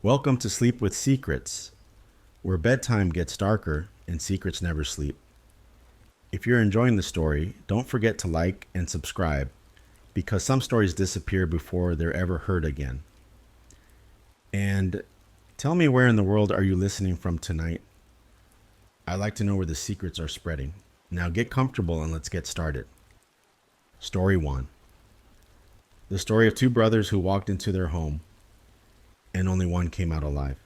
Welcome to Sleep with Secrets, where bedtime gets darker and secrets never sleep. If you're enjoying the story, don't forget to like and subscribe, because some stories disappear before they're ever heard again. And tell me, where in the world are you listening from tonight? I'd like to know where the secrets are spreading. Now get comfortable and let's get started. Story 1. The story of two brothers who walked into their home and only one came out alive.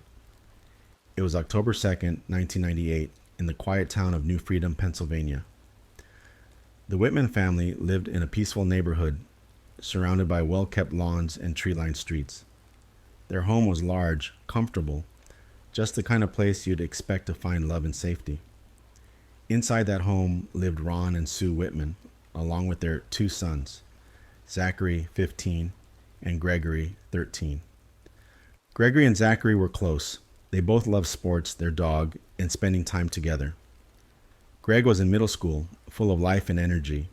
It was October 2nd, 1998, in the quiet town of New Freedom, Pennsylvania. The Whitman family lived in a peaceful neighborhood surrounded by well-kept lawns and tree-lined streets. Their home was large, comfortable, just the kind of place you'd expect to find love and safety. Inside that home lived Ron and Sue Whitman, along with their two sons, Zachary, 15, and Gregory, 13. Gregory and Zachary were close. They both loved sports, their dog, and spending time together. Greg was in middle school, full of life and energy.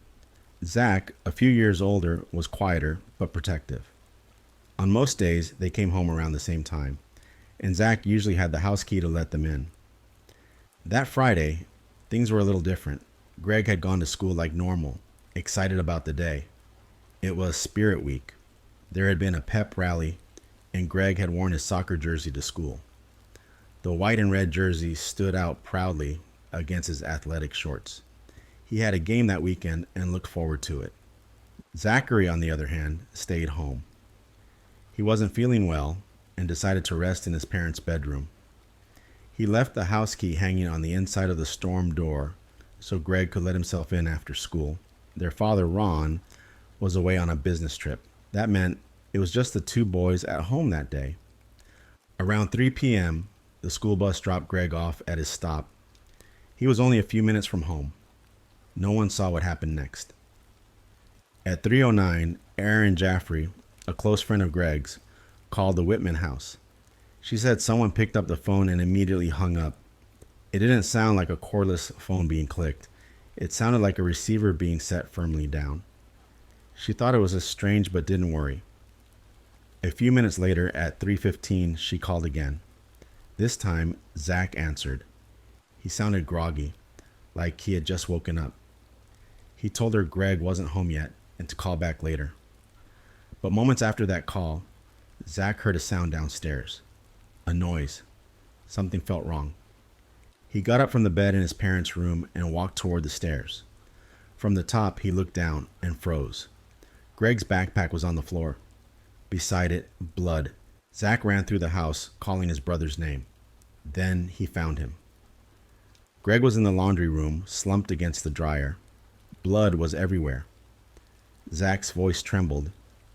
Zach, a few years older, was quieter but protective. On most days, they came home around the same time, and Zach usually had the house key to let them in. That Friday, things were a little different. Greg had gone to school like normal, excited about the day. It was Spirit Week. There had been a pep rally, and Greg had worn his soccer jersey to school. The white and red jersey stood out proudly against his athletic shorts. He had a game that weekend and looked forward to it. Zachary, on the other hand, stayed home. He wasn't feeling well and decided to rest in his parents' bedroom. He left the house key hanging on the inside of the storm door so Greg could let himself in after school. Their father, Ron, was away on a business trip. That meant it was just the two boys at home that day. Around 3 p.m., the school bus dropped Greg off at his stop. He was only a few minutes from home. No one saw what happened next. At 3:09, Erin Jaffrey, a close friend of Greg's, called the Whitman house. She said someone picked up the phone and immediately hung up. It didn't sound like a cordless phone being clicked. It sounded like a receiver being set firmly down. She thought it was strange but didn't worry. A few minutes later, at 3:15, she called again. This time, Zach answered. He sounded groggy, like he had just woken up. He told her Greg wasn't home yet and to call back later. But moments after that call, Zach heard a sound downstairs. A noise. Something felt wrong. He got up from the bed in his parents' room and walked toward the stairs. From the top, he looked down and froze. Greg's backpack was on the floor. Beside it, blood. Zach ran through the house, calling his brother's name. Then he found him. Greg was in the laundry room, slumped against the dryer. Blood was everywhere. Zach's voice trembled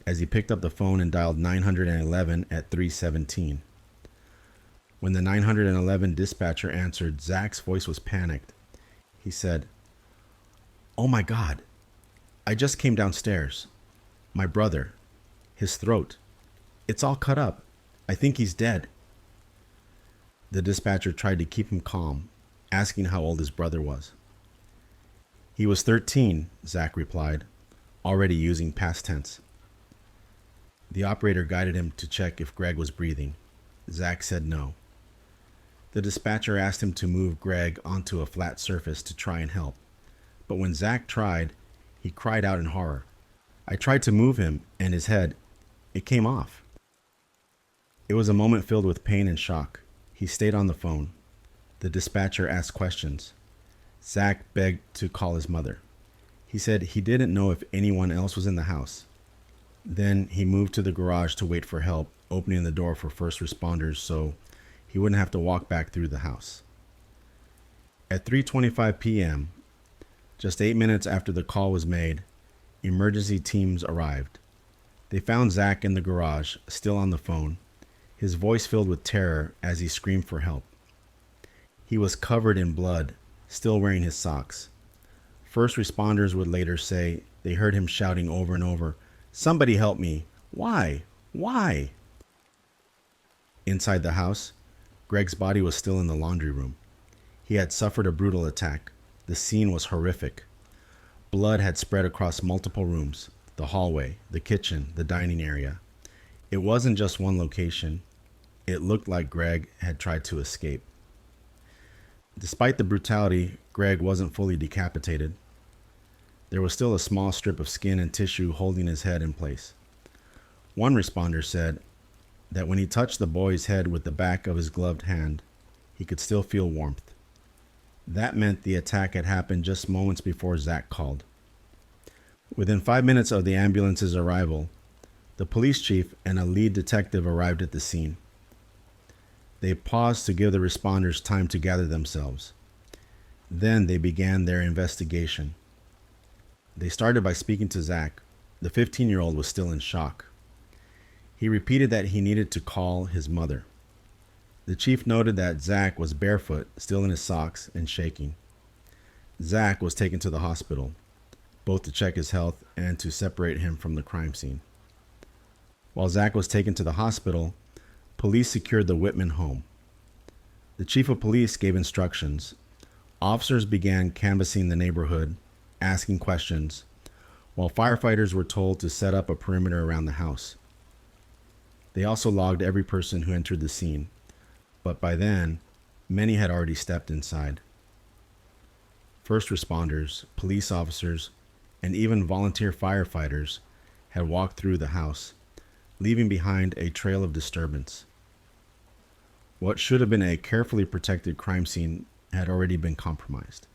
as he picked up the phone and dialed 911 at 3:17. When the 911 dispatcher answered, Zach's voice was panicked. He said, "Oh my God, I just came downstairs. My brother, his throat. It's all cut up. I think he's dead." The dispatcher tried to keep him calm, asking how old his brother was. "He was 13, Zach replied, already using past tense. The operator guided him to check if Greg was breathing. Zach said no. The dispatcher asked him to move Greg onto a flat surface to try and help. But when Zach tried, he cried out in horror. "I tried to move him, and his head, it came off." It was a moment filled with pain and shock. He stayed on the phone. The dispatcher asked questions. Zach begged to call his mother. He said he didn't know if anyone else was in the house. Then he moved to the garage to wait for help, opening the door for first responders so he wouldn't have to walk back through the house. At 3:25 p.m., just 8 minutes after the call was made, emergency teams arrived. They found Zach in the garage, still on the phone, his voice filled with terror as he screamed for help. He was covered in blood, still wearing his socks. First responders would later say they heard him shouting over and over, "Somebody help me! Why? Why?" Inside the house, Greg's body was still in the laundry room. He had suffered a brutal attack. The scene was horrific. Blood had spread across multiple rooms, the hallway, the kitchen, the dining area. It wasn't just one location. It looked like Greg had tried to escape. Despite the brutality, Greg wasn't fully decapitated. There was still a small strip of skin and tissue holding his head in place. One responder said that when he touched the boy's head with the back of his gloved hand, he could still feel warmth. That meant the attack had happened just moments before Zach called. Within 5 minutes of the ambulance's arrival, the police chief and a lead detective arrived at the scene. They paused to give the responders time to gather themselves. Then they began their investigation. They started by speaking to Zach. The 15-year-old was still in shock. He repeated that he needed to call his mother. The chief noted that Zach was barefoot, still in his socks, and shaking. Zach was taken to the hospital, both to check his health and to separate him from the crime scene. While Zach was taken to the hospital, police secured the Whitman home. The chief of police gave instructions. Officers began canvassing the neighborhood, asking questions, while firefighters were told to set up a perimeter around the house. They also logged every person who entered the scene, but by then, many had already stepped inside. First responders, police officers, and even volunteer firefighters had walked through the house, leaving behind a trail of disturbance. What should have been a carefully protected crime scene had already been compromised.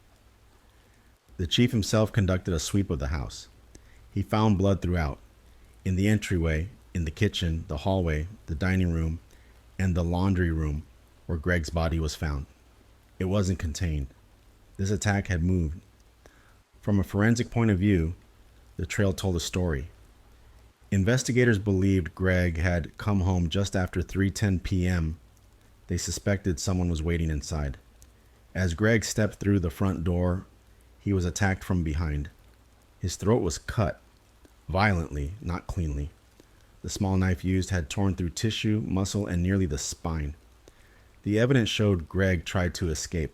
The chief himself conducted a sweep of the house. He found blood throughout, in the entryway, in the kitchen, the hallway, the dining room, and the laundry room where Greg's body was found. It wasn't contained. This attack had moved. From a forensic point of view, the trail told a story. Investigators believed Greg had come home just after 3:10 p.m. They suspected someone was waiting inside. As Greg stepped through the front door, he was attacked from behind. His throat was cut, violently, not cleanly. The small knife used had torn through tissue, muscle, and nearly the spine. The evidence showed Greg tried to escape.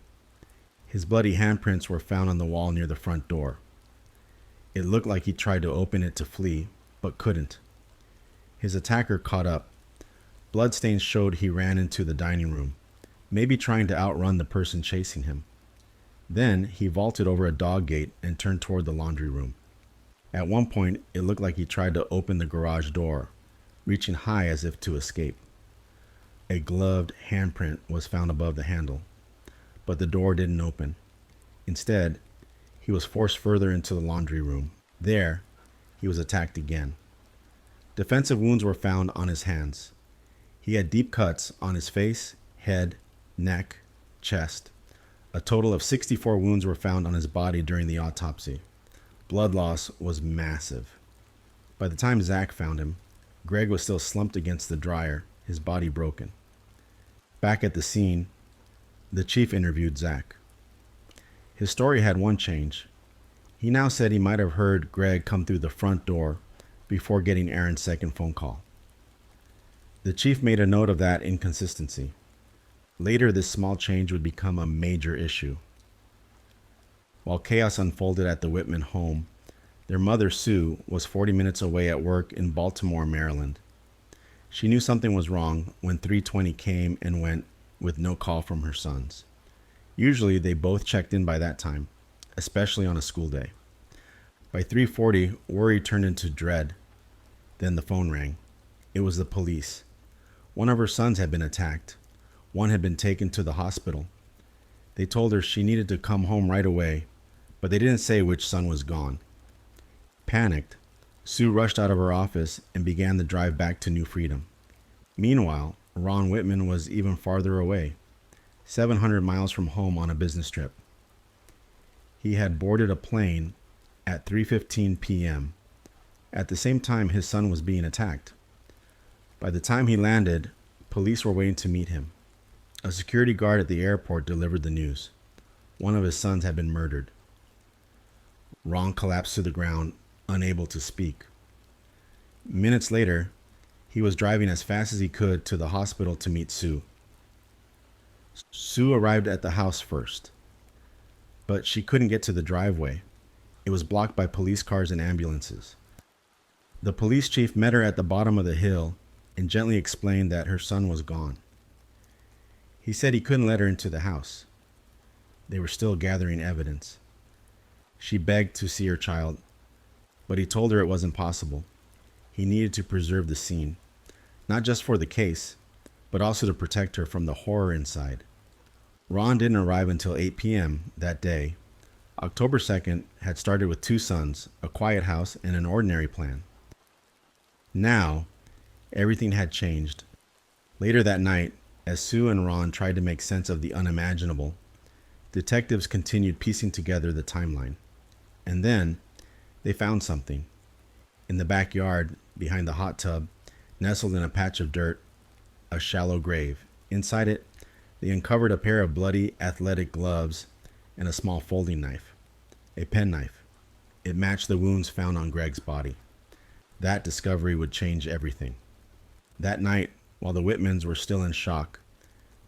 His bloody handprints were found on the wall near the front door. It looked like he tried to open it to flee, but couldn't. His attacker caught up. Bloodstains showed he ran into the dining room, maybe trying to outrun the person chasing him. Then he vaulted over a dog gate and turned toward the laundry room. At one point, it looked like he tried to open the garage door, reaching high as if to escape. A gloved handprint was found above the handle, but the door didn't open. Instead, he was forced further into the laundry room. There, he was attacked again. Defensive wounds were found on his hands. He had deep cuts on his face, head, neck, chest. A total of 64 wounds were found on his body during the autopsy. Blood loss was massive. By the time Zach found him, Greg was still slumped against the dryer, his body broken. Back at the scene, the chief interviewed Zach. His story had one change. He now said he might have heard Greg come through the front door before getting Aaron's second phone call. The chief made a note of that inconsistency. Later, this small change would become a major issue. While chaos unfolded at the Whitman home, their mother, Sue, was 40 minutes away at work in Baltimore, Maryland. She knew something was wrong when 3:20 came and went with no call from her sons. Usually, they both checked in by that time, especially on a school day. By 3:40, worry turned into dread. Then the phone rang. It was the police. One of her sons had been attacked. One had been taken to the hospital. They told her she needed to come home right away, but they didn't say which son was gone. Panicked, Sue rushed out of her office and began the drive back to New Freedom. Meanwhile, Ron Whitman was even farther away, 700 miles from home on a business trip. He had boarded a plane at 3:15 p.m. At the same time his son was being attacked. By the time he landed, police were waiting to meet him. A security guard at the airport delivered the news. One of his sons had been murdered. Ron collapsed to the ground, unable to speak. Minutes later, he was driving as fast as he could to the hospital to meet Sue. Sue arrived at the house first, but she couldn't get to the driveway. It was blocked by police cars and ambulances. The police chief met her at the bottom of the hill and gently explained that her son was gone. He said he couldn't let her into the house. They were still gathering evidence. She begged to see her child, but he told her it wasn't possible. He needed to preserve the scene, not just for the case, but also to protect her from the horror inside. Ron didn't arrive until 8 p.m. that day. October 2nd had started with 2 sons, a quiet house, and an ordinary plan. Now, everything had changed. Later that night, as Sue and Ron tried to make sense of the unimaginable, detectives continued piecing together the timeline. And then, they found something. In the backyard, behind the hot tub, nestled in a patch of dirt, a shallow grave. Inside it, they uncovered a pair of bloody athletic gloves and a small folding knife, a penknife. It matched the wounds found on Greg's body. That discovery would change everything. That night, while the Whitmans were still in shock,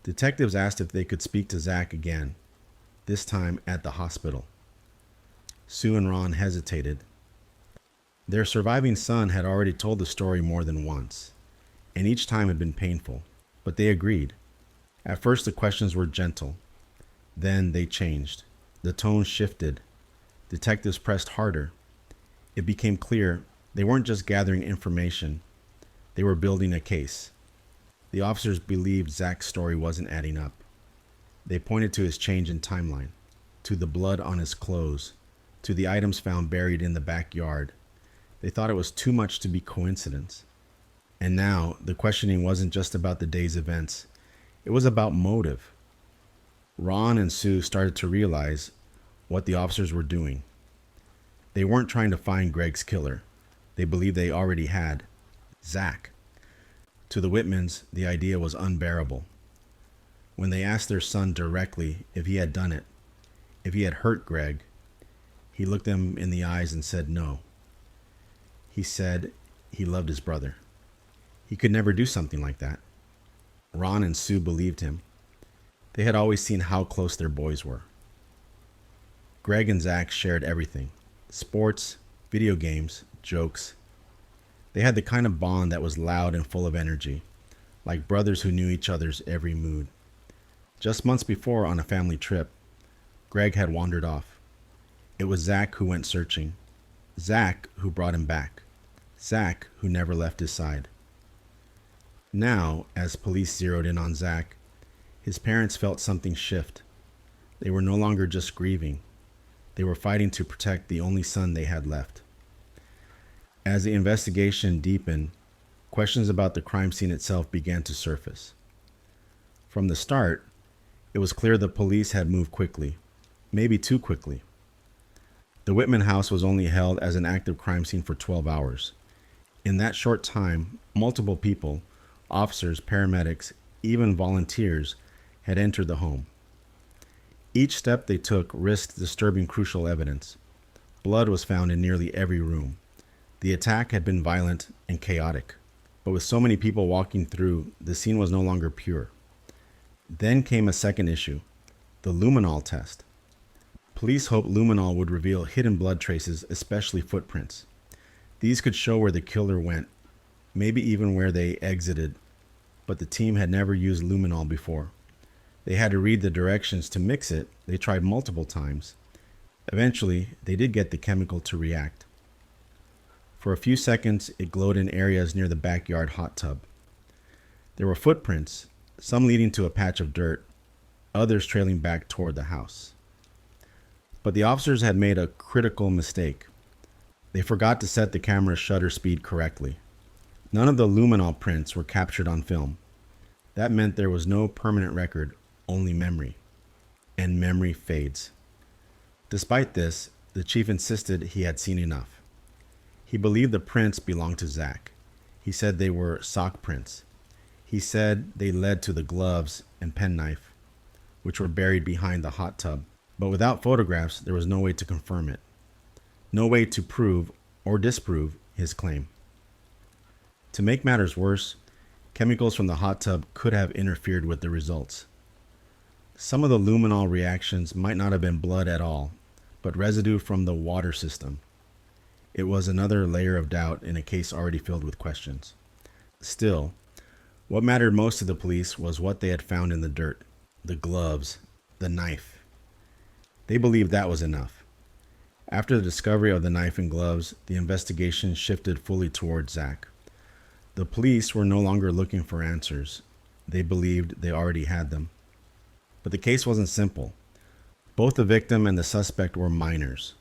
detectives asked if they could speak to Zach again, this time at the hospital. Sue and Ron hesitated. Their surviving son had already told the story more than once, and each time had been painful, but they agreed. At first the questions were gentle. Then they changed. The tone shifted. Detectives pressed harder. It became clear they weren't just gathering information. They were building a case. The officers believed Zach's story wasn't adding up. They pointed to his change in timeline, to the blood on his clothes, to the items found buried in the backyard. They thought it was too much to be coincidence. And now, the questioning wasn't just about the day's events. It was about motive. Ron and Sue started to realize what the officers were doing. They weren't trying to find Greg's killer. They believed they already had Zach. To the Whitmans, the idea was unbearable. When they asked their son directly if he had done it, if he had hurt Greg, he looked them in the eyes and said no. He said he loved his brother. He could never do something like that. Ron and Sue believed him. They had always seen how close their boys were. Greg and Zach shared everything: sports, video games, jokes. They had the kind of bond that was loud and full of energy, like brothers who knew each other's every mood. Just months before, on a family trip, Greg had wandered off. It was Zach who went searching. Zach who brought him back. Zach who never left his side. Now, as police zeroed in on Zach, his parents felt something shift. They were no longer just grieving. They were fighting to protect the only son they had left. As the investigation deepened, questions about the crime scene itself began to surface. From the start, it was clear the police had moved quickly, maybe too quickly. The Whitman house was only held as an active crime scene for 12 hours. In that short time, multiple people, officers, paramedics, even volunteers, had entered the home. Each step they took risked disturbing crucial evidence. Blood was found in nearly every room. The attack had been violent and chaotic, but with so many people walking through, the scene was no longer pure. Then came a second issue, the luminol test. Police hoped luminol would reveal hidden blood traces, especially footprints. These could show where the killer went, maybe even where they exited, but the team had never used luminol before. They had to read the directions to mix it. They tried multiple times. Eventually, they did get the chemical to react. For a few seconds, it glowed in areas near the backyard hot tub. There were footprints, some leading to a patch of dirt, others trailing back toward the house. But the officers had made a critical mistake. They forgot to set the camera's shutter speed correctly. None of the luminol prints were captured on film. That meant there was no permanent record, only memory. And memory fades. Despite this, the chief insisted he had seen enough. He believed the prints belonged to Zach. He said they were sock prints. He said they led to the gloves and penknife, which were buried behind the hot tub. But without photographs, there was no way to confirm it. No way to prove or disprove his claim. To make matters worse, chemicals from the hot tub could have interfered with the results. Some of the luminol reactions might not have been blood at all, but residue from the water system. It was another layer of doubt in a case already filled with questions. Still, What mattered most to the police was what they had found in the dirt: the gloves, the knife. They believed that was enough. After the discovery of the knife and gloves, the investigation shifted fully towards Zach. The police were no longer looking for answers. They believed they already had them. But the case wasn't simple. Both the victim and the suspect were minors.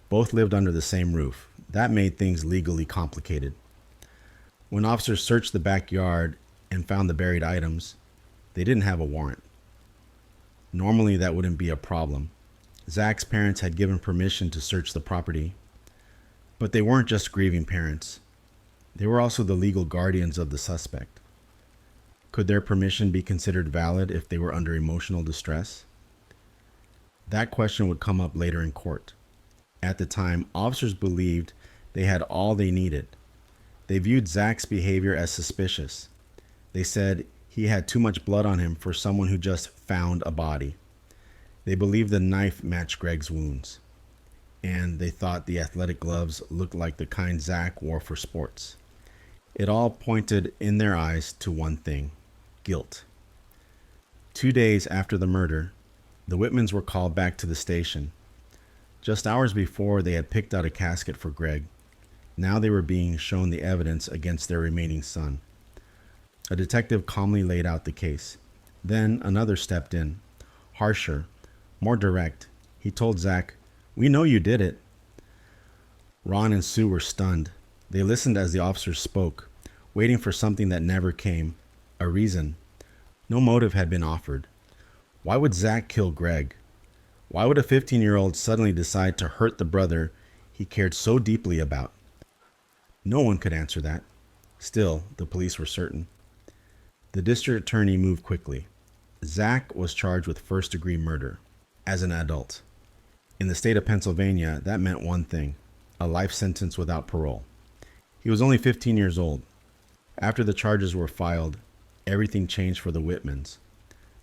Both lived under the same roof. That made things legally complicated. When officers searched the backyard and found the buried items, they didn't have a warrant. Normally, that wouldn't be a problem. Zach's parents had given permission to search the property, but they weren't just grieving parents. They were also the legal guardians of the suspect. Could their permission be considered valid if they were under emotional distress? That question would come up later in court. At the time, officers believed they had all they needed. They viewed Zach's behavior as suspicious. They said he had too much blood on him for someone who just found a body. They believed the knife matched Greg's wounds, and they thought the athletic gloves looked like the kind Zach wore for sports. It all pointed in their eyes to one thing: guilt. 2 days after the murder, the Whitmans were called back to the station. Just hours before, they had picked out a casket for Greg. Now they were being shown the evidence against their remaining son. A detective calmly laid out the case. Then another stepped in, harsher, more direct. He told Zach, "We know you did it." Ron and Sue were stunned. They listened as the officers spoke, waiting for something that never came: a reason. No motive had been offered. Why would Zach kill Greg? Why would a 15-year-old suddenly decide to hurt the brother he cared so deeply about? No one could answer that. Still, the police were certain. The district attorney moved quickly. Zach was charged with first-degree murder as an adult. In the state of Pennsylvania, that meant one thing: a life sentence without parole. He was only 15 years old. After the charges were filed, everything changed for the Whitmans.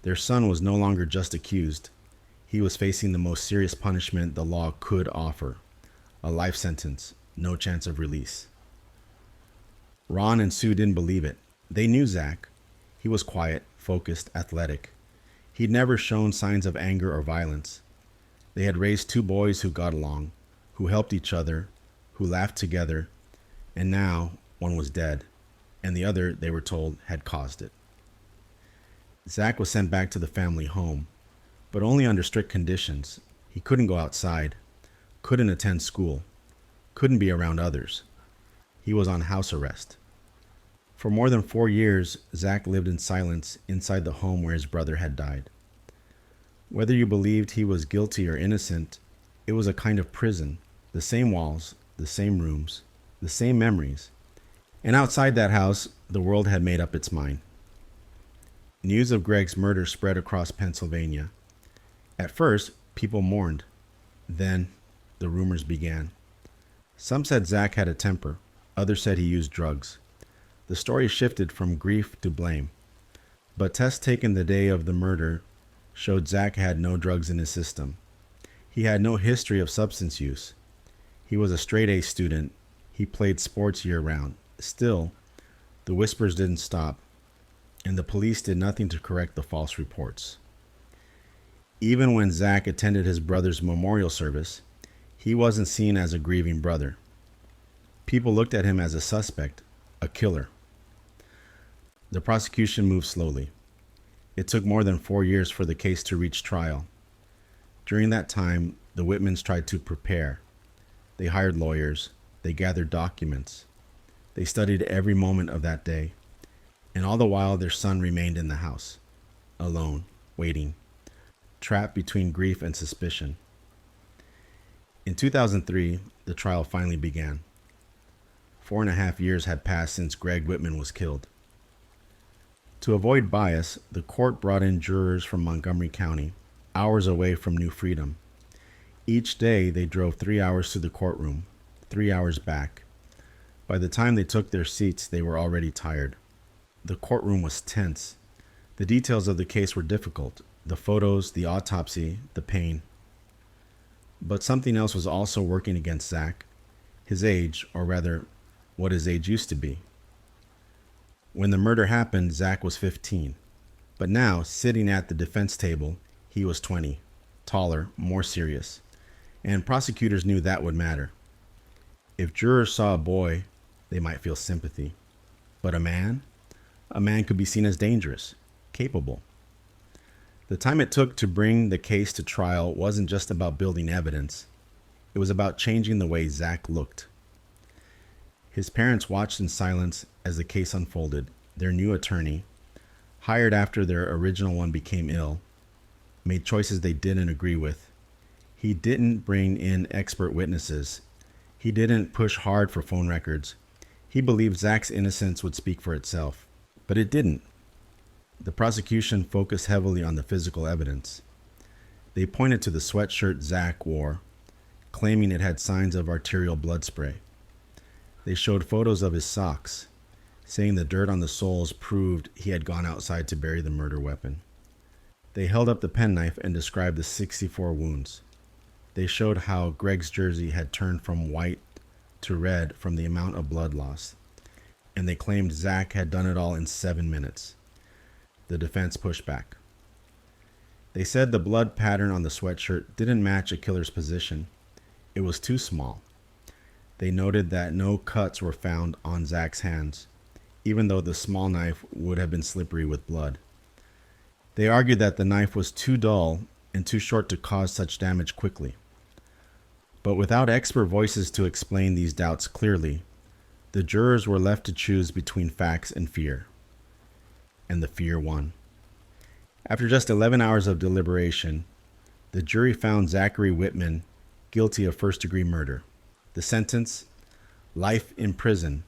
Their son was no longer just accused. He was facing the most serious punishment the law could offer: a life sentence, no chance of release. Ron and Sue didn't believe it. They knew Zach. He was quiet, focused, athletic. He'd never shown signs of anger or violence. They had raised 2 boys who got along, who helped each other, who laughed together, and now one was dead, and the other, they were told, had caused it. Zach was sent back to the family home, but only under strict conditions. He couldn't go outside, couldn't attend school, couldn't be around others. He was on house arrest. For more than 4 years, Zach lived in silence inside the home where his brother had died. Whether you believed he was guilty or innocent, it was a kind of prison: the same walls, the same rooms, the same memories. And outside that house, the world had made up its mind. News of Greg's murder spread across Pennsylvania. At first, people mourned. Then, the rumors began. Some said Zach had a temper. Others said he used drugs. The story shifted from grief to blame. But tests taken the day of the murder showed Zach had no drugs in his system. He had no history of substance use. He was a straight-A student. He played sports year-round. Still, the whispers didn't stop, and the police did nothing to correct the false reports. Even when Zach attended his brother's memorial service, he wasn't seen as a grieving brother. People looked at him as a suspect, a killer. The prosecution moved slowly. It took more than 4 years for the case to reach trial. During that time, the Whitmans tried to prepare. They hired lawyers. They gathered documents. They studied every moment of that day. And all the while, their son remained in the house, alone, waiting, trapped between grief and suspicion. In 2003, the trial finally began. 4.5 years had passed since Greg Whitman was killed. To avoid bias, the court brought in jurors from Montgomery County, hours away from New Freedom. Each day, they drove 3 hours to the courtroom, 3 hours back. By the time they took their seats, they were already tired. The courtroom was tense. The details of the case were difficult: the photos, the autopsy, the pain. But something else was also working against Zach: his age, or rather, what his age used to be. When the murder happened, Zach was 15. But now, sitting at the defense table, he was 20, taller, more serious. And prosecutors knew that would matter. If jurors saw a boy, they might feel sympathy. But a man? A man could be seen as dangerous, capable. The time it took to bring the case to trial wasn't just about building evidence. It was about changing the way Zach looked. His parents watched in silence as the case unfolded. Their new attorney, hired after their original one became ill, made choices they didn't agree with. He didn't bring in expert witnesses. He didn't push hard for phone records. He believed Zach's innocence would speak for itself, but it didn't. The prosecution focused heavily on the physical evidence. They pointed to the sweatshirt Zach wore, claiming it had signs of arterial blood spray. They showed photos of his socks, saying the dirt on the soles proved he had gone outside to bury the murder weapon. They held up the penknife and described the 64 wounds. They showed how Greg's jersey had turned from white to red from the amount of blood lost, and they claimed Zach had done it all in 7 minutes. The defense pushed back. They said the blood pattern on the sweatshirt didn't match a killer's position. It was too small. They noted that no cuts were found on Zach's hands, even though the small knife would have been slippery with blood. They argued that the knife was too dull and too short to cause such damage quickly. But without expert voices to explain these doubts clearly, the jurors were left to choose between facts and fear. And the fear won. After just 11 hours of deliberation, the jury found Zachary Whitman guilty of first-degree murder. The sentence, life in prison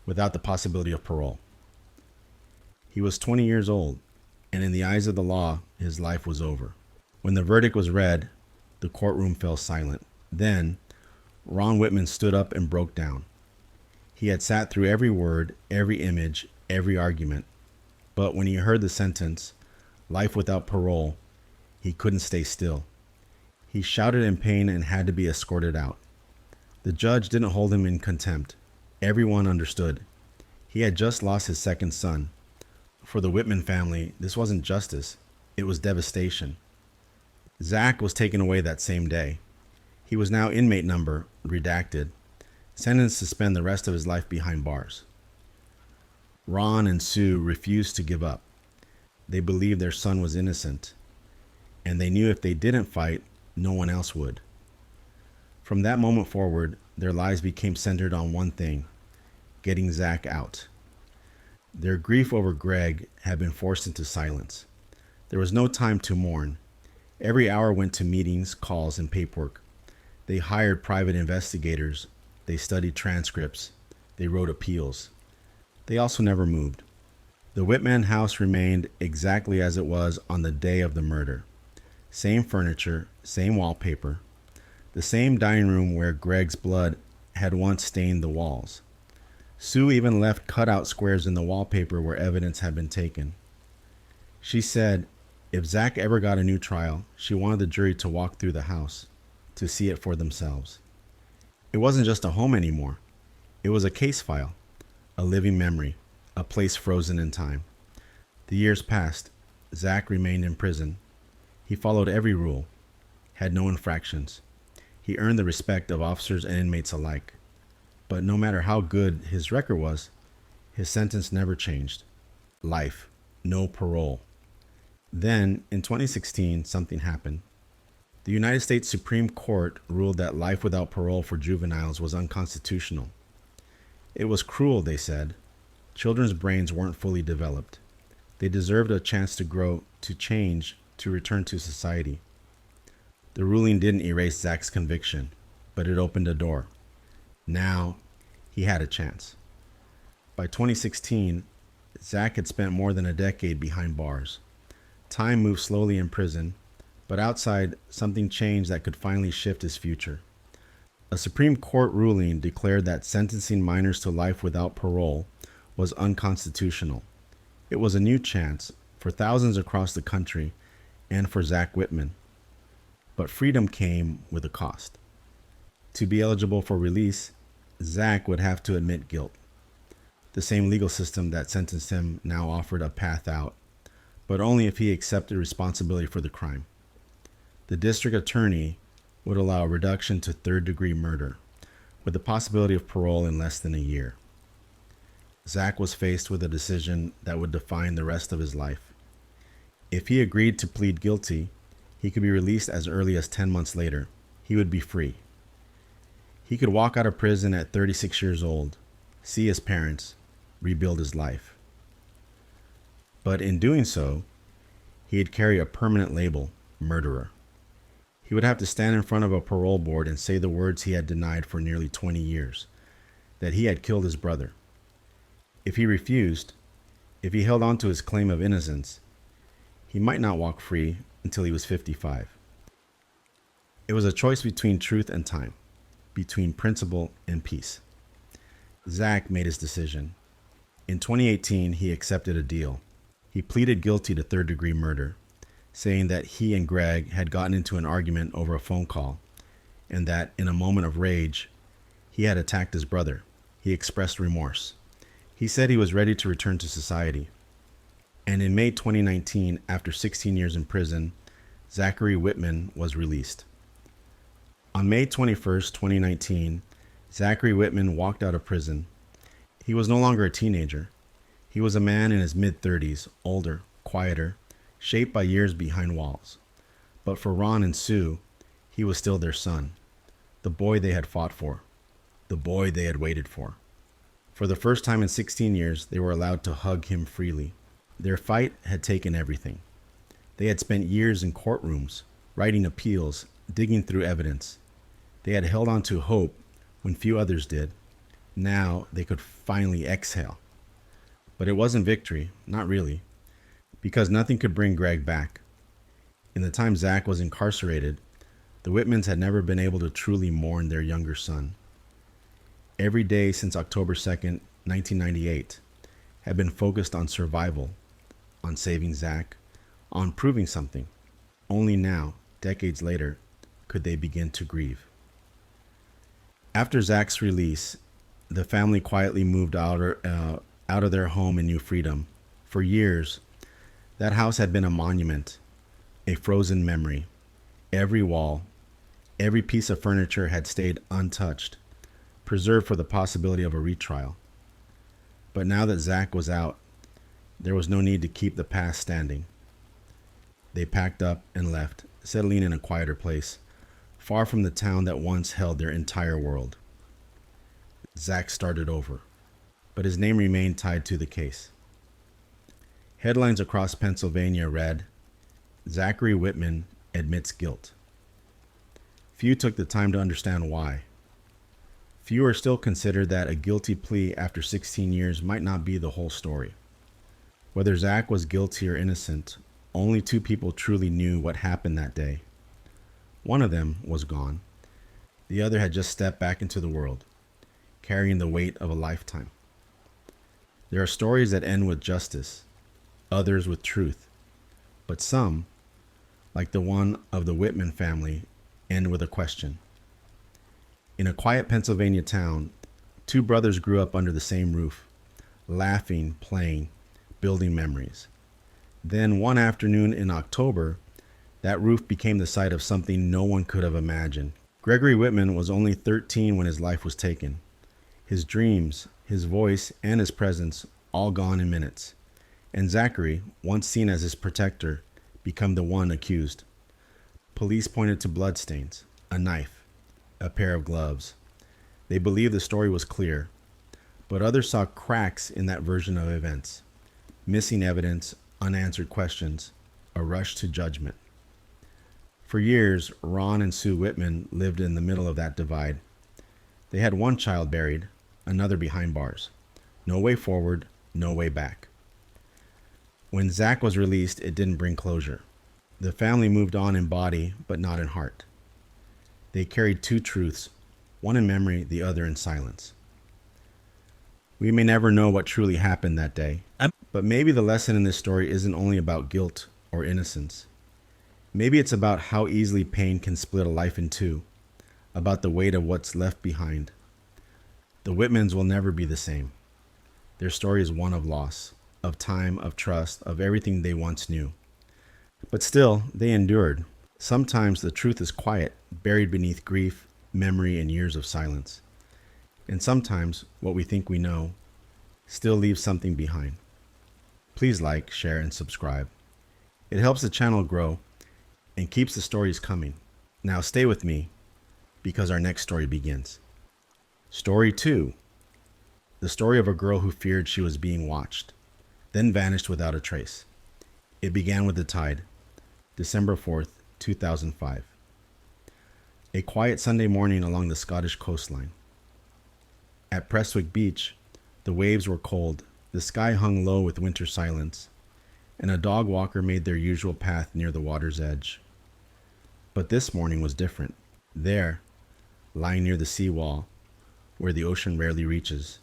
without the possibility of parole. He was 20 years old, and in the eyes of the law, his life was over. When the verdict was read, the courtroom fell silent. Then, Ron Whitman stood up and broke down. He had sat through every word, every image, every argument. But when he heard the sentence, life without parole, he couldn't stay still. He shouted in pain and had to be escorted out. The judge didn't hold him in contempt. Everyone understood. He had just lost his second son. For the Whitman family, this wasn't justice. It was devastation. Zach was taken away that same day. He was now inmate number, redacted, sentenced to spend the rest of his life behind bars. Ron and Sue refused to give up. They believed their son was innocent, and they knew if they didn't fight, no one else would. From that moment forward, their lives became centered on one thing: getting Zach out. Their grief over Greg had been forced into silence. There was no time to mourn. Every hour went to meetings, calls, and paperwork. They hired private investigators. They studied transcripts. They wrote appeals. They also never moved. The Whitman house remained exactly as it was on the day of the murder. Same furniture, same wallpaper, the same dining room where Greg's blood had once stained the walls. Sue even left cutout squares in the wallpaper where evidence had been taken. She said if Zach ever got a new trial, she wanted the jury to walk through the house, to see it for themselves. It wasn't just a home anymore. It was a case file, a living memory, a place frozen in time. The years passed. Zach remained in prison. He followed every rule, had no infractions. He earned the respect of officers and inmates alike. But no matter how good his record was, his sentence never changed. Life, no parole. Then, in 2016, something happened. The United States Supreme Court ruled that life without parole for juveniles was unconstitutional. It was cruel, they said. Children's brains weren't fully developed. They deserved a chance to grow, to change, to return to society. The ruling didn't erase Zach's conviction, but it opened a door. Now, he had a chance. By 2016, Zach had spent more than a decade behind bars. Time moved slowly in prison, but outside, something changed that could finally shift his future. A Supreme Court ruling declared that sentencing minors to life without parole was unconstitutional. It was a new chance for thousands across the country and for Zach Whitman. But freedom came with a cost. To be eligible for release, Zach would have to admit guilt. The same legal system that sentenced him now offered a path out, but only if he accepted responsibility for the crime. The district attorney would allow a reduction to third-degree murder, with the possibility of parole in less than a year. Zach was faced with a decision that would define the rest of his life. If he agreed to plead guilty, he could be released as early as 10 months later. He would be free. He could walk out of prison at 36 years old, see his parents, rebuild his life. But in doing so, he'd carry a permanent label, murderer. He would have to stand in front of a parole board and say the words he had denied for nearly 20 years, that he had killed his brother. If he refused, if he held on to his claim of innocence, he might not walk free until he was 55. It was a choice between truth and time, between principle and peace. Zach made his decision. In 2018, he accepted a deal. He pleaded guilty to third-degree murder, saying that he and Greg had gotten into an argument over a phone call, and that in a moment of rage, he had attacked his brother. He expressed remorse. He said he was ready to return to society. And in May 2019, after 16 years in prison, Zachary Whitman was released. On May 21st, 2019, Zachary Whitman walked out of prison. He was no longer a teenager. He was a man in his mid-30s, older, quieter, shaped by years behind walls. But for Ron and Sue, he was still their son, the boy they had fought for, the boy they had waited for. For the first time in 16 years, they were allowed to hug him freely. Their fight had taken everything. They had spent years in courtrooms, writing appeals, digging through evidence. They had held on to hope when few others did. Now they could finally exhale. But it wasn't victory, not really, because nothing could bring Greg back. In the time Zach was incarcerated, the Whitmans had never been able to truly mourn their younger son. Every day since October 2nd, 1998, had been focused on survival, on saving Zach, on proving something. Only now, decades later, could they begin to grieve. After Zach's release, the family quietly moved out of their home in New Freedom. For years, that house had been a monument, a frozen memory. Every wall, every piece of furniture had stayed untouched, preserved for the possibility of a retrial. But now that Zach was out, there was no need to keep the past standing. They packed up and left, settling in a quieter place, far from the town that once held their entire world. Zach started over, but his name remained tied to the case. Headlines across Pennsylvania read, "Zachary Whitman admits guilt." Few took the time to understand why. Fewer still considered that a guilty plea after 16 years might not be the whole story. Whether Zach was guilty or innocent, only two people truly knew what happened that day. One of them was gone. The other had just stepped back into the world, carrying the weight of a lifetime. There are stories that end with justice, others with truth, but some, like the one of the Whitman family, end with a question. In a quiet Pennsylvania town, two brothers grew up under the same roof, laughing, playing, building memories. Then one afternoon in October, that roof became the site of something no one could have imagined. Gregory Whitman was only 13 when his life was taken. His dreams, his voice, and his presence all gone in minutes. And Zachary, once seen as his protector, become the one accused. Police pointed to bloodstains, a knife, a pair of gloves. They believed the story was clear, but others saw cracks in that version of events. Missing evidence, unanswered questions, a rush to judgment. For years, Ron and Sue Whitman lived in the middle of that divide. They had one child buried, another behind bars. No way forward, no way back. When Zach was released, it didn't bring closure. The family moved on in body, but not in heart. They carried two truths, one in memory, the other in silence. We may never know what truly happened that day, but maybe the lesson in this story isn't only about guilt or innocence. Maybe it's about how easily pain can split a life in two, about the weight of what's left behind. The Whitmans will never be the same. Their story is one of loss, of time, of trust, of everything they once knew. But still, they endured. Sometimes the truth is quiet, buried beneath grief, memory, and years of silence. And sometimes what we think we know still leaves something behind. Please like, share, and subscribe. It helps the channel grow and keeps the stories coming. Now stay with me because our next story begins. Story 2. The story of a girl who feared she was being watched, then vanished without a trace. It began with the tide, December 4th, 2005. A quiet Sunday morning along the Scottish coastline. At Prestwick Beach, the waves were cold, the sky hung low with winter silence, and a dog walker made their usual path near the water's edge. But this morning was different. There, lying near the seawall, where the ocean rarely reaches,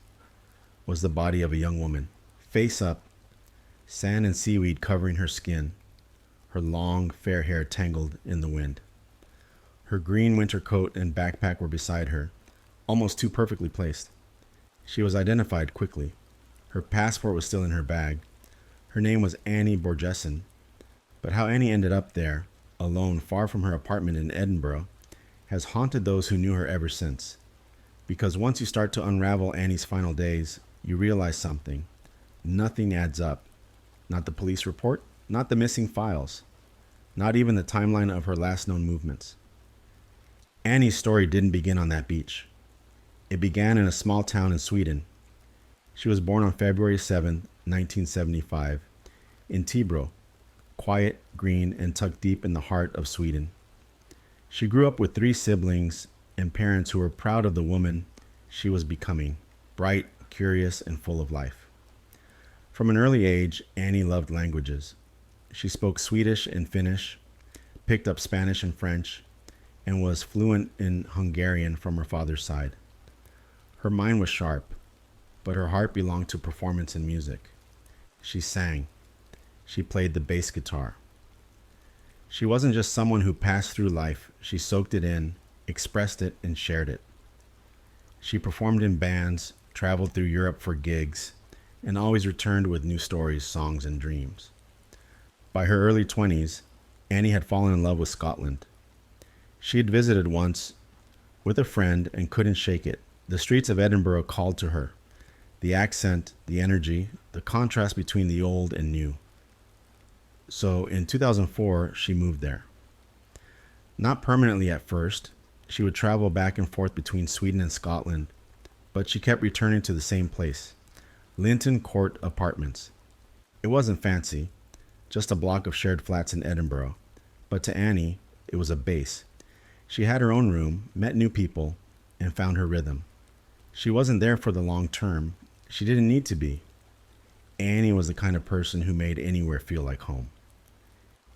was the body of a young woman, face up, sand and seaweed covering her skin, her long, fair hair tangled in the wind. Her green winter coat and backpack were beside her, almost too perfectly placed. She was identified quickly. Her passport was still in her bag. Her name was Annie Borgeson, but how Annie ended up there, alone far from her apartment in Edinburgh, has haunted those who knew her ever since. Because once you start to unravel Annie's final days, you realize something. Nothing adds up. Not the police report, not the missing files, not even the timeline of her last known movements. Annie's story didn't begin on that beach. It began in a small town in Sweden. She was born on February 7, 1975, in Tibro, quiet, green, and tucked deep in the heart of Sweden. She grew up with 3 siblings and parents who were proud of the woman she was becoming, bright, curious, and full of life. From an early age, Annie loved languages. She spoke Swedish and Finnish, picked up Spanish and French, and was fluent in Hungarian from her father's side. Her mind was sharp, but her heart belonged to performance and music. She sang. She played the bass guitar. She wasn't just someone who passed through life. She soaked it in, expressed it, and shared it. She performed in bands, traveled through Europe for gigs, and always returned with new stories, songs, and dreams. By her early 20s, Annie had fallen in love with Scotland. She had visited once with a friend and couldn't shake it. The streets of Edinburgh called to her. The accent, the energy, the contrast between the old and new. So in 2004, she moved there. Not permanently at first. She would travel back and forth between Sweden and Scotland, but she kept returning to the same place, Linton Court Apartments. It wasn't fancy, just a block of shared flats in Edinburgh, but to Annie, it was a base. She had her own room, met new people, and found her rhythm. She wasn't there for the long term. She didn't need to be. Annie was the kind of person who made anywhere feel like home.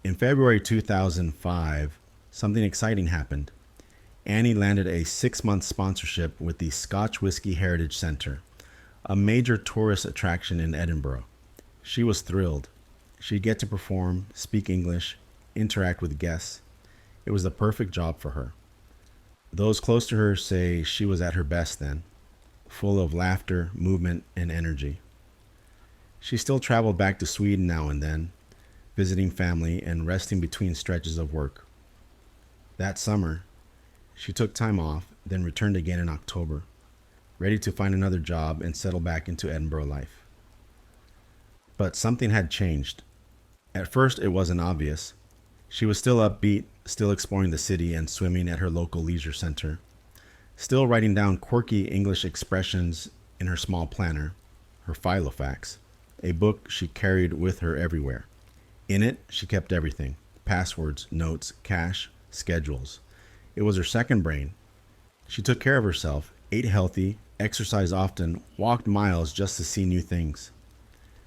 In February 2005, something exciting happened. Annie landed a 6-month sponsorship with the Scotch Whisky Heritage Centre, a major tourist attraction in Edinburgh. She was thrilled. She'd get to perform, speak English, interact with guests. It was the perfect job for her. Those close to her say she was at her best then, full of laughter, movement, and energy. She still traveled back to Sweden now and then, visiting family and resting between stretches of work. That summer, she took time off, then returned again in October, ready to find another job and settle back into Edinburgh life. But something had changed. At first, it wasn't obvious. She was still upbeat, still exploring the city and swimming at her local leisure center, still writing down quirky English expressions in her small planner, her Filofax, a book she carried with her everywhere. In it, she kept everything: passwords, notes, cash, schedules. It was her second brain. She took care of herself, ate healthy, exercised often, walked miles just to see new things.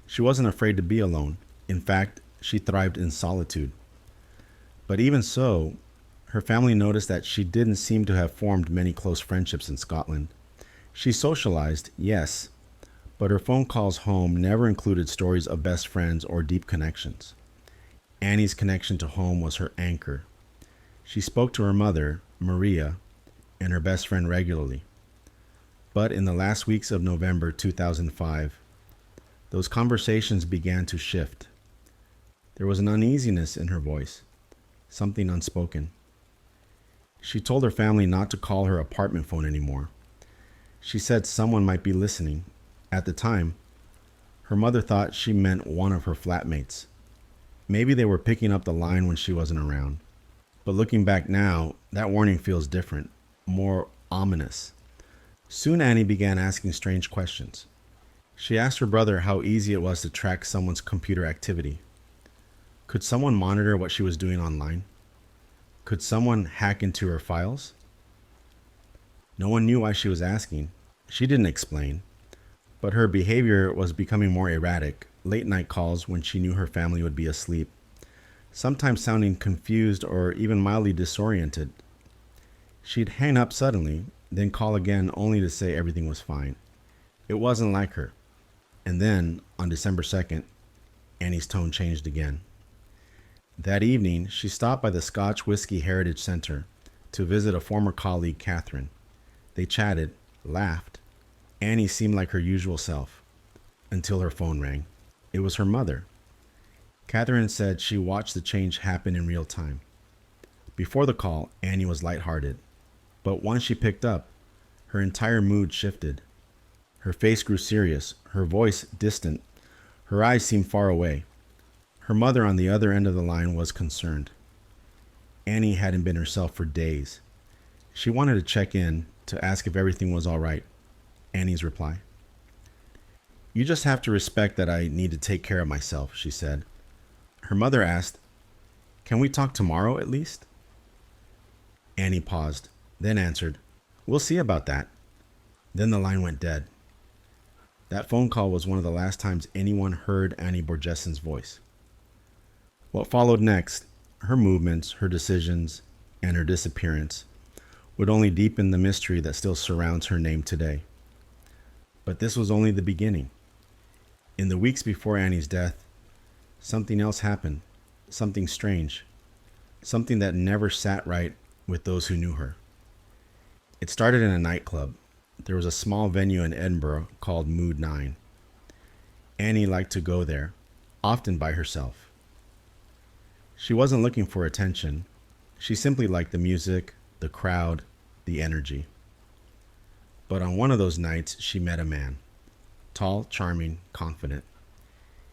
She wasn't afraid to be alone. In fact, she thrived in solitude. But even so, her family noticed that she didn't seem to have formed many close friendships in Scotland. She socialized, yes, but her phone calls home never included stories of best friends or deep connections. Annie's connection to home was her anchor. She spoke to her mother, Maria, and her best friend regularly. But in the last weeks of November 2005, Those conversations began to shift. There was an uneasiness in her voice, something unspoken. She told her family not to call her apartment phone anymore. She said someone might be listening. At the time, her mother thought she meant one of her flatmates. Maybe they were picking up the line when she wasn't around. But looking back now, that warning feels different, more ominous. Soon Annie began asking strange questions. She asked her brother how easy it was to track someone's computer activity. Could someone monitor what she was doing online? Could someone hack into her files? No one knew why she was asking. She didn't explain. But her behavior was becoming more erratic. Late night calls when she knew her family would be asleep, sometimes sounding confused or even mildly disoriented. She'd hang up suddenly, then call again only to say everything was fine. It wasn't like her. And then, on December 2nd, Annie's tone changed again. That evening, she stopped by the Scotch Whiskey Heritage Center to visit a former colleague, Catherine. They chatted, laughed. Annie seemed like her usual self, until her phone rang. It was her mother. Catherine said she watched the change happen in real time. Before the call, Annie was lighthearted. But once she picked up, her entire mood shifted. Her face grew serious, her voice distant, her eyes seemed far away. Her mother on the other end of the line was concerned. Annie hadn't been herself for days. She wanted to check in, to ask if everything was all right. Annie's reply: "You just have to respect that I need to take care of myself," she said. Her mother asked, "Can we talk tomorrow at least?" Annie paused, then answered, "We'll see about that." Then the line went dead. That phone call was one of the last times anyone heard Annie Borgessen's voice. What followed next, her movements, her decisions, and her disappearance, would only deepen the mystery that still surrounds her name today. But this was only the beginning. In the weeks before Annie's death, something else happened, something strange, something that never sat right with those who knew her. It started in a nightclub. There was a small venue in Edinburgh called Mood 9. Annie liked to go there, often by herself. She wasn't looking for attention. She simply liked the music, the crowd, the energy. But on one of those nights, she met a man. Tall, charming, confident.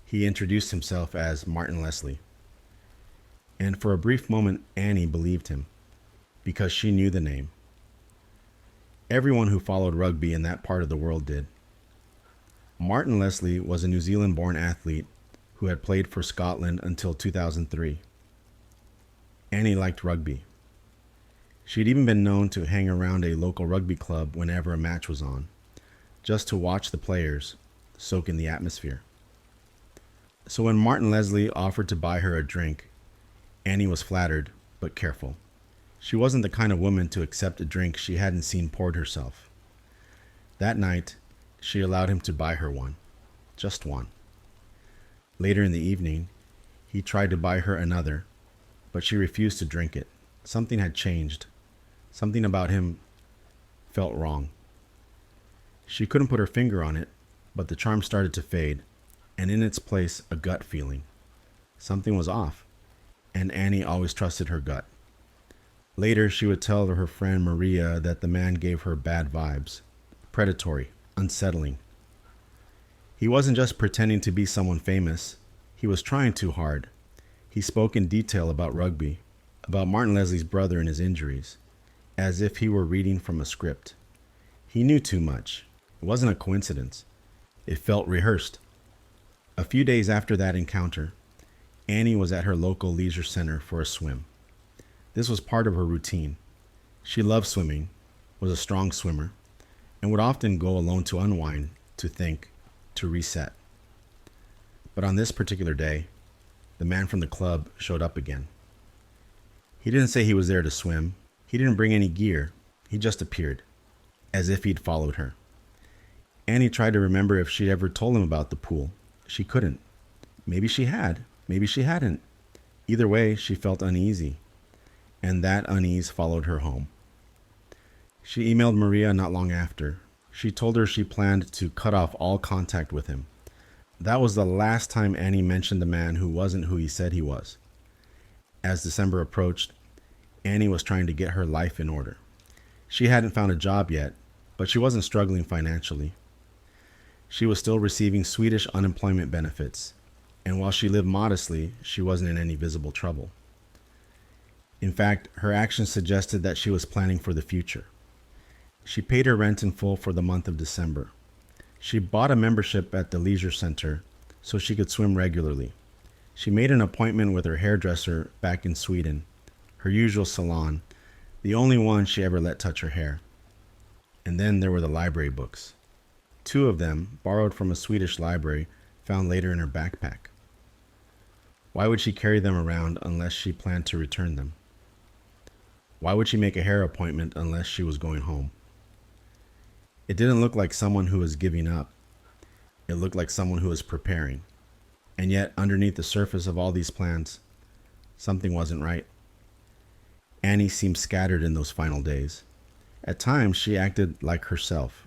He introduced himself as Martin Leslie. And for a brief moment, Annie believed him, because she knew the name. Everyone who followed rugby in that part of the world did. Martin Leslie was a New Zealand-born athlete who had played for Scotland until 2003. Annie liked rugby. She'd even been known to hang around a local rugby club whenever a match was on, just to watch the players, soak in the atmosphere. So when Martin Leslie offered to buy her a drink, Annie was flattered, but careful. She wasn't the kind of woman to accept a drink she hadn't seen poured herself. That night, she allowed him to buy her one, just one. Later in the evening, he tried to buy her another, but she refused to drink it. Something had changed. Something about him felt wrong. She couldn't put her finger on it, but the charm started to fade, and in its place, a gut feeling. Something was off, and Annie always trusted her gut. Later, she would tell her friend Maria that the man gave her bad vibes, predatory, unsettling. He wasn't just pretending to be someone famous. He was trying too hard. He spoke in detail about rugby, about Martin Leslie's brother and his injuries, as if he were reading from a script. He knew too much. It wasn't a coincidence. It felt rehearsed. A few days after that encounter, Annie was at her local leisure center for a swim. This was part of her routine. She loved swimming, was a strong swimmer, and would often go alone to unwind, to think, to reset. But on this particular day, the man from the club showed up again. He didn't say he was there to swim. He didn't bring any gear. He just appeared, as if he'd followed her. Annie tried to remember if she'd ever told him about the pool. She couldn't. Maybe she had. Maybe she hadn't. Either way, she felt uneasy, and that unease followed her home. She emailed Maria not long after. She told her she planned to cut off all contact with him, That was the last time Annie mentioned a man who wasn't who he said he was. As December approached, Annie was trying to get her life in order. She hadn't found a job yet, but she wasn't struggling financially. She was still receiving Swedish unemployment benefits, and while she lived modestly, she wasn't in any visible trouble. In fact, her actions suggested that she was planning for the future. She paid her rent in full for the month of December. She bought a membership at the leisure center so she could swim regularly. She made an appointment with her hairdresser back in Sweden, her usual salon, the only one she ever let touch her hair. And then there were the library books. 2 of them, borrowed from a Swedish library, found later in her backpack. Why would she carry them around unless she planned to return them? Why would she make a hair appointment unless she was going home? It didn't look like someone who was giving up. It looked like someone who was preparing. And yet, underneath the surface of all these plans, something wasn't right. Annie seemed scattered in those final days. At times, she acted like herself.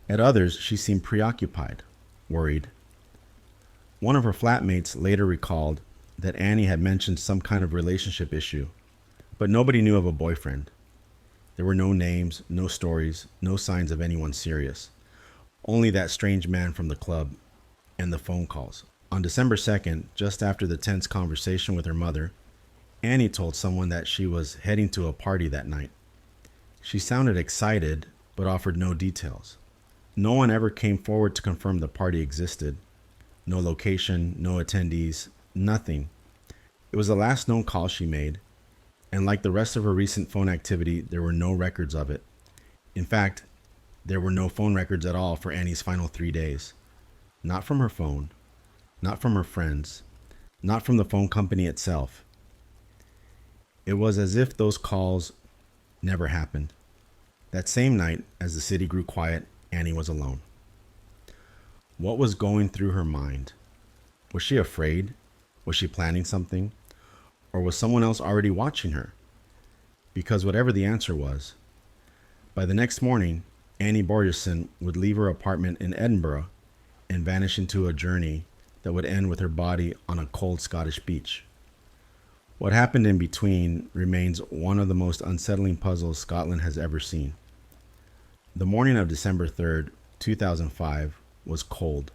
At others, she seemed preoccupied, worried. One of her flatmates later recalled that Annie had mentioned some kind of relationship issue, but nobody knew of a boyfriend. There were no names, no stories, no signs of anyone serious. Only that strange man from the club and the phone calls. On December 2nd, just after the tense conversation with her mother, Annie told someone that she was heading to a party that night. She sounded excited, but offered no details. No one ever came forward to confirm the party existed. No location, no attendees, nothing. It was the last known call she made, and like the rest of her recent phone activity, there were no records of it. In fact, there were no phone records at all for Annie's final 3 days. Not from her phone, not from her friends, not from the phone company itself. It was as if those calls never happened. That same night, as the city grew quiet, Annie was alone. What was going through her mind? Was she afraid? Was she planning something? Or was someone else already watching her? Because whatever the answer was, by the next morning, Annie Borgerson would leave her apartment in Edinburgh and vanish into a journey that would end with her body on a cold Scottish beach. What happened in between remains one of the most unsettling puzzles Scotland has ever seen. The morning of December 3rd, 2005, was cold.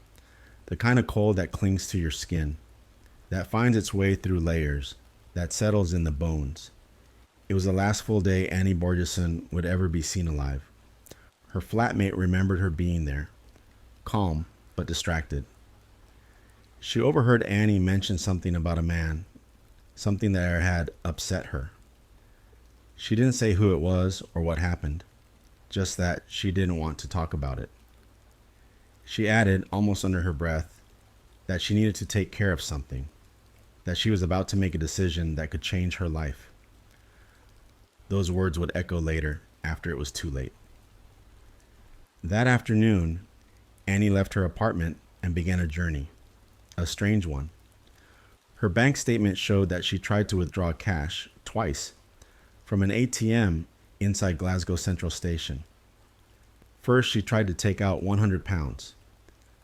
The kind of cold that clings to your skin, that finds its way through layers, that settles in the bones. It was the last full day Annie Borgerson would ever be seen alive. Her flatmate remembered her being there, calm but distracted. She overheard Annie mention something about a man, something that had upset her. She didn't say who it was or what happened, just that she didn't want to talk about it. She added, almost under her breath, that she needed to take care of something, that she was about to make a decision that could change her life. Those words would echo later, after it was too late. That afternoon, Annie left her apartment and began a journey, a strange one. Her bank statement showed that she tried to withdraw cash twice from an ATM inside Glasgow Central Station. First, she tried to take out £100.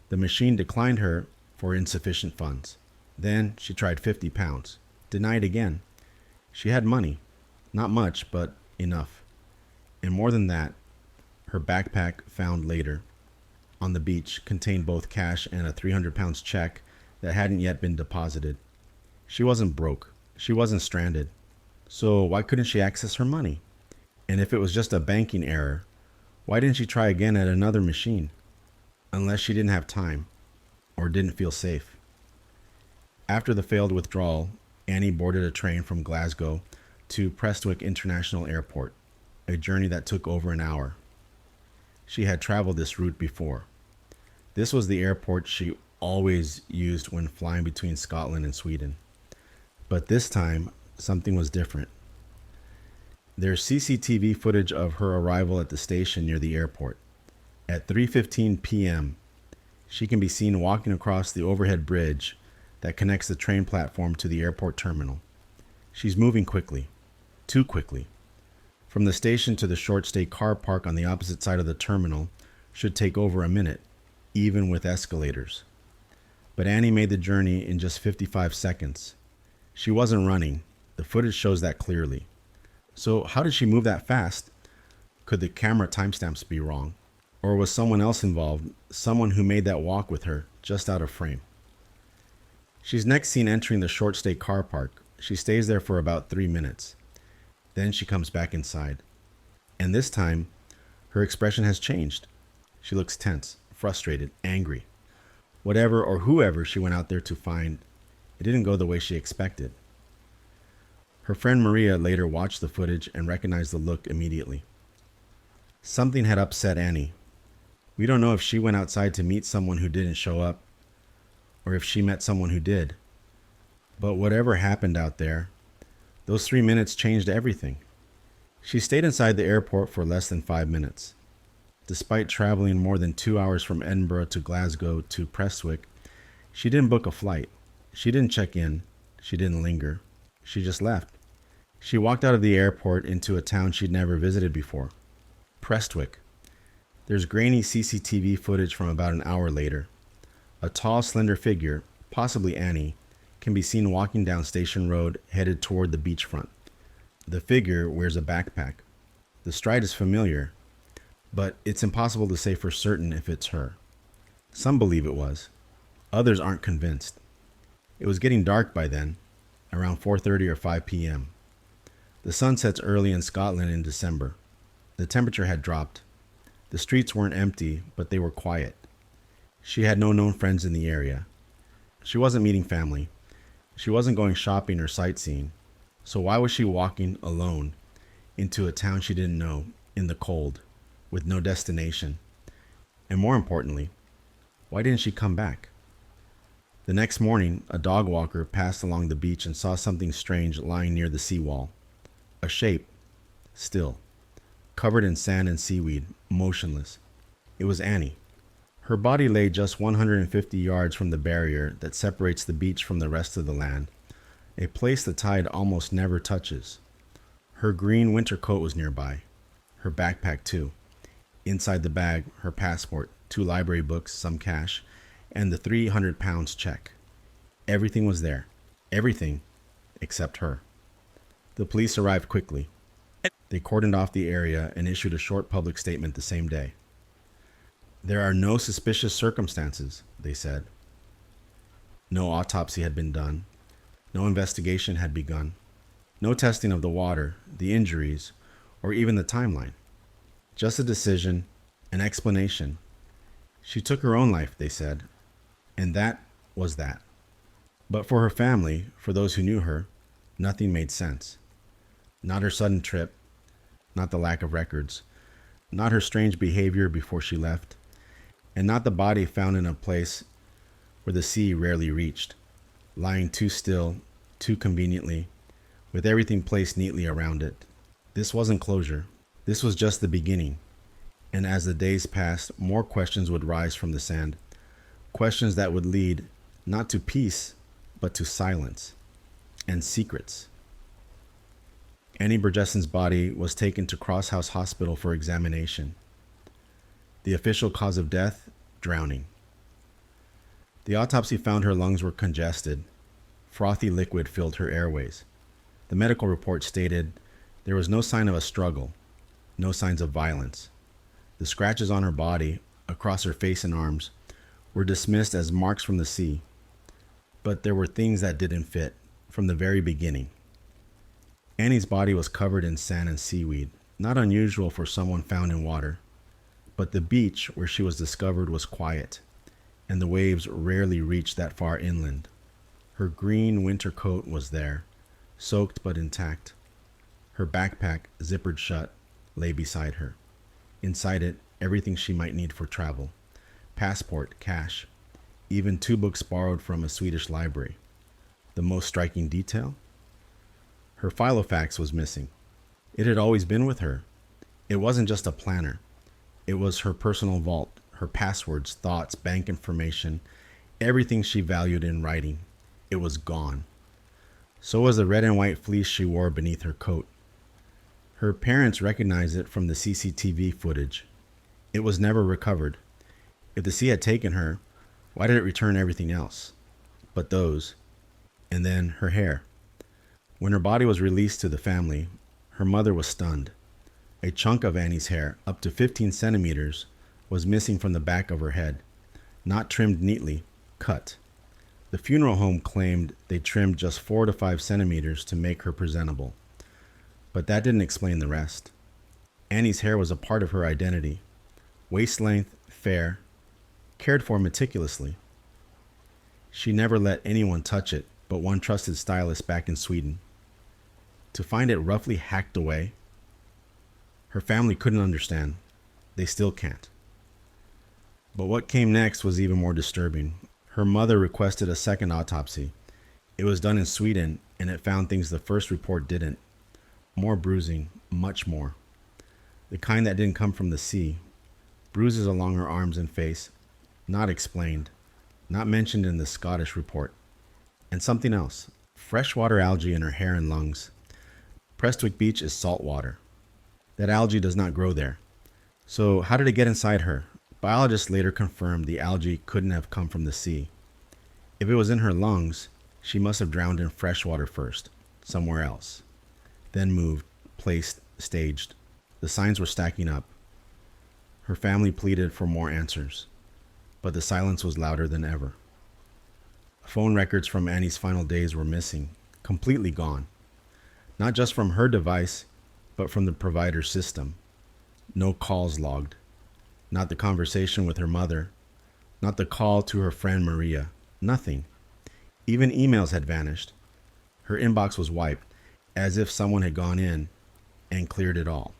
The machine declined her for insufficient funds. Then she tried £50. Denied again. She had money. Not much, but enough. And more than that, her backpack, found later on the beach, contained both cash and a £300 check that hadn't yet been deposited. She wasn't broke. She wasn't stranded. So why couldn't she access her money? And if it was just a banking error, why didn't she try again at another machine? Unless she didn't have time or didn't feel safe. After the failed withdrawal, Annie boarded a train from Glasgow to Prestwick International Airport, a journey that took over an hour. She had traveled this route before. This was the airport she always used when flying between Scotland and Sweden. But this time, something was different. There's CCTV footage of her arrival at the station near the airport. At 3:15 p.m., she can be seen walking across the overhead bridge that connects the train platform to the airport terminal. She's moving quickly, too quickly. From the station to the short stay car park on the opposite side of the terminal should take over a minute, even with escalators. But Annie made the journey in just 55 seconds. She wasn't running. The footage shows that clearly. So how did she move that fast? Could the camera timestamps be wrong? Or was someone else involved, someone who made that walk with her, just out of frame? She's next seen entering the short stay car park. She stays there for about 3 minutes. Then she comes back inside. And this time, her expression has changed. She looks tense, frustrated, angry. Whatever or whoever she went out there to find, it didn't go the way she expected. Her friend Maria later watched the footage and recognized the look immediately. Something had upset Annie. We don't know if she went outside to meet someone who didn't show up, or if she met someone who did. But whatever happened out there, those 3 minutes changed everything. She stayed inside the airport for less than 5 minutes. Despite traveling more than 2 hours from Edinburgh to Glasgow to Prestwick, she didn't book a flight. She didn't check in. She didn't linger. She just left. She walked out of the airport into a town she'd never visited before. Prestwick. There's grainy CCTV footage from about an hour later. A tall, slender figure, possibly Annie, can be seen walking down Station Road headed toward the beachfront. The figure wears a backpack. The stride is familiar, but it's impossible to say for certain if it's her. Some believe it was. Others aren't convinced. It was getting dark by then, around 4:30 or 5 p.m. The sun sets early in Scotland in December. The temperature had dropped. The streets weren't empty, but they were quiet. She had no known friends in the area. She wasn't meeting family. She wasn't going shopping or sightseeing. So why was she walking alone into a town she didn't know, in the cold, with no destination? And more importantly, why didn't she come back? The next morning, a dog walker passed along the beach and saw something strange lying near the seawall. A shape, still, covered in sand and seaweed, motionless. It was Annie. Her body lay just 150 yards from the barrier that separates the beach from the rest of the land, a place the tide almost never touches. Her green winter coat was nearby, her backpack too. Inside the bag, her passport, 2 library books, some cash, and the 300 pounds check. Everything was there. Everything except her. The police arrived quickly. They cordoned off the area and issued a short public statement the same day. There are no suspicious circumstances, they said. No autopsy had been done. No investigation had begun. No testing of the water, the injuries, or even the timeline. Just a decision, an explanation. She took her own life, they said, and that was that. But for her family, for those who knew her, nothing made sense. Not her sudden trip, not the lack of records, not her strange behavior before she left, and not the body found in a place where the sea rarely reached, lying too still, too conveniently, with everything placed neatly around it. This wasn't closure. This was just the beginning. And as the days passed, more questions would rise from the sand. Questions that would lead not to peace, but to silence and secrets. Annie Burgessen's body was taken to Cross House Hospital for examination. The official cause of death, drowning. The autopsy found her lungs were congested. Frothy liquid filled her airways. The medical report stated there was no sign of a struggle, no signs of violence. The scratches on her body, across her face and arms, were dismissed as marks from the sea. But there were things that didn't fit from the very beginning. Annie's body was covered in sand and seaweed, not unusual for someone found in water. But the beach where she was discovered was quiet, and the waves rarely reached that far inland. Her green winter coat was there, soaked but intact. Her backpack, zippered shut, lay beside her. Inside it, everything she might need for travel. Passport, cash, even 2 books borrowed from a Swedish library. The most striking detail? Her filofax was missing. It had always been with her. It wasn't just a planner. It was her personal vault, her passwords, thoughts, bank information, everything she valued in writing. It was gone. So was the red and white fleece she wore beneath her coat. Her parents recognized it from the CCTV footage. It was never recovered. If the sea had taken her, Why did it return everything else but those? And then her hair. When her body was released to the family, her mother was stunned. A chunk of Annie's hair, up to 15 centimeters, was missing from the back of her head, not trimmed neatly, cut. The funeral home claimed they trimmed just 4 to 5 centimeters to make her presentable. But that didn't explain the rest. Annie's hair was a part of her identity. Waist length, fair, cared for meticulously. She never let anyone touch it but one trusted stylist back in Sweden. To find it roughly hacked away, her family couldn't understand. They still can't. But what came next was even more disturbing. Her mother requested a second autopsy. It was done in Sweden, and it found things the first report didn't. More bruising, much more. The kind that didn't come from the sea. Bruises along her arms and face, not explained, not mentioned in the Scottish report. And something else, freshwater algae in her hair and lungs. Prestwick Beach is salt water. That algae does not grow there. So how did it get inside her? Biologists later confirmed the algae couldn't have come from the sea. If it was in her lungs, she must have drowned in fresh water first, somewhere else. Then moved, placed, staged. The signs were stacking up. Her family pleaded for more answers, but the silence was louder than ever. Phone records from Annie's final days were missing, completely gone. Not just from her device, but from the provider's system. No calls logged. Not the conversation with her mother. Not the call to her friend Maria. Nothing. Even emails had vanished. Her inbox was wiped, as if someone had gone in and cleared it all.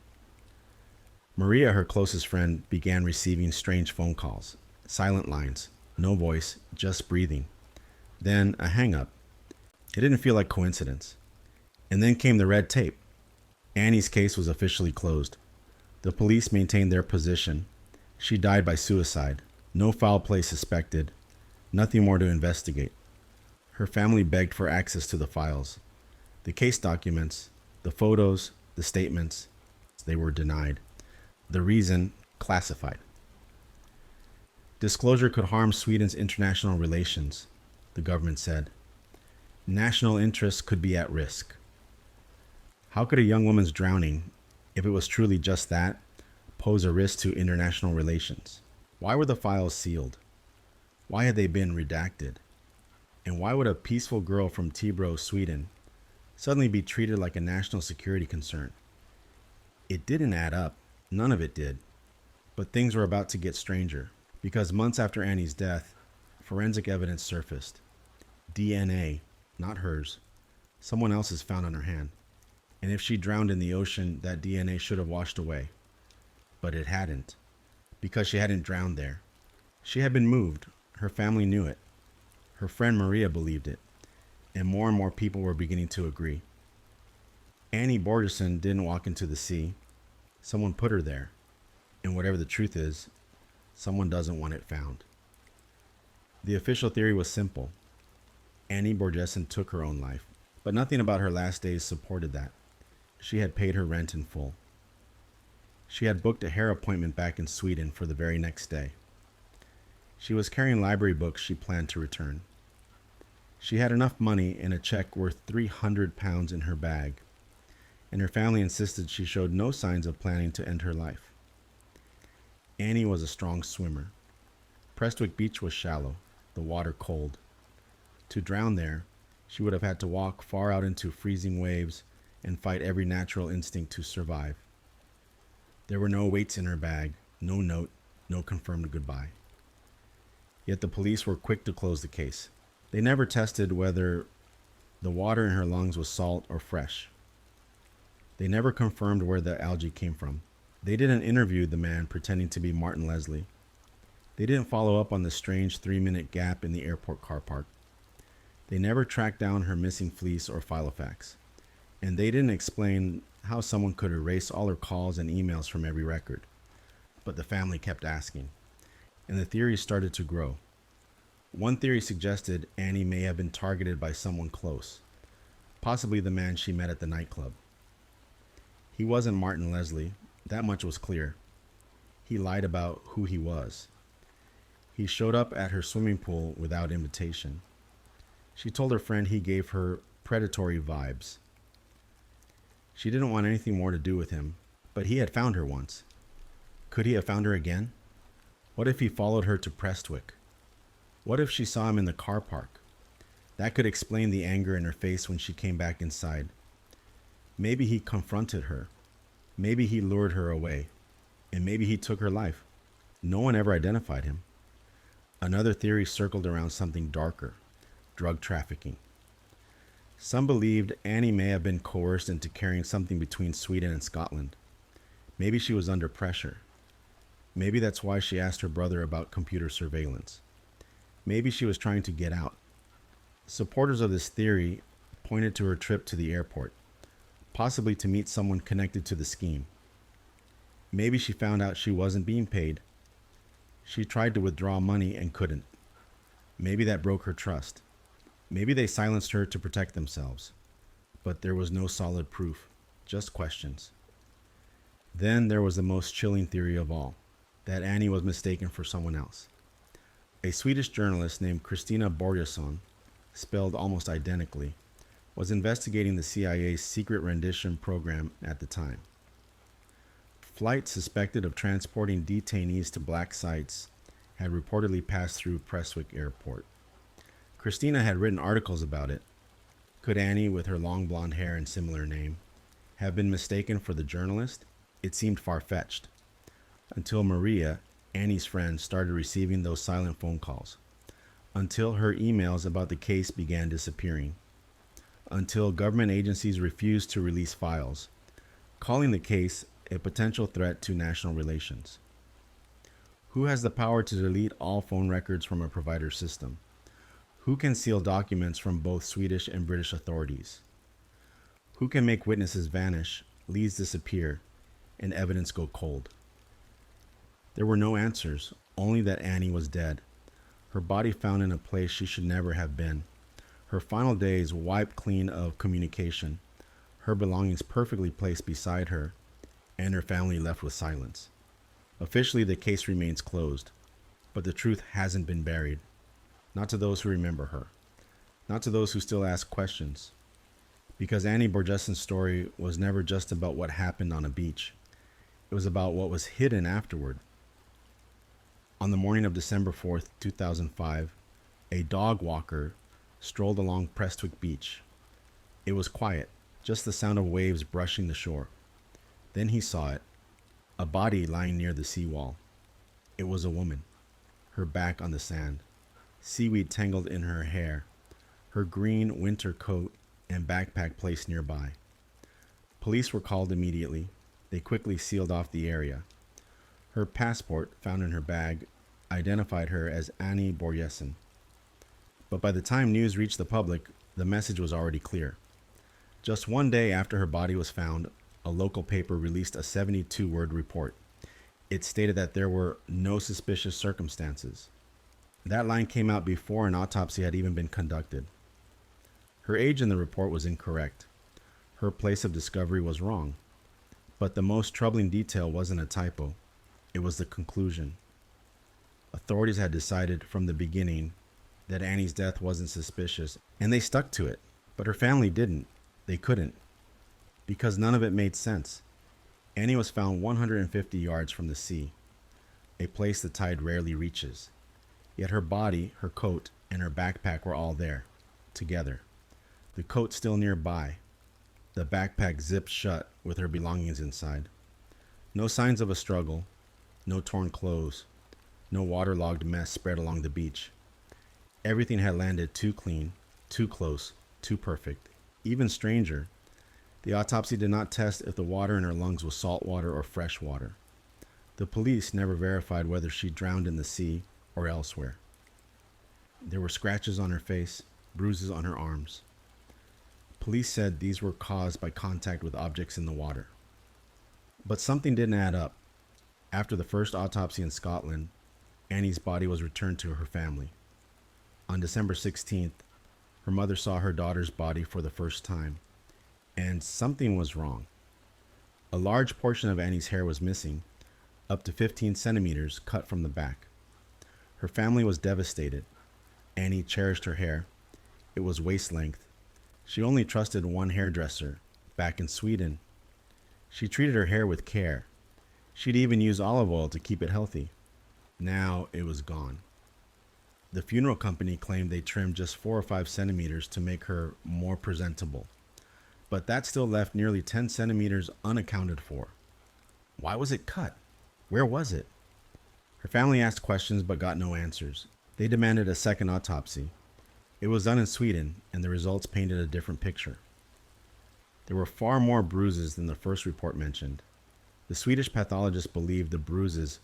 Maria, her closest friend, began receiving strange phone calls. Silent lines. No voice, just breathing. Then a hang-up. It didn't feel like coincidence. And then came the red tape. Annie's case was officially closed. The police maintained their position. She died by suicide. No foul play suspected. Nothing more to investigate. Her family begged for access to the files. The case documents, the photos, the statements, they were denied. The reason, classified. Disclosure could harm Sweden's international relations, the government said. National interests could be at risk. How could a young woman's drowning, if it was truly just that, pose a risk to international relations? Why were the files sealed? Why had they been redacted? And why would a peaceful girl from Tibro, Sweden, suddenly be treated like a national security concern? It didn't add up. None of it did. But things were about to get stranger, because months after Annie's death, forensic evidence surfaced. DNA, not hers. Someone else's found on her hand. And if she drowned in the ocean, that DNA should have washed away. But it hadn't, because she hadn't drowned there. She had been moved. Her family knew it. Her friend Maria believed it. And more people were beginning to agree. Annie Borgerson didn't walk into the sea. Someone put her there. And whatever the truth is, someone doesn't want it found. The official theory was simple. Annie Borgerson took her own life, but nothing about her last days supported that. She had paid her rent in full. She had booked a hair appointment back in Sweden for the very next day. She was carrying library books she planned to return. She had enough money and a check worth 300 pounds in her bag, and her family insisted she showed no signs of planning to end her life. Annie was a strong swimmer. Prestwick Beach was shallow, the water cold. To drown there, she would have had to walk far out into freezing waves and fight every natural instinct to survive. There were no weights in her bag, no note, no confirmed goodbye. Yet the police were quick to close the case. They never tested whether the water in her lungs was salt or fresh. They never confirmed where the algae came from. They didn't interview the man pretending to be Martin Leslie. They didn't follow up on the strange 3-minute gap in the airport car park. They never tracked down her missing fleece or Filofax. And they didn't explain how someone could erase all her calls and emails from every record. But the family kept asking, and the theories started to grow. One theory suggested Annie may have been targeted by someone close, possibly the man she met at the nightclub. He wasn't Martin Leslie, that much was clear. He lied about who he was. He showed up at her swimming pool without invitation. She told her friend he gave her predatory vibes. She didn't want anything more to do with him, but he had found her once. Could he have found her again? What if he followed her to Prestwick? What if she saw him in the car park? That could explain the anger in her face when she came back inside. Maybe he confronted her. Maybe he lured her away. And maybe he took her life. No one ever identified him. Another theory circled around something darker: drug trafficking. Some believed Annie may have been coerced into carrying something between Sweden and Scotland. Maybe she was under pressure. Maybe that's why she asked her brother about computer surveillance. Maybe she was trying to get out. Supporters of this theory pointed to her trip to the airport, possibly to meet someone connected to the scheme. Maybe she found out she wasn't being paid. She tried to withdraw money and couldn't. Maybe that broke her trust. Maybe they silenced her to protect themselves. But there was no solid proof, just questions. Then there was the most chilling theory of all, that Annie was mistaken for someone else. A Swedish journalist named Kristina Borjesson, spelled almost identically, was investigating the CIA's secret rendition program at the time. Flights suspected of transporting detainees to black sites had reportedly passed through Prestwick Airport. Christina had written articles about it. Could Annie, with her long blonde hair and similar name, have been mistaken for the journalist? It seemed far-fetched. Until Maria, Annie's friend, started receiving those silent phone calls. Until her emails about the case began disappearing. Until government agencies refused to release files, calling the case a potential threat to national relations. Who has the power to delete all phone records from a provider's system? Who can seal documents from both Swedish and British authorities? Who can make witnesses vanish, leads disappear, and evidence go cold? There were no answers, only that Annie was dead, her body found in a place she should never have been, her final days wiped clean of communication, her belongings perfectly placed beside her, and her family left with silence. Officially, the case remains closed, but the truth hasn't been buried. Not to those who remember her, not to those who still ask questions. Because Annie Borjesson's story was never just about what happened on a beach. It was about what was hidden afterward. On the morning of December 4th, 2005, a dog walker strolled along Prestwick Beach. It was quiet, just the sound of waves brushing the shore. Then he saw it, a body lying near the seawall. It was a woman, her back on the sand, seaweed tangled in her hair, her green winter coat and backpack placed nearby. Police were called immediately. They quickly sealed off the area. Her passport, found in her bag, identified her as Annie Borjesson. But by the time news reached the public, the message was already clear. Just one day after her body was found, a local paper released a 72-word report. It stated that there were no suspicious circumstances. That line came out before an autopsy had even been conducted. Her age in the report was incorrect. Her place of discovery was wrong. But the most troubling detail wasn't a typo. It was the conclusion. Authorities had decided from the beginning that Annie's death wasn't suspicious, and they stuck to it. But her family didn't. They couldn't. Because none of it made sense. Annie was found 150 yards from the sea, a place the tide rarely reaches. Yet her body, her coat, and her backpack were all there, together. The coat still nearby, the backpack zipped shut with her belongings inside. No signs of a struggle, no torn clothes, no waterlogged mess spread along the beach. Everything had landed too clean, too close, too perfect. Even stranger, the autopsy did not test if the water in her lungs was salt water or fresh water. The police never verified whether she drowned in the sea or elsewhere. There were scratches on her face, bruises on her arms. Police said these were caused by contact with objects in the water. But something didn't add up. After the first autopsy in Scotland, Annie's body was returned to her family. On December 16th, her mother saw her daughter's body for the first time, and something was wrong. A large portion of Annie's hair was missing, up to 15 centimeters cut from the back. Her family was devastated. Annie cherished her hair. It was waist length. She only trusted one hairdresser, back in Sweden. She treated her hair with care. She'd even use olive oil to keep it healthy. Now it was gone. The funeral company claimed they trimmed just 4 or 5 centimeters to make her more presentable. But that still left nearly 10 centimeters unaccounted for. Why was it cut? Where was it? Her family asked questions but got no answers. They demanded a second autopsy. It was done in Sweden, and the results painted a different picture. There were far more bruises than the first report mentioned. The Swedish pathologist believed the bruises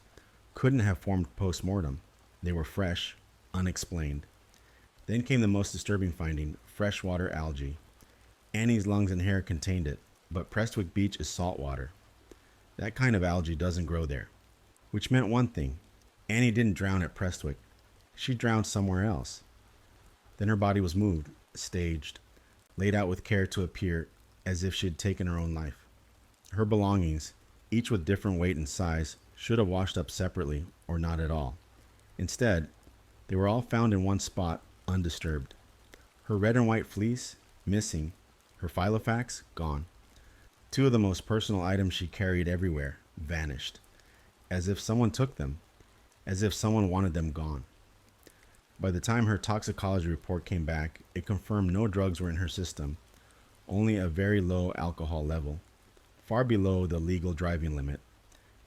couldn't have formed post-mortem. They were fresh, unexplained. Then came the most disturbing finding: freshwater algae. Annie's lungs and hair contained it, but Prestwick Beach is saltwater. That kind of algae doesn't grow there. Which meant one thing: Annie didn't drown at Prestwick. She drowned somewhere else. Then her body was moved, staged, laid out with care to appear as if she had taken her own life. Her belongings, each with different weight and size, should have washed up separately or not at all. Instead, they were all found in one spot, undisturbed. Her red and white fleece, missing. Her filofax, gone. 2 of the most personal items she carried everywhere, vanished. As if someone took them. As if someone wanted them gone. By the time her toxicology report came back, it confirmed no drugs were in her system, only a very low alcohol level, far below the legal driving limit,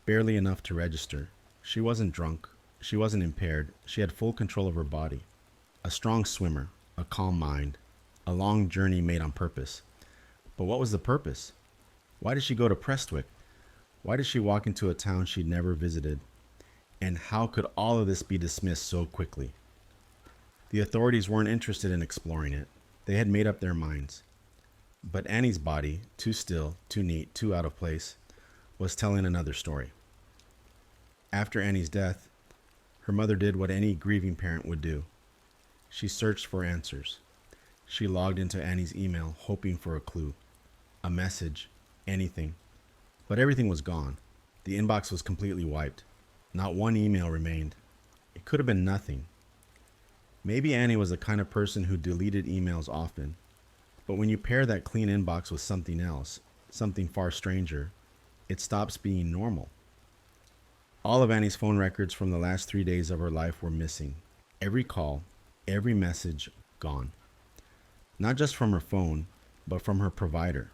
barely enough to register. She wasn't drunk, she wasn't impaired, she had full control of her body. A strong swimmer, a calm mind, a long journey made on purpose. But what was the purpose? Why did she go to Prestwick? Why did she walk into a town she'd never visited? And how could all of this be dismissed so quickly? The authorities weren't interested in exploring it. They had made up their minds. But Annie's body, too still, too neat, too out of place, was telling another story. After Annie's death, her mother did what any grieving parent would do. She searched for answers. She logged into Annie's email, hoping for a clue, a message, anything. But everything was gone. The inbox was completely wiped. Not one email remained. It could have been nothing. Maybe Annie was the kind of person who deleted emails often. But when you pair that clean inbox with something else, something far stranger, it stops being normal. All of Annie's phone records from the last 3 days of her life were missing. Every call, every message, gone. Not just from her phone, but from her provider.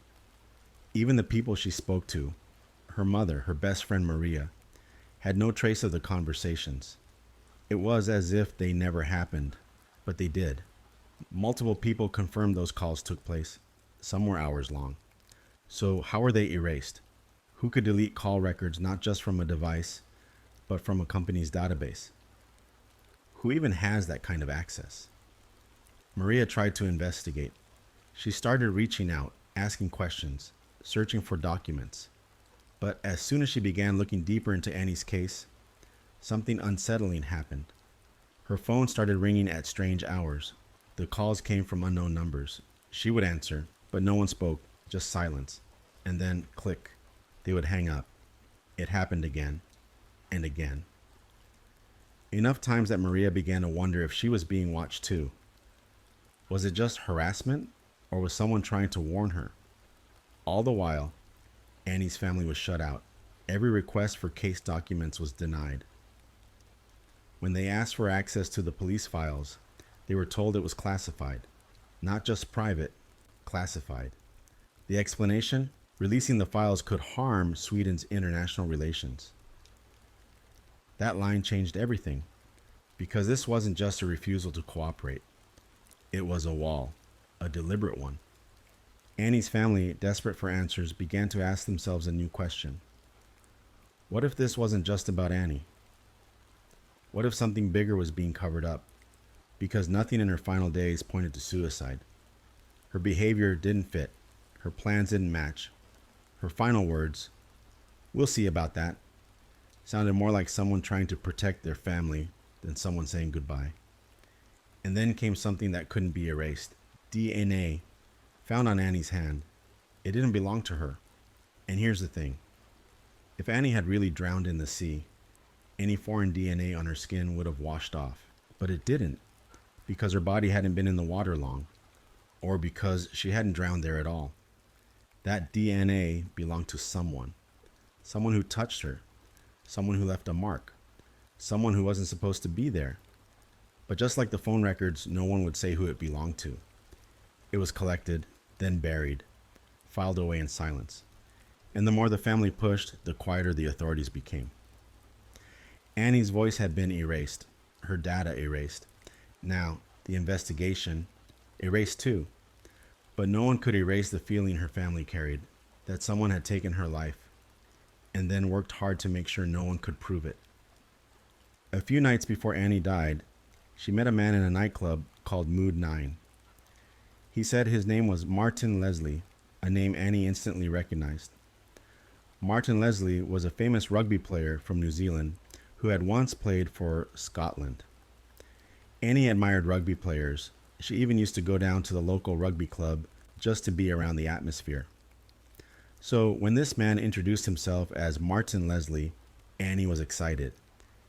Even the people she spoke to, her mother, her best friend Maria, had no trace of the conversations. It was as if they never happened, but they did. Multiple people confirmed those calls took place. Some were hours long. So how were they erased? Who could delete call records not just from a device, but from a company's database? Who even has that kind of access? Maria tried to investigate. She started reaching out, asking questions, searching for documents. But as soon as she began looking deeper into Annie's case, something unsettling happened. Her phone started ringing at strange hours. The calls came from unknown numbers. She would answer, but no one spoke, just silence. And then, click, they would hang up. It happened again and again. Enough times that Maria began to wonder if she was being watched too. Was it just harassment, or was someone trying to warn her? All the while, Annie's family was shut out. Every request for case documents was denied. When they asked for access to the police files, they were told it was classified. Not just private, classified. The explanation? Releasing the files could harm Sweden's international relations. That line changed everything, because this wasn't just a refusal to cooperate. It was a wall, a deliberate one. Annie's family, desperate for answers, began to ask themselves a new question. What if this wasn't just about Annie? What if something bigger was being covered up? Because nothing in her final days pointed to suicide. Her behavior didn't fit. Her plans didn't match. Her final words, "We'll see about that," sounded more like someone trying to protect their family than someone saying goodbye. And then came something that couldn't be erased. DNA, found on Annie's hand. It didn't belong to her. And here's the thing. If Annie had really drowned in the sea, Any foreign DNA on her skin would have washed off, but it didn't, because her body hadn't been in the water long, or because she hadn't drowned there at all. That DNA belonged to someone who touched her, someone who left a mark, someone who wasn't supposed to be there. But just like the phone records, no one would say who it belonged to. It was collected, then buried, filed away in silence. And the more the family pushed, the quieter the authorities became. Annie's voice had been erased, her data erased. Now, the investigation erased too. But no one could erase the feeling her family carried, that someone had taken her life, and then worked hard to make sure no one could prove it. A few nights before Annie died, she met a man in a nightclub called Mood 9. He said his name was Martin Leslie, a name Annie instantly recognized. Martin Leslie was a famous rugby player from New Zealand who had once played for Scotland. Annie admired rugby players. She even used to go down to the local rugby club just to be around the atmosphere. So when this man introduced himself as Martin Leslie, Annie was excited.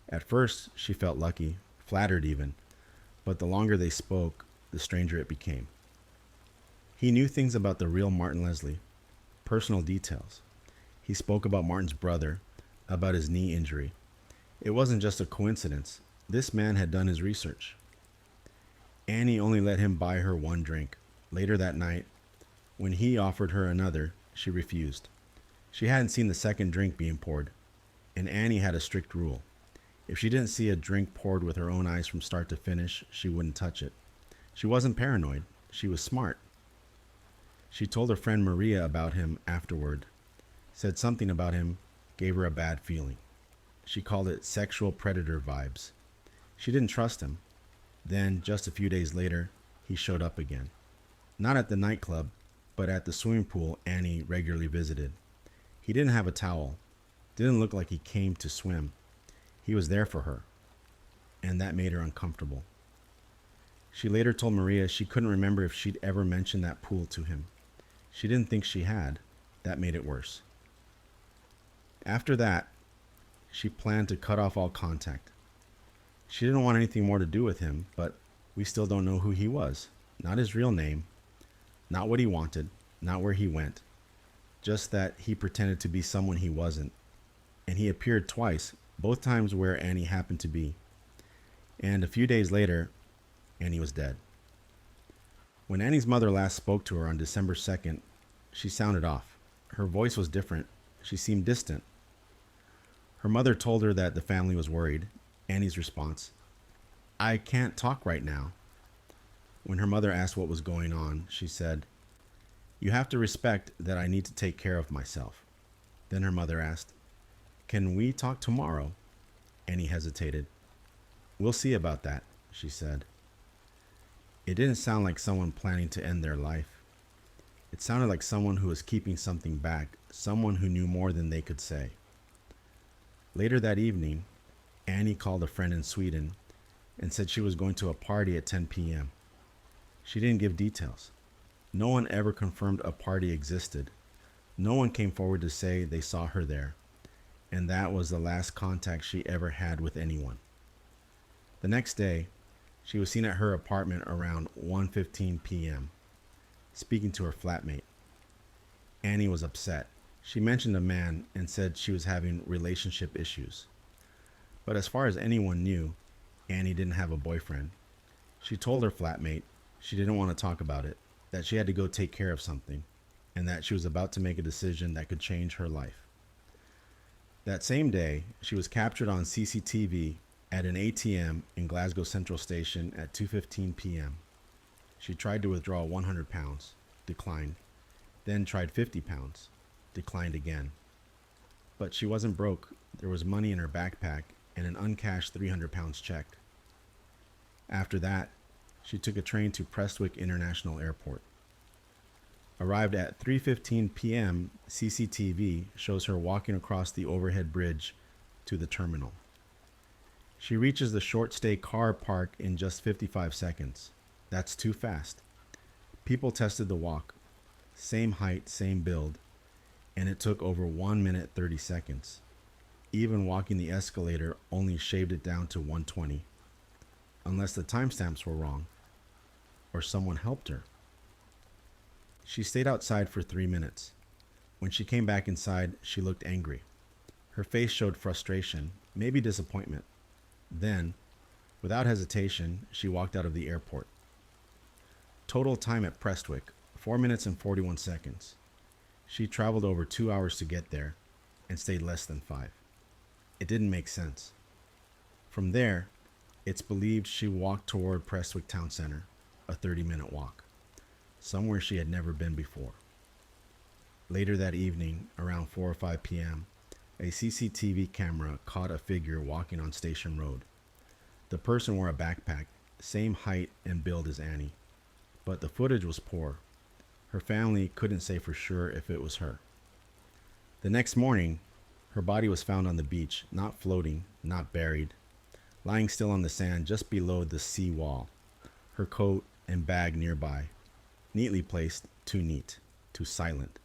At first, she felt lucky, flattered even, but the longer they spoke, the stranger it became. He knew things about the real Martin Leslie, personal details. He spoke about Martin's brother, about his knee injury. It wasn't just a coincidence. This man had done his research. Annie only let him buy her one drink. Later that night, when he offered her another, she refused. She hadn't seen the second drink being poured, and Annie had a strict rule. If she didn't see a drink poured with her own eyes from start to finish, she wouldn't touch it. She wasn't paranoid. She was smart. She told her friend Maria about him afterward, said something about him gave her a bad feeling. She called it sexual predator vibes. She didn't trust him. Then, just a few days later, he showed up again. Not at the nightclub, but at the swimming pool Annie regularly visited. He didn't have a towel. Didn't look like he came to swim. He was there for her, and that made her uncomfortable. She later told Maria she couldn't remember if she'd ever mentioned that pool to him. She didn't think she had. That made it worse. After that, she planned to cut off all contact. She didn't want anything more to do with him, but we still don't know who he was. Not his real name, not what he wanted, not where he went. Just that he pretended to be someone he wasn't. And he appeared twice, both times where Annie happened to be. And a few days later, Annie was dead. When Annie's mother last spoke to her on December 2nd, she sounded off. Her voice was different. She seemed distant. Her mother told her that the family was worried. Annie's response, "I can't talk right now." When her mother asked what was going on, she said, "You have to respect that I need to take care of myself." Then her mother asked, "Can we talk tomorrow?" Annie hesitated. "We'll see about that," she said. It didn't sound like someone planning to end their life. It sounded like someone who was keeping something back, someone who knew more than they could say. Later that evening, Annie called a friend in Sweden and said she was going to a party at 10 p.m. She didn't give details. No one ever confirmed a party existed. No one came forward to say they saw her there, and that was the last contact she ever had with anyone. The next day, she was seen at her apartment around 1:15 p.m., speaking to her flatmate. Annie was upset. She mentioned a man and said she was having relationship issues. But as far as anyone knew, Annie didn't have a boyfriend. She told her flatmate she didn't want to talk about it, that she had to go take care of something, and that she was about to make a decision that could change her life. That same day, she was captured on CCTV at an ATM in Glasgow Central Station at 2:15 p.m. She tried to withdraw 100 pounds, declined, then tried 50 pounds, declined again. But she wasn't broke. There was money in her backpack and an uncashed 300 pounds check. After that, she took a train to Prestwick International Airport. Arrived at 3:15 p.m., CCTV shows her walking across the overhead bridge to the terminal. She reaches the short-stay car park in just 55 seconds. That's too fast. People tested the walk. Same height, same build, and it took over 1 minute 30 seconds. Even walking the escalator only shaved it down to 120, unless the timestamps were wrong or someone helped her. She stayed outside for 3 minutes. When she came back inside, she looked angry. Her face showed frustration, maybe disappointment. Then, without hesitation, she walked out of the airport. Total time at Prestwick, 4 minutes and 41 seconds. She traveled over 2 hours to get there and stayed less than 5. It didn't make sense. From there, it's believed she walked toward Prestwick Town Center, a 30-minute walk, somewhere she had never been before. Later that evening, around 4 or 5 p.m., a CCTV camera caught a figure walking on Station Road. The person wore a backpack, same height and build as Annie, but the footage was poor. Her family couldn't say for sure if it was her. The next morning, her body was found on the beach, not floating, not buried, lying still on the sand just below the sea wall, her coat and bag nearby, neatly placed, too neat, too silent.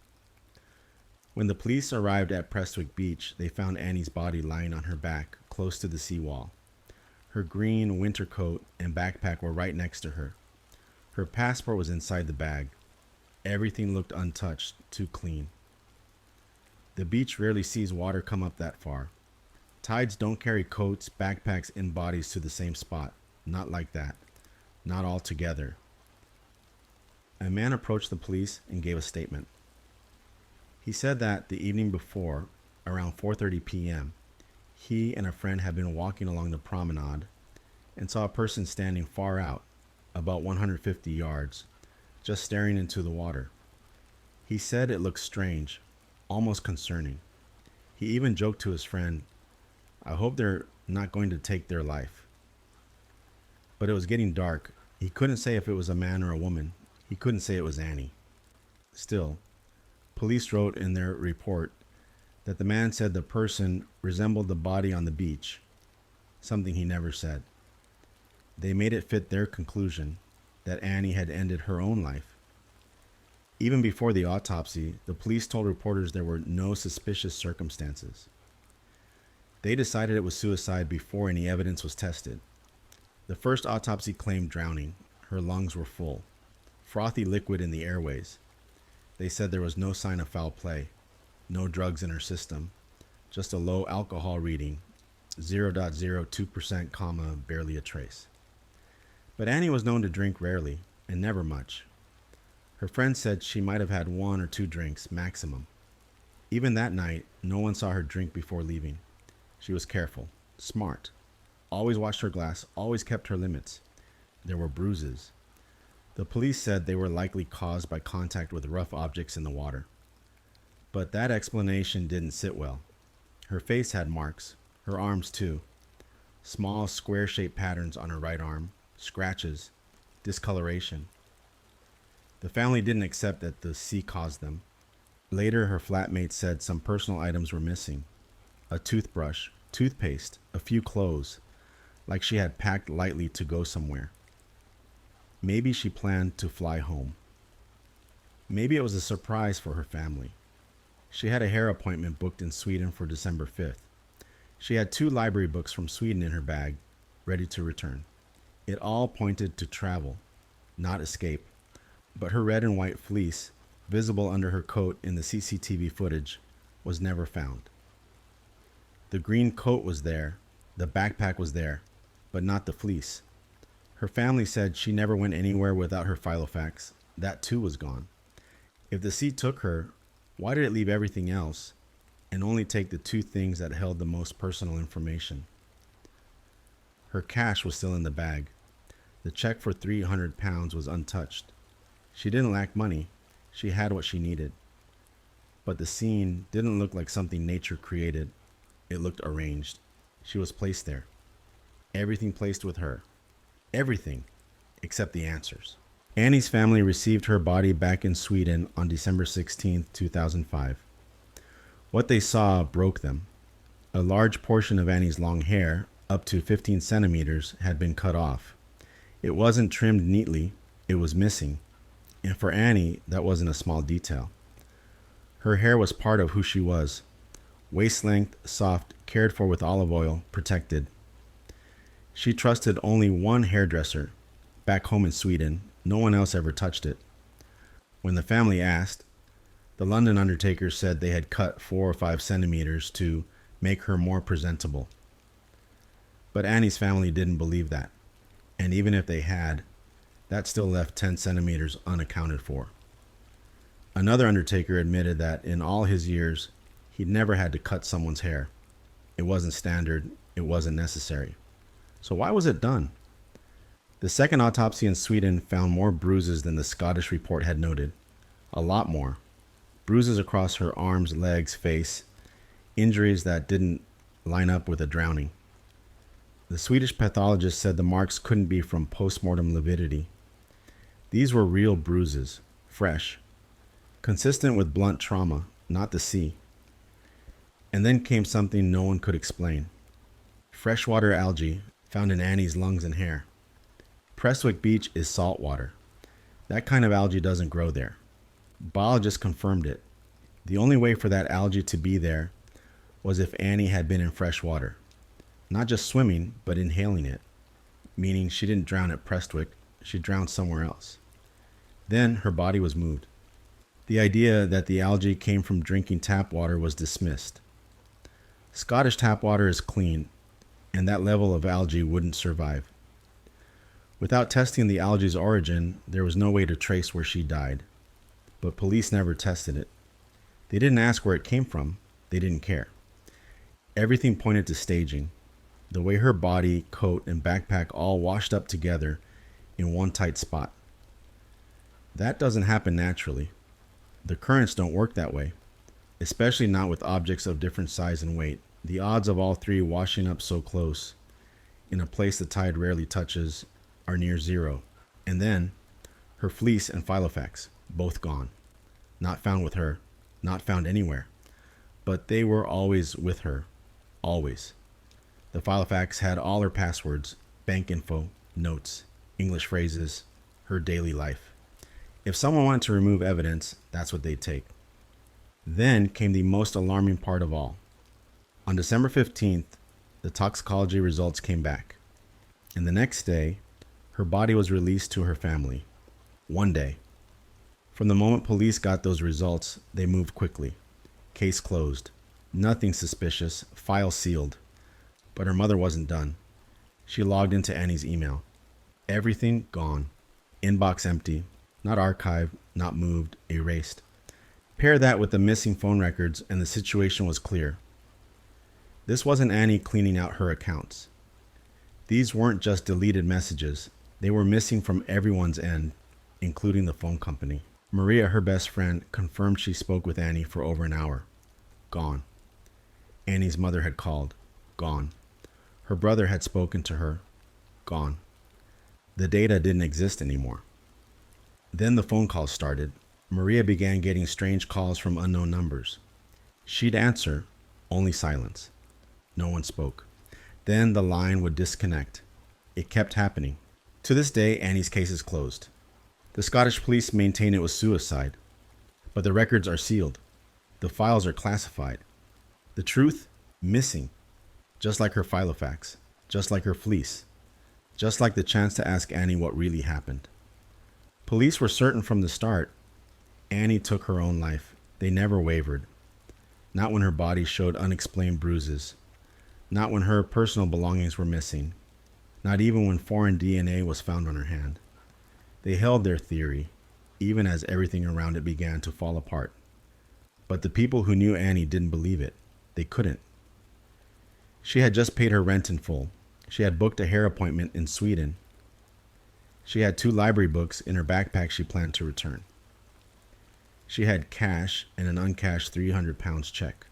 When the police arrived at Prestwick Beach, they found Annie's body lying on her back, close to the seawall. Her green winter coat and backpack were right next to her. Her passport was inside the bag. Everything looked untouched, too clean. The beach rarely sees water come up that far. Tides don't carry coats, backpacks, and bodies to the same spot. Not like that. Not all together. A man approached the police and gave a statement. He said that the evening before, around 4:30 p.m., he and a friend had been walking along the promenade and saw a person standing far out, about 150 yards, just staring into the water. He said it looked strange, almost concerning. He even joked to his friend, "I hope they're not going to take their life." But it was getting dark. He couldn't say if it was a man or a woman. He couldn't say it was Annie. Still, police wrote in their report that the man said the person resembled the body on the beach, something he never said. They made it fit their conclusion that Annie had ended her own life. Even before the autopsy, the police told reporters there were no suspicious circumstances. They decided it was suicide before any evidence was tested. The first autopsy claimed drowning. Her lungs were full, frothy liquid in the airways. They said there was no sign of foul play, no drugs in her system, just a low alcohol reading, 0.02%, barely a trace. But Annie was known to drink rarely, and never much. Her friend said she might have had 1 or 2 drinks, maximum. Even that night, no one saw her drink before leaving. She was careful, smart, always watched her glass, always kept her limits. There were bruises. The police said they were likely caused by contact with rough objects in the water. But that explanation didn't sit well. Her face had marks, her arms too. Small square-shaped patterns on her right arm, scratches, discoloration. The family didn't accept that the sea caused them. Later, her flatmate said some personal items were missing. A toothbrush, toothpaste, a few clothes, like she had packed lightly to go somewhere. Maybe she planned to fly home. Maybe it was a surprise for her family. She had a hair appointment booked in Sweden for December 5th. She had 2 library books from Sweden in her bag, ready to return. It all pointed to travel, not escape. But her red and white fleece, visible under her coat in the CCTV footage, was never found. The green coat was there, the backpack was there, but not the fleece. Her family said she never went anywhere without her Filofax. That too was gone. If the sea took her, why did it leave everything else and only take the 2 things that held the most personal information? Her cash was still in the bag. The check for £300 was untouched. She didn't lack money. She had what she needed. But the scene didn't look like something nature created. It looked arranged. She was placed there. Everything placed with her. Everything, except the answers. Annie's family received her body back in Sweden on December 16, 2005. What they saw broke them. A large portion of Annie's long hair, up to 15 centimeters, had been cut off. It wasn't trimmed neatly. It was missing. And for Annie, that wasn't a small detail. Her hair was part of who she was. Waist length, soft, cared for with olive oil, protected. She trusted only one hairdresser. Back home in Sweden, no one else ever touched it. When the family asked, the London undertaker said they had cut 4 or 5 centimeters to make her more presentable. But Annie's family didn't believe that. And even if they had, that still left 10 centimeters unaccounted for. Another undertaker admitted that in all his years, he'd never had to cut someone's hair. It wasn't standard, it wasn't necessary. So why was it done? The second autopsy in Sweden found more bruises than the Scottish report had noted. A lot more. Bruises across her arms, legs, face. Injuries that didn't line up with a drowning. The Swedish pathologist said the marks couldn't be from post-mortem lividity. These were real bruises, fresh, consistent with blunt trauma, not the sea. And then came something no one could explain. Freshwater algae found in Annie's lungs and hair. Prestwick Beach is salt water. That kind of algae doesn't grow there. Biologists confirmed it. The only way for that algae to be there was if Annie had been in fresh water. Not just swimming, but inhaling it. Meaning she didn't drown at Prestwick, she drowned somewhere else. Then her body was moved. The idea that the algae came from drinking tap water was dismissed. Scottish tap water is clean, and that level of algae wouldn't survive. Without testing the algae's origin, there was no way to trace where she died. But police never tested it. They didn't ask where it came from. They didn't care. Everything pointed to staging. The way her body, coat, and backpack all washed up together in one tight spot. That doesn't happen naturally. The currents don't work that way, especially not with objects of different size and weight. The odds of all three washing up so close, in a place the tide rarely touches, are near zero. And then, her fleece and Filofax, both gone. Not found with her, not found anywhere. But they were always with her, always. The Filofax had all her passwords, bank info, notes, English phrases, her daily life. If someone wanted to remove evidence, that's what they'd take. Then came the most alarming part of all. On December 15th, the toxicology results came back. And the next day, her body was released to her family. One day. From the moment police got those results, they moved quickly. Case closed. Nothing suspicious, file sealed. But her mother wasn't done. She logged into Annie's email. Everything gone. Inbox empty. Not archived, not moved, erased. Pair that with the missing phone records and the situation was clear. This wasn't Annie cleaning out her accounts. These weren't just deleted messages. They were missing from everyone's end, including the phone company. Maria, her best friend, confirmed she spoke with Annie for over an hour. Gone. Annie's mother had called. Gone. Her brother had spoken to her. Gone. The data didn't exist anymore. Then the phone calls started. Maria began getting strange calls from unknown numbers. She'd answer, only silence. No one spoke. Then the line would disconnect. It kept happening. To this day, Annie's case is closed. The Scottish police maintain it was suicide, but the records are sealed. The files are classified. The truth, missing. Just like her Filofax, just like her fleece, just like the chance to ask Annie what really happened. Police were certain from the start. Annie took her own life. They never wavered. Not when her body showed unexplained bruises. Not when her personal belongings were missing. Not even when foreign DNA was found on her hand. They held their theory, even as everything around it began to fall apart. But the people who knew Annie didn't believe it. They couldn't. She had just paid her rent in full. She had booked a hair appointment in Sweden. She had 2 library books in her backpack she planned to return. She had cash and an uncashed £300 check.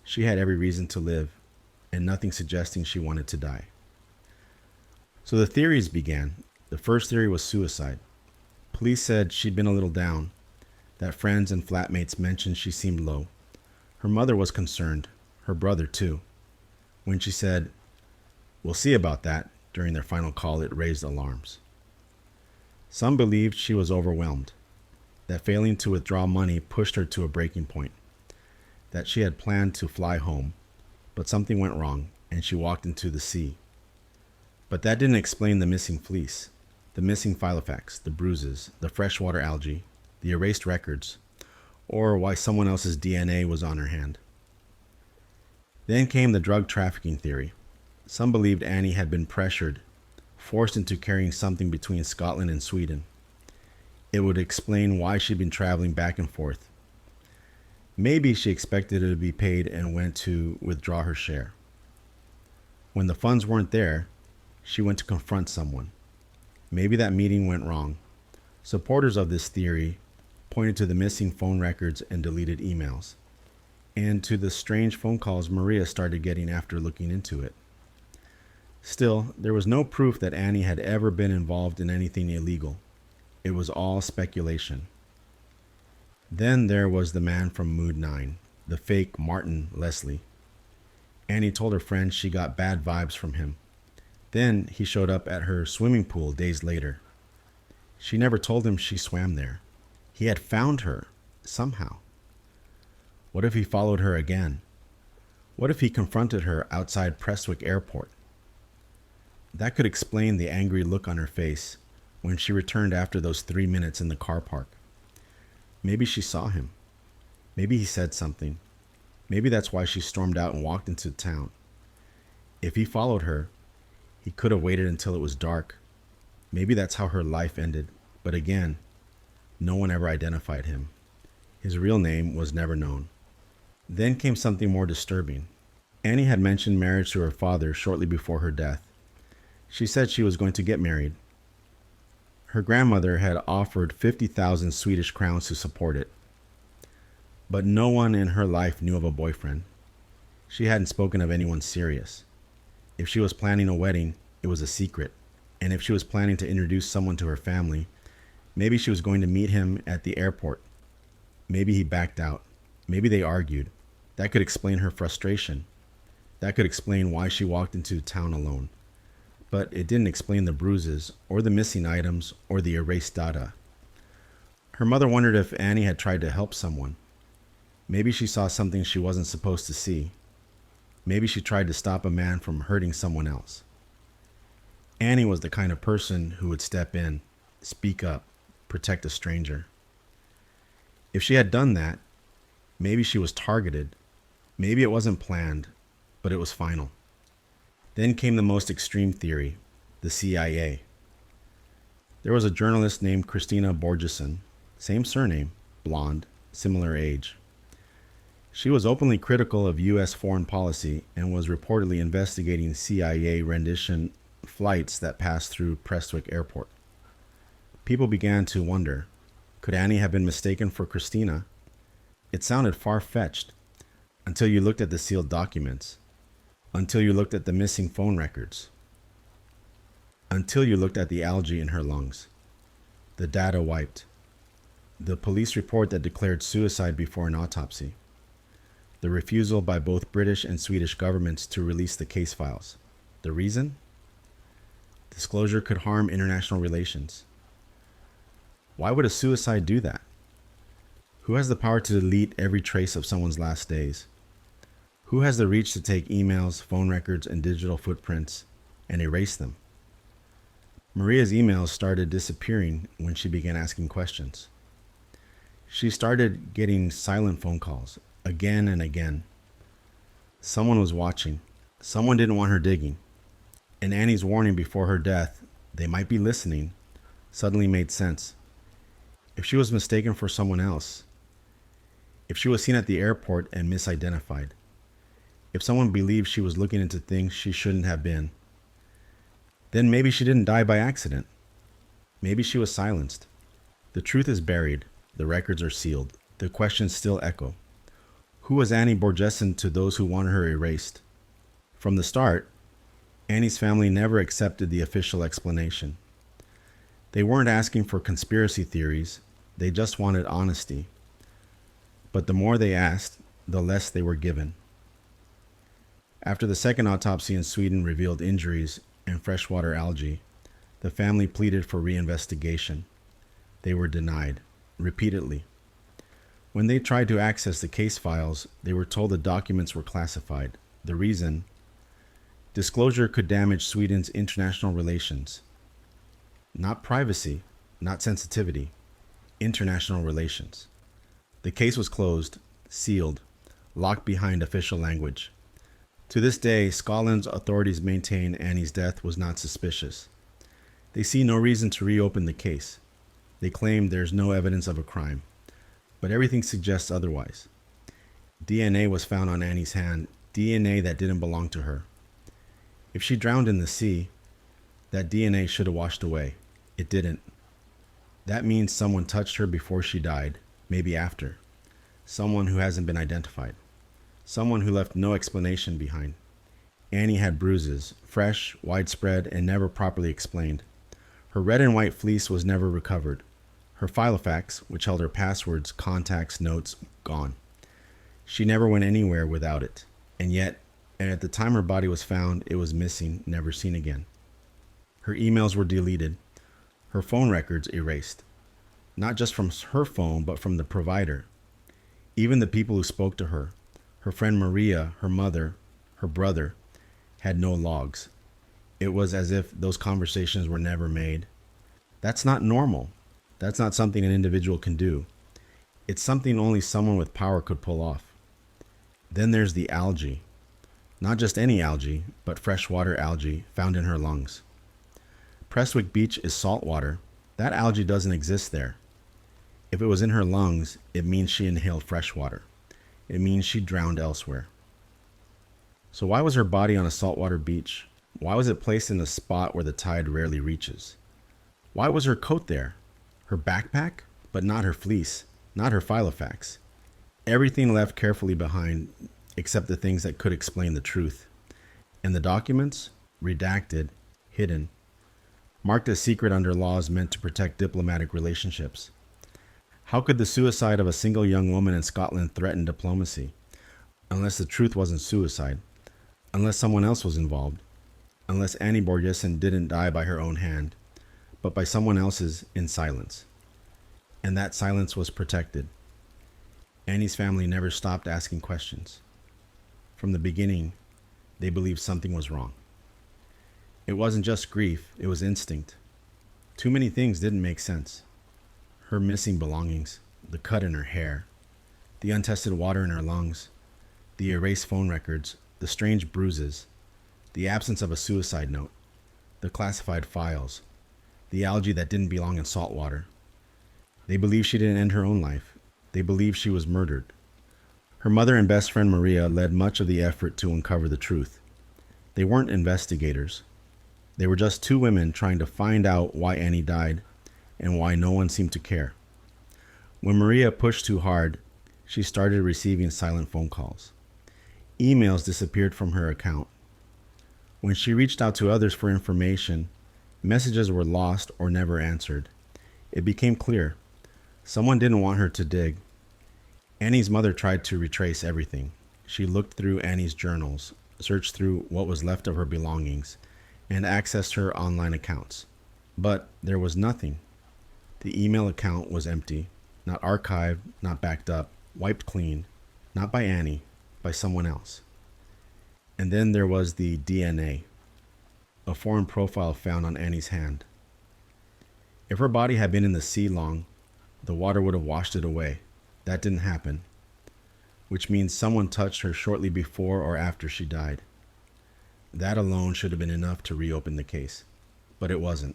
She had every reason to live, and nothing suggesting she wanted to die. So the theories began. The first theory was suicide. Police said she'd been a little down, that friends and flatmates mentioned she seemed low. Her mother was concerned, her brother too. When she said, "We'll see about that," during their final call, it raised alarms. Some believed she was overwhelmed, that failing to withdraw money pushed her to a breaking point. that she had planned to fly home, but something went wrong and she walked into the sea. But that didn't explain the missing fleece, the missing filofax, the bruises, the freshwater algae, the erased records, or why someone else's DNA was on her hand. Then came the drug trafficking theory. Some believed Annie had been pressured, forced into carrying something between Scotland and Sweden. It would explain why she'd been traveling back and forth. Maybe she expected it to be paid and went to withdraw her share. When the funds weren't there, she went to confront someone. Maybe that meeting went wrong. Supporters of this theory pointed to the missing phone records and deleted emails, and to the strange phone calls Maria started getting after looking into it. Still, there was no proof that Annie had ever been involved in anything illegal. It was all speculation. Then there was the man from Mood 9, the fake Martin Leslie. Annie told her friend she got bad vibes from him. Then he showed up at her swimming pool days later. She never told him she swam there. He had found her, somehow. What if he followed her again? What if he confronted her outside Prestwick Airport? That could explain the angry look on her face when she returned after those 3 minutes in the car park. Maybe she saw him. Maybe he said something. Maybe that's why she stormed out and walked into town. If he followed her, he could have waited until it was dark. Maybe that's how her life ended. But again, no one ever identified him. His real name was never known. Then came something more disturbing. Annie had mentioned marriage to her father shortly before her death. She said she was going to get married. Her grandmother had offered 50,000 Swedish crowns to support it. But no one in her life knew of a boyfriend. She hadn't spoken of anyone serious. If she was planning a wedding, it was a secret. And if she was planning to introduce someone to her family, maybe she was going to meet him at the airport. Maybe he backed out. Maybe they argued. That could explain her frustration. That could explain why she walked into town alone. But it didn't explain the bruises, or the missing items, or the erased data. Her mother wondered if Annie had tried to help someone. Maybe she saw something she wasn't supposed to see. Maybe she tried to stop a man from hurting someone else. Annie was the kind of person who would step in, speak up, protect a stranger. If she had done that, maybe she was targeted. Maybe it wasn't planned, but it was final. Then came the most extreme theory, the CIA. There was a journalist named Christina Borgeson, same surname, blonde, similar age. She was openly critical of U.S. foreign policy and was reportedly investigating CIA rendition flights that passed through Prestwick Airport. People began to wonder, could Annie have been mistaken for Christina? It sounded far-fetched until you looked at the sealed documents, until you looked at the missing phone records, until you looked at the algae in her lungs, the data wiped, the police report that declared suicide before an autopsy, the refusal by both British and Swedish governments to release the case files. The reason? Disclosure could harm international relations. Why would a suicide do that? Who has the power to delete every trace of someone's last days? Who has the reach to take emails, phone records, and digital footprints and erase them? Maria's emails started disappearing when she began asking questions. She started getting silent phone calls again and again. Someone was watching. Someone didn't want her digging. And Annie's warning before her death, they might be listening, suddenly made sense. If she was mistaken for someone else, if she was seen at the airport and misidentified, if someone believed she was looking into things she shouldn't have been, then maybe she didn't die by accident. Maybe she was silenced. The truth is buried. The records are sealed. The questions still echo. Who was Annie Borgeson to those who wanted her erased? From the start, Annie's family never accepted the official explanation. They weren't asking for conspiracy theories. They just wanted honesty. But the more they asked, the less they were given. After the second autopsy in Sweden revealed injuries and freshwater algae, the family pleaded for reinvestigation. They were denied, repeatedly. When they tried to access the case files, they were told the documents were classified. The reason? Disclosure could damage Sweden's international relations. Not privacy, not sensitivity, international relations. The case was closed, sealed, locked behind official language. To this day, Scotland's authorities maintain Annie's death was not suspicious. They see no reason to reopen the case. They claim there's no evidence of a crime, but everything suggests otherwise. DNA was found on Annie's hand, DNA that didn't belong to her. If she drowned in the sea, that DNA should have washed away. It didn't. That means someone touched her before she died, maybe after. Someone who hasn't been identified. Someone who left no explanation behind. Annie had bruises, fresh, widespread, and never properly explained. Her red and white fleece was never recovered. Her Filofax, which held her passwords, contacts, notes, gone. She never went anywhere without it. And yet, at the time her body was found, it was missing, never seen again. Her emails were deleted. Her phone records erased. Not just from her phone, but from the provider. Even the people who spoke to her, her friend Maria, her mother, her brother, had no logs. It was as if those conversations were never made. That's not normal. That's not something an individual can do. It's something only someone with power could pull off. Then there's the algae. Not just any algae, but freshwater algae found in her lungs. Prestwick Beach is saltwater. That algae doesn't exist there. If it was in her lungs, it means she inhaled fresh water. It means she drowned elsewhere. So why was her body on a saltwater beach? Why was it placed in a spot where the tide rarely reaches? Why was her coat there? Her backpack? But not her fleece, not her Filofax. Everything left carefully behind except the things that could explain the truth. And the documents? Redacted, hidden, marked as secret under laws meant to protect diplomatic relationships. How could the suicide of a single young woman in Scotland threaten diplomacy? Unless the truth wasn't suicide. Unless someone else was involved. Unless Annie Borgesen didn't die by her own hand, but by someone else's in silence. And that silence was protected. Annie's family never stopped asking questions. From the beginning, they believed something was wrong. It wasn't just grief, it was instinct. Too many things didn't make sense. Her missing belongings, the cut in her hair, the untested water in her lungs, the erased phone records, the strange bruises, the absence of a suicide note, the classified files, the algae that didn't belong in salt water. They believed she didn't end her own life. They believed she was murdered. Her mother and best friend Maria led much of the effort to uncover the truth. They weren't investigators. They were just two women trying to find out why Annie died and why no one seemed to care. When Maria pushed too hard, she started receiving silent phone calls. Emails disappeared from her account. When she reached out to others for information, messages were lost or never answered. It became clear. Someone didn't want her to dig. Annie's mother tried to retrace everything. She looked through Annie's journals, searched through what was left of her belongings, and accessed her online accounts. But there was nothing. The email account was empty, not archived, not backed up, wiped clean, not by Annie, by someone else. And then there was the DNA, a foreign profile found on Annie's hand. If her body had been in the sea long, the water would have washed it away. That didn't happen, which means someone touched her shortly before or after she died. That alone should have been enough to reopen the case, but it wasn't.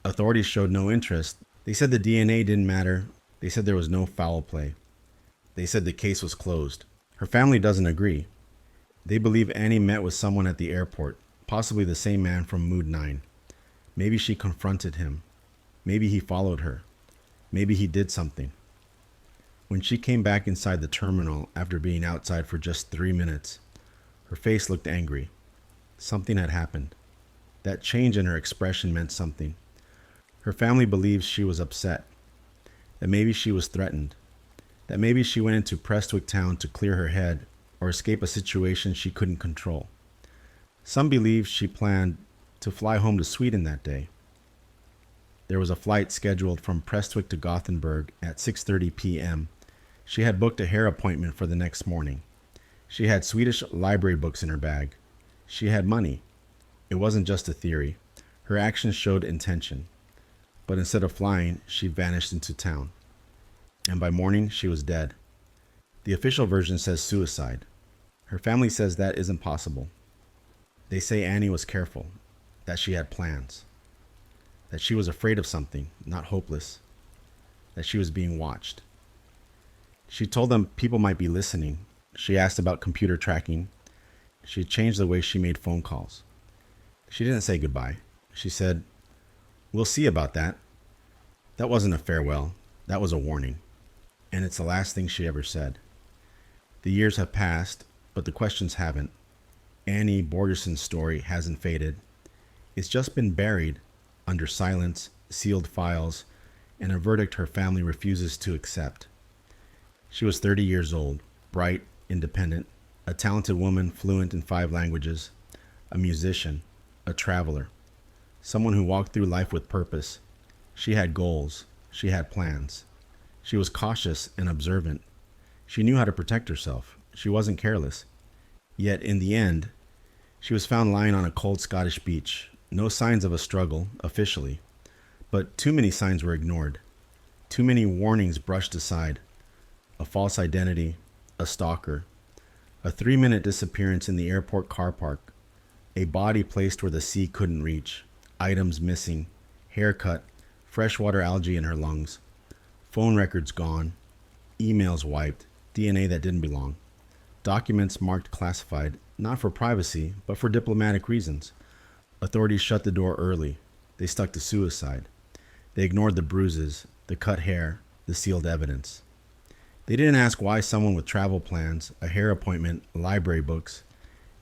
Authorities showed no interest. They said the DNA didn't matter. They said there was no foul play. They said the case was closed. Her family doesn't agree. They believe Annie met with someone at the airport, possibly the same man from Mood 9. Maybe she confronted him. Maybe he followed her. Maybe he did something. When she came back inside the terminal after being outside for just 3 minutes, her face looked angry. Something had happened. That change in her expression meant something. Her family believes she was upset, that maybe she was threatened, that maybe she went into Prestwick town to clear her head or escape a situation she couldn't control. Some believe she planned to fly home to Sweden that day. There was a flight scheduled from Prestwick to Gothenburg at 6:30 p.m., She had booked a hair appointment for the next morning. She had Swedish library books in her bag. She had money. It wasn't just a theory. Her actions showed intention. But instead of flying, she vanished into town. And by morning, she was dead. The official version says suicide. Her family says that isn't possible. They say Annie was careful, that she had plans, that she was afraid of something, not hopeless, that she was being watched. She told them people might be listening. She asked about computer tracking. She changed the way she made phone calls. She didn't say goodbye. She said, "We'll see about that." That wasn't a farewell. That was a warning. And it's the last thing she ever said. The years have passed, but the questions haven't. Annie Borgerson's story hasn't faded. It's just been buried under silence, sealed files, and a verdict her family refuses to accept. She was 30 years old, bright, independent, a talented woman fluent in 5 languages, a musician, a traveler, someone who walked through life with purpose. She had goals. She had plans. She was cautious and observant. She knew how to protect herself. She wasn't careless. Yet in the end, she was found lying on a cold Scottish beach. No signs of a struggle, officially. But too many signs were ignored. Too many warnings brushed aside. A false identity, a stalker, a 3-minute disappearance in the airport car park, a body placed where the sea couldn't reach, items missing, haircut, freshwater algae in her lungs, phone records gone, emails wiped, DNA that didn't belong, documents marked classified, not for privacy, but for diplomatic reasons. Authorities shut the door early. They stuck to suicide. They ignored the bruises, the cut hair, the sealed evidence. They didn't ask why someone with travel plans, a hair appointment, library books,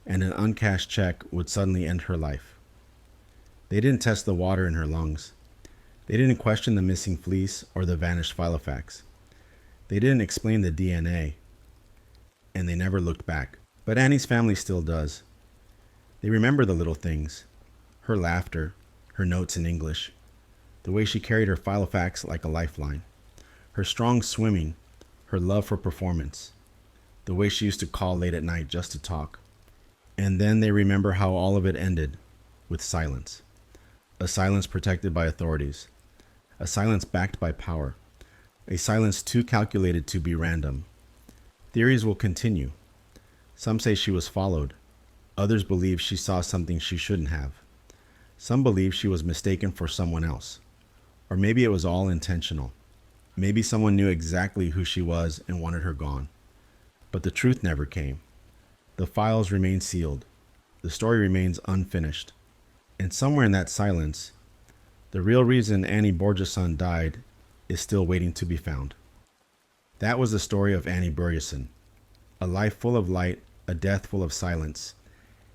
and an uncashed check would suddenly end her life. They didn't test the water in her lungs. They didn't question the missing fleece or the vanished Filofax. They didn't explain the DNA, and they never looked back. But Annie's family still does. They remember the little things, her laughter, her notes in English, the way she carried her Filofax like a lifeline, her strong swimming, her love for performance, the way she used to call late at night just to talk. And then they remember how all of it ended with silence. A silence protected by authorities. A silence backed by power. A silence too calculated to be random. Theories will continue. Some say she was followed. Others believe she saw something she shouldn't have. Some believe she was mistaken for someone else. Or maybe it was all intentional. Maybe someone knew exactly who she was and wanted her gone. But the truth never came. The files remain sealed. The story remains unfinished. And somewhere in that silence, the real reason Annie Borgeson died is still waiting to be found. That was the story of Annie Borgeson. A life full of light, a death full of silence,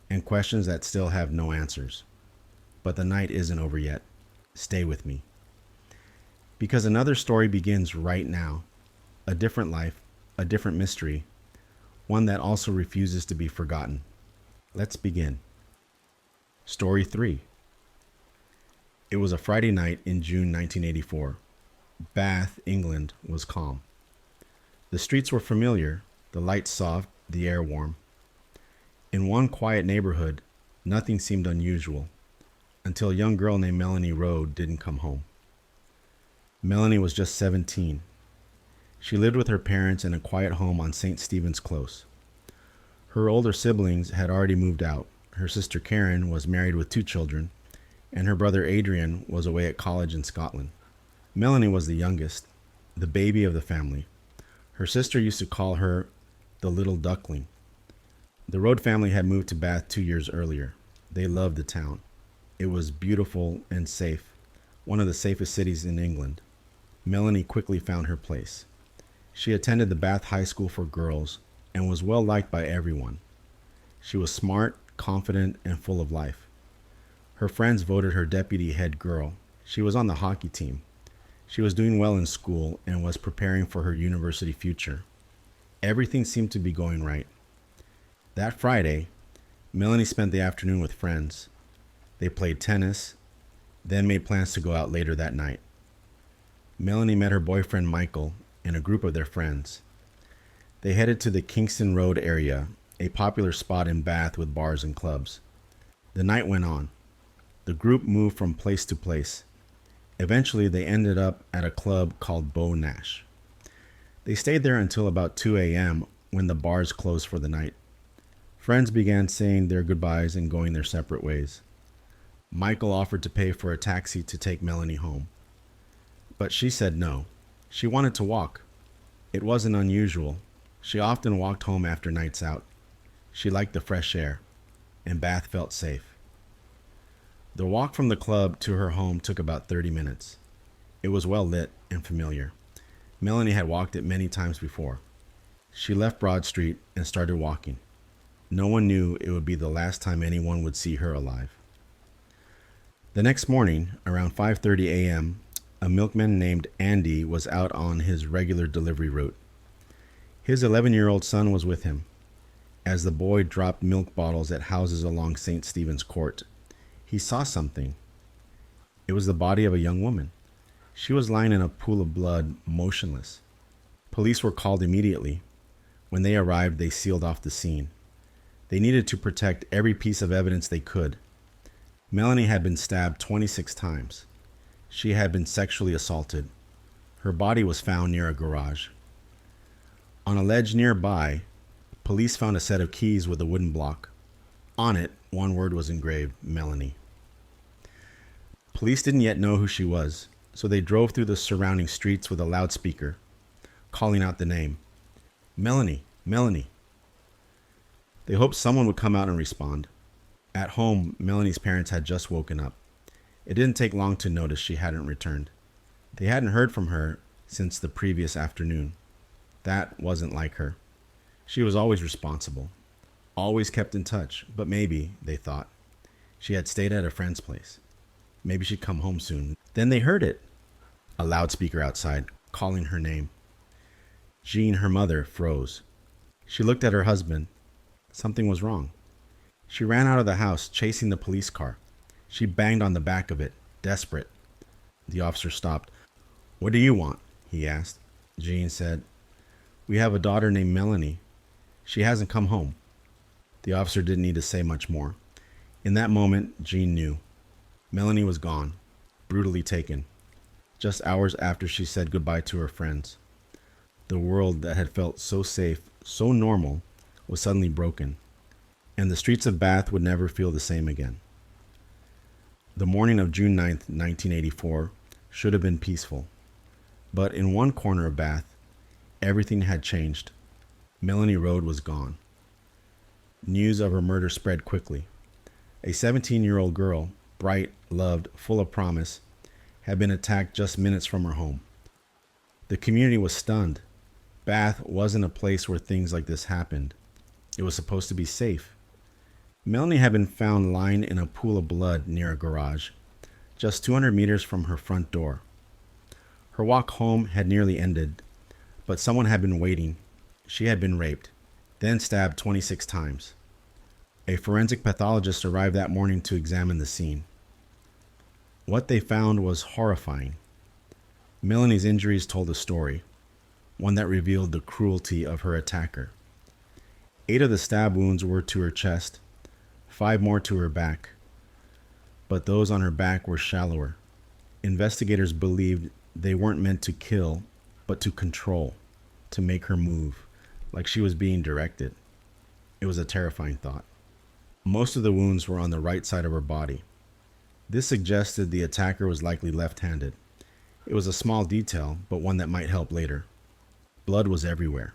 and questions that still have no answers. But the night isn't over yet. Stay with me. Because another story begins right now. A different life, a different mystery, one that also refuses to be forgotten. Let's begin. Story 3. It was a Friday night in June 1984. Bath, England was calm. The streets were familiar, the lights soft, the air warm. In one quiet neighborhood, nothing seemed unusual, until a young girl named Melanie Rode didn't come home. Melanie was just 17. She lived with her parents in a quiet home on St. Stephen's Close. Her older siblings had already moved out. Her sister Karen was married with 2 children, and her brother Adrian was away at college in Scotland. Melanie was the youngest, the baby of the family. Her sister used to call her the little duckling. The Rode family had moved to Bath 2 years earlier. They loved the town. It was beautiful and safe, one of the safest cities in England. Melanie quickly found her place. She attended the Bath High School for Girls and was well liked by everyone. She was smart, confident, and full of life. Her friends voted her deputy head girl. She was on the hockey team. She was doing well in school and was preparing for her university future. Everything seemed to be going right. That Friday, Melanie spent the afternoon with friends. They played tennis, then made plans to go out later that night. Melanie met her boyfriend Michael and a group of their friends. They headed to the Kingston Road area, a popular spot in Bath with bars and clubs. The night went on. The group moved from place to place. Eventually, they ended up at a club called Beau Nash. They stayed there until about 2 a.m. when the bars closed for the night. Friends began saying their goodbyes and going their separate ways. Michael offered to pay for a taxi to take Melanie home. But she said no. She wanted to walk. It wasn't unusual. She often walked home after nights out. She liked the fresh air, and Bath felt safe. The walk from the club to her home took about 30 minutes. It was well lit and familiar. Melanie had walked it many times before. She left Broad Street and started walking. No one knew it would be the last time anyone would see her alive. The next morning, around 5:30 a.m., a milkman named Andy was out on his regular delivery route. His 11-year-old son was with him. As the boy dropped milk bottles at houses along St. Stephen's Court, he saw something. It was the body of a young woman. She was lying in a pool of blood, motionless. Police were called immediately. When they arrived, they sealed off the scene. They needed to protect every piece of evidence they could. Melanie had been stabbed 26 times. She had been sexually assaulted. Her body was found near a garage. On a ledge nearby, police found a set of keys with a wooden block. On it, one word was engraved: Melanie. Police didn't yet know who she was, so they drove through the surrounding streets with a loudspeaker, calling out the name. Melanie, Melanie. They hoped someone would come out and respond. At home, Melanie's parents had just woken up. It didn't take long to notice she hadn't returned. They hadn't heard from her since the previous afternoon. That wasn't like her. She was always responsible, always kept in touch, but maybe, they thought, she had stayed at a friend's place. Maybe she'd come home soon. Then they heard it. A loudspeaker outside, calling her name. Jean, her mother, froze. She looked at her husband. Something was wrong. She ran out of the house, chasing the police car. She banged on the back of it, desperate. The officer stopped. "What do you want?" he asked. Jean said, "We have a daughter named Melanie. She hasn't come home." The officer didn't need to say much more. In that moment, Jean knew. Melanie was gone, brutally taken, just hours after she said goodbye to her friends. The world that had felt so safe, so normal, was suddenly broken, and the streets of Bath would never feel the same again. The morning of June 9th, 1984, should have been peaceful. But in one corner of Bath, everything had changed. Melanie Road was gone. News of her murder spread quickly. A 17-year-old girl, bright, loved, full of promise, had been attacked just minutes from her home. The community was stunned. Bath wasn't a place where things like this happened. It was supposed to be safe. Melanie had been found lying in a pool of blood near a garage, just 200 meters from her front door. Her walk home had nearly ended, but someone had been waiting. She had been raped, then stabbed 26 times. A forensic pathologist arrived that morning to examine the scene. What they found was horrifying. Melanie's injuries told a story, one that revealed the cruelty of her attacker. 8 of the stab wounds were to her chest, 5 more to her back, but those on her back were shallower. Investigators believed they weren't meant to kill, but to control, to make her move, like she was being directed. It was a terrifying thought. Most of the wounds were on the right side of her body. This suggested the attacker was likely left-handed. It was a small detail, but one that might help later. Blood was everywhere.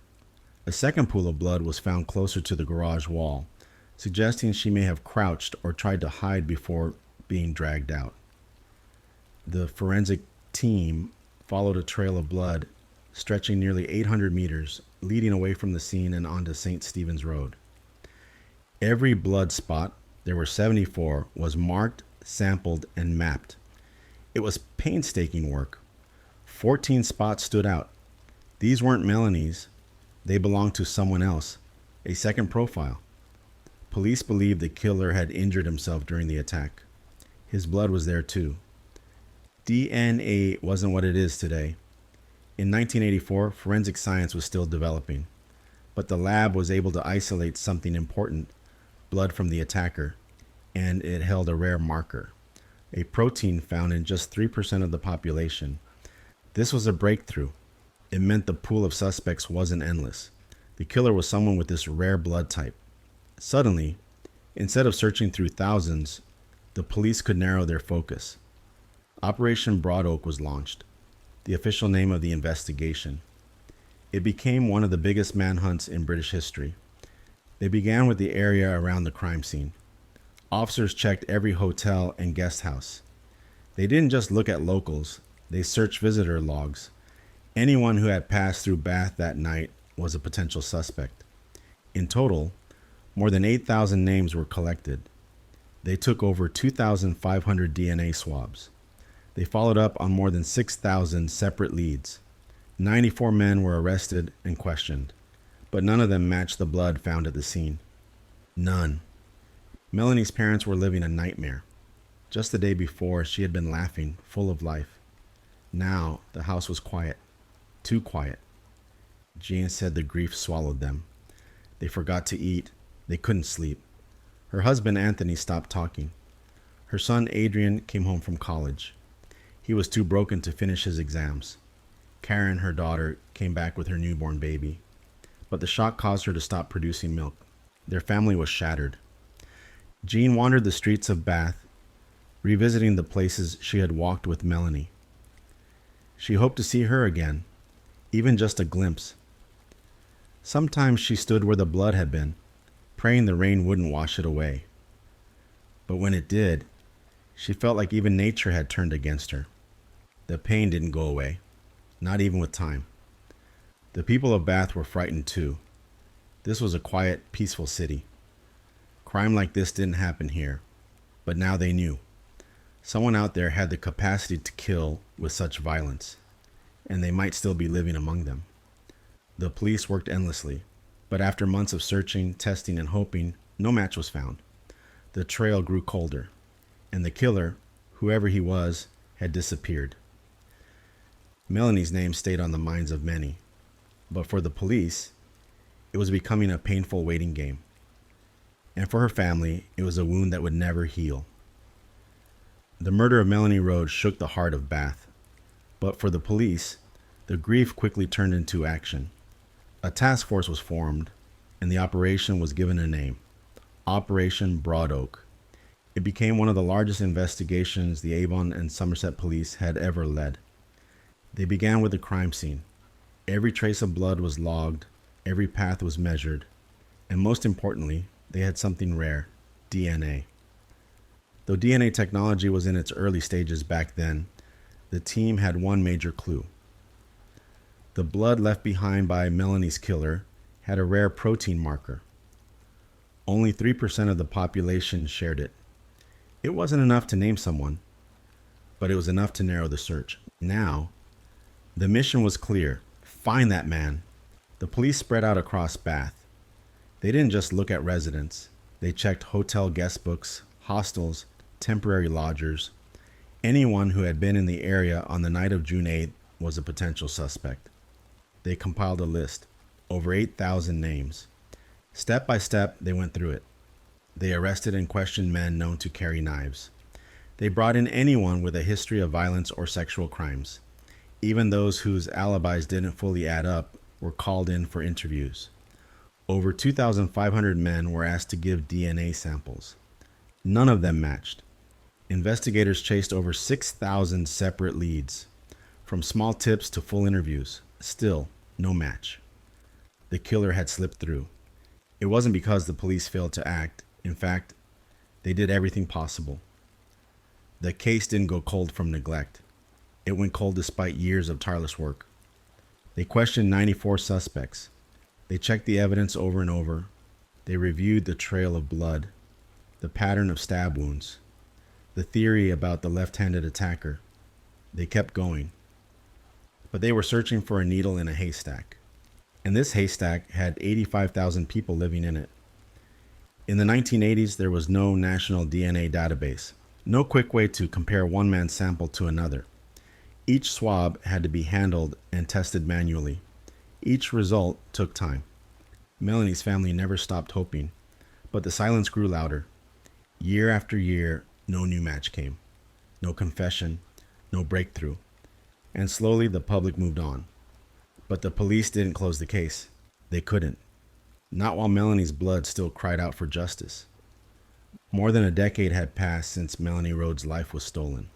A second pool of blood was found closer to the garage wall, suggesting she may have crouched or tried to hide before being dragged out. The forensic team followed a trail of blood stretching nearly 800 meters, leading away from the scene and onto St. Stephen's Road. Every blood spot, there were 74, was marked, sampled, and mapped. It was painstaking work. 14 spots stood out. These weren't Melanie's. They belonged to someone else, a second profile. Police believed the killer had injured himself during the attack. His blood was there too. DNA wasn't what it is today. In 1984, forensic science was still developing. But the lab was able to isolate something important, blood from the attacker, and it held a rare marker, a protein found in just 3% of the population. This was a breakthrough. It meant the pool of suspects wasn't endless. The killer was someone with this rare blood type. Suddenly, instead of searching through thousands, the police could narrow their focus. Operation Broad Oak was launched, the official name of the investigation. It became one of the biggest manhunts in British history. They began with the area around the crime scene. Officers checked every hotel and guest house. They didn't just look at locals, they searched visitor logs. Anyone who had passed through Bath that night was a potential suspect. In total, more than 8,000 names were collected. They took over 2,500 DNA swabs. They followed up on more than 6,000 separate leads. 94 men were arrested and questioned, but none of them matched the blood found at the scene. None. Melanie's parents were living a nightmare. Just the day before, she had been laughing, full of life. Now, the house was quiet. Too quiet. Jean said the grief swallowed them. They forgot to eat. They couldn't sleep. Her husband, Anthony, stopped talking. Her son, Adrian, came home from college. He was too broken to finish his exams. Karen, her daughter, came back with her newborn baby. But the shock caused her to stop producing milk. Their family was shattered. Jean wandered the streets of Bath, revisiting the places she had walked with Melanie. She hoped to see her again, even just a glimpse. Sometimes she stood where the blood had been, praying the rain wouldn't wash it away. But when it did, she felt like even nature had turned against her. The pain didn't go away, not even with time. The people of Bath were frightened too. This was a quiet, peaceful city. Crime like this didn't happen here, but now they knew. Someone out there had the capacity to kill with such violence, and they might still be living among them. The police worked endlessly, but after months of searching, testing, and hoping, no match was found. The trail grew colder, and the killer, whoever he was, had disappeared. Melanie's name stayed on the minds of many, but for the police, it was becoming a painful waiting game. And for her family, it was a wound that would never heal. The murder of Melanie Rhodes shook the heart of Bath, but for the police, the grief quickly turned into action. A task force was formed, and the operation was given a name, Operation Broad Oak. It became one of the largest investigations the Avon and Somerset police had ever led. They began with the crime scene. Every trace of blood was logged, every path was measured, and most importantly, they had something rare, DNA. Though DNA technology was in its early stages back then, the team had one major clue. The blood left behind by Melanie's killer had a rare protein marker. Only 3% of the population shared it. It wasn't enough to name someone, but it was enough to narrow the search. Now, the mission was clear. Find that man. The police spread out across Bath. They didn't just look at residents. They checked hotel guest books, hostels, temporary lodgers. Anyone who had been in the area on the night of June 8th was a potential suspect. They compiled a list, over 8,000 names. Step by step, they went through it. They arrested and questioned men known to carry knives. They brought in anyone with a history of violence or sexual crimes. Even those whose alibis didn't fully add up were called in for interviews. Over 2,500 men were asked to give DNA samples. None of them matched. Investigators chased over 6,000 separate leads, from small tips to full interviews. Still, no match. The killer had slipped through. It wasn't because the police failed to act. In fact, they did everything possible. The case didn't go cold from neglect. It went cold despite years of tireless work. They questioned 94 suspects. They checked the evidence over and over. They reviewed the trail of blood, the pattern of stab wounds, the theory about the left-handed attacker. They kept going. But they were searching for a needle in a haystack. And this haystack had 85,000 people living in it. In the 1980s, there was no national DNA database, no quick way to compare one man's sample to another. Each swab had to be handled and tested manually. Each result took time. Melanie's family never stopped hoping, but the silence grew louder. Year after year, no new match came. No confession, no breakthrough. And slowly the public moved on. But the police didn't close the case. They couldn't. Not while Melanie's blood still cried out for justice. More than a decade had passed since Melanie Rhodes' life was stolen.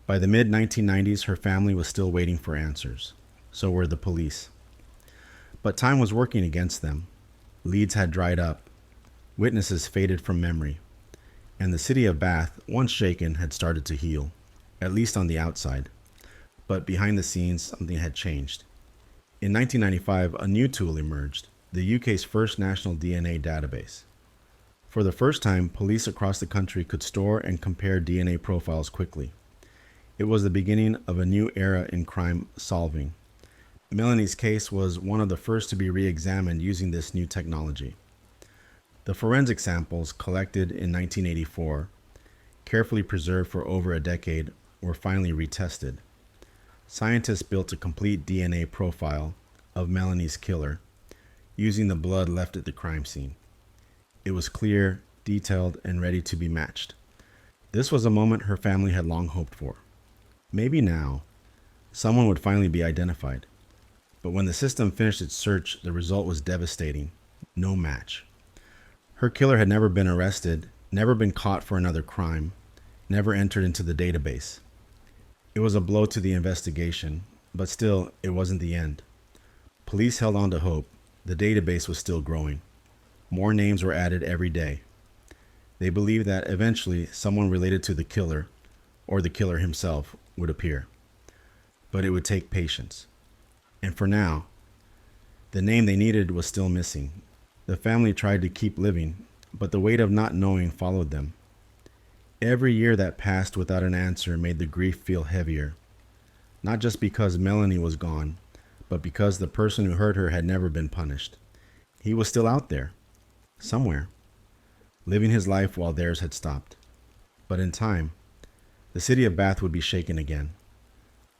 By the mid 1990s, her family was still waiting for answers. So were the police. But time was working against them. Leads had dried up. Witnesses faded from memory. And the city of Bath, once shaken, had started to heal, at least on the outside. But behind the scenes, something had changed. In 1995, a new tool emerged, the UK's first national DNA database. For the first time, police across the country could store and compare DNA profiles quickly. It was the beginning of a new era in crime solving. Melanie's case was one of the first to be re-examined using this new technology. The forensic samples collected in 1984, carefully preserved for over a decade, were finally retested. Scientists built a complete DNA profile of Melanie's killer, using the blood left at the crime scene. It was clear, detailed, and ready to be matched. This was a moment her family had long hoped for. Maybe now, someone would finally be identified. But when the system finished its search, the result was devastating. No match. Her killer had never been arrested, never been caught for another crime, never entered into the database. It was a blow to the investigation, but still, it wasn't the end. Police held on to hope. The database was still growing. More names were added every day. They believed that eventually someone related to the killer, or the killer himself, would appear. But it would take patience. And for now, the name they needed was still missing. The family tried to keep living, but the weight of not knowing followed them. Every year that passed without an answer made the grief feel heavier. Not just because Melanie was gone, but because the person who hurt her had never been punished. He was still out there, somewhere, living his life while theirs had stopped. But in time, the city of Bath would be shaken again.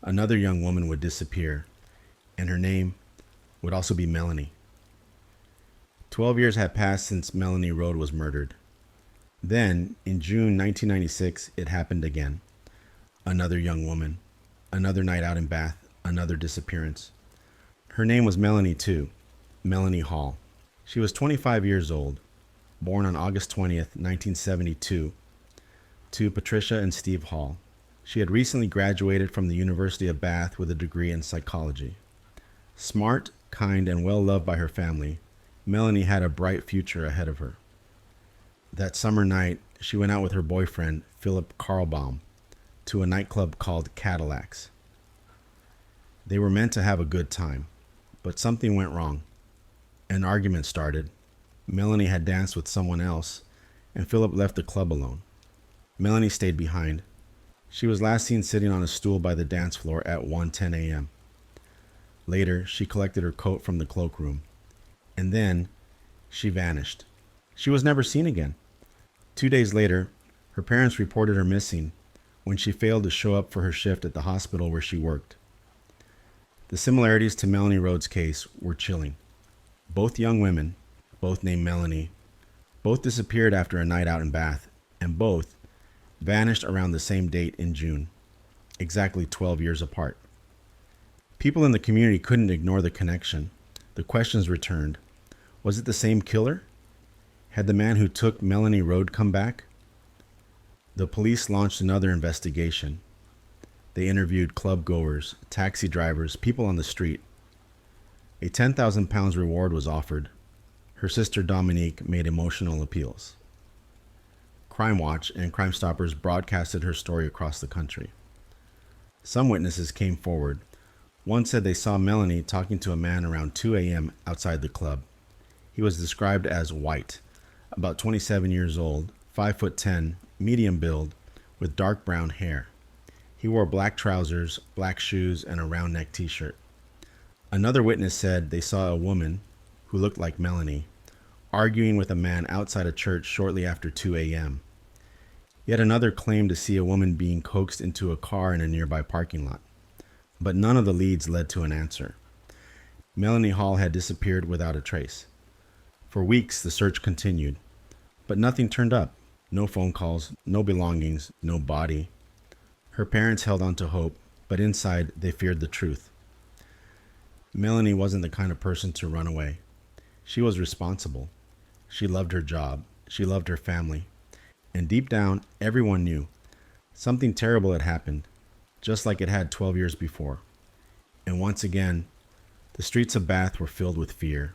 Another young woman would disappear, and her name would also be Melanie. 12 years had passed since Melanie Rhodes was murdered. Then, in June 1996, it happened again. Another young woman, another night out in Bath, another disappearance. Her name was Melanie too, Melanie Hall. She was 25 years old, born on August 20th, 1972, to Patricia and Steve Hall. She had recently graduated from the University of Bath with a degree in psychology. Smart, kind, and well-loved by her family, Melanie had a bright future ahead of her. That summer night, she went out with her boyfriend, Philip Carlbaum, to a nightclub called Cadillacs. They were meant to have a good time, but something went wrong. An argument started. Melanie had danced with someone else, and Philip left the club alone. Melanie stayed behind. She was last seen sitting on a stool by the dance floor at 1:10 a.m. Later, she collected her coat from the cloakroom. And then, she vanished. She was never seen again. 2 days later, her parents reported her missing when she failed to show up for her shift at the hospital where she worked. The similarities to Melanie Rhodes' case were chilling. Both young women, both named Melanie, both disappeared after a night out in Bath, and both vanished around the same date in June, exactly 12 years apart. People in the community couldn't ignore the connection. The questions returned. Was it the same killer? Had the man who took Melanie Rhodes come back? The police launched another investigation. They interviewed club goers, taxi drivers, people on the street. A £10,000 reward was offered. Her sister Dominique made emotional appeals. Crime Watch and Crime Stoppers broadcasted her story across the country. Some witnesses came forward. One said they saw Melanie talking to a man around 2 a.m. outside the club. He was described as white, about 27 years old, 5'10", medium build, with dark brown hair. He wore black trousers, black shoes, and a round neck t-shirt. Another witness said they saw a woman, who looked like Melanie, arguing with a man outside a church shortly after 2 a.m. Yet another claimed to see a woman being coaxed into a car in a nearby parking lot. But none of the leads led to an answer. Melanie Hall had disappeared without a trace. For weeks, the search continued, but nothing turned up. No phone calls, no belongings, no body. Her parents held on to hope, but inside they feared the truth. Melanie wasn't the kind of person to run away. She was responsible. She loved her job. She loved her family. And deep down, everyone knew something terrible had happened, just like it had 12 years before. And once again, the streets of Bath were filled with fear.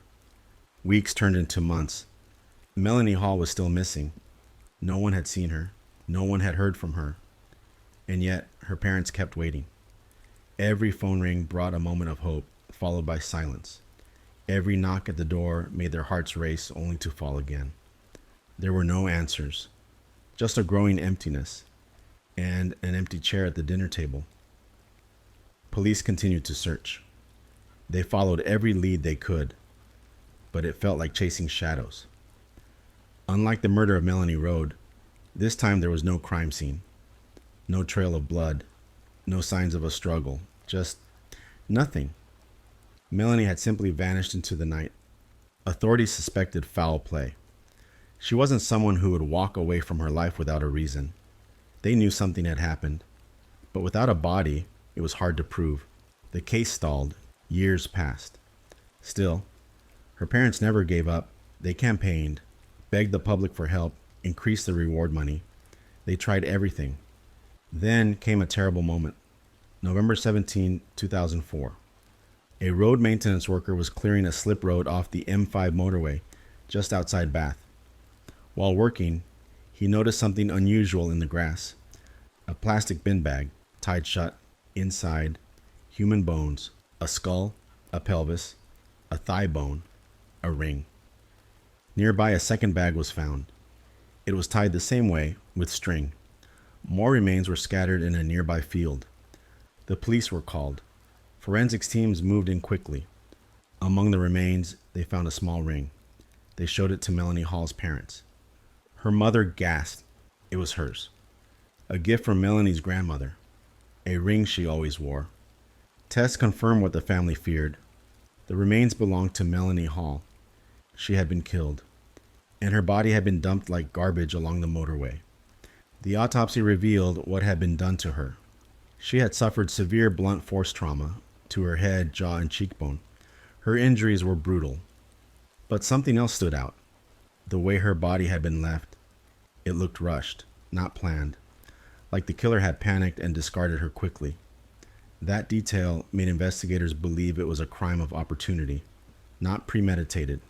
Weeks turned into months. Melanie Hall was still missing. No one had seen her. No one had heard from her. And yet, her parents kept waiting. Every phone ring brought a moment of hope, followed by silence. Every knock at the door made their hearts race, only to fall again. There were no answers, just a growing emptiness, and an empty chair at the dinner table. Police continued to search. They followed every lead they could, but it felt like chasing shadows. Unlike the murder of Melanie Road, this time there was no crime scene, no trail of blood, no signs of a struggle, just nothing. Melanie had simply vanished into the night. Authorities suspected foul play. She wasn't someone who would walk away from her life without a reason. They knew something had happened, but without a body, it was hard to prove. The case stalled. Years passed. Still, her parents never gave up. They campaigned, begged the public for help, increased the reward money. They tried everything. Then came a terrible moment. November 17, 2004. A road maintenance worker was clearing a slip road off the M5 motorway just outside Bath. While working, he noticed something unusual in the grass. A plastic bin bag, tied shut. Inside, human bones, a skull, a pelvis, a thigh bone, a ring. Nearby, a second bag was found. It was tied the same way, with string. More remains were scattered in a nearby field. The police were called. Forensics teams moved in quickly. Among the remains, they found a small ring. They showed it to Melanie Hall's parents. Her mother gasped. It was hers. A gift from Melanie's grandmother. A ring she always wore. Tests confirmed what the family feared. The remains belonged to Melanie Hall. She had been killed, and her body had been dumped like garbage along the motorway. The autopsy revealed what had been done to her. She had suffered severe blunt force trauma to her head, jaw, and cheekbone. Her injuries were brutal. But something else stood out. The way her body had been left. It looked rushed, not planned, like the killer had panicked and discarded her quickly. That detail made investigators believe it was a crime of opportunity, not premeditated.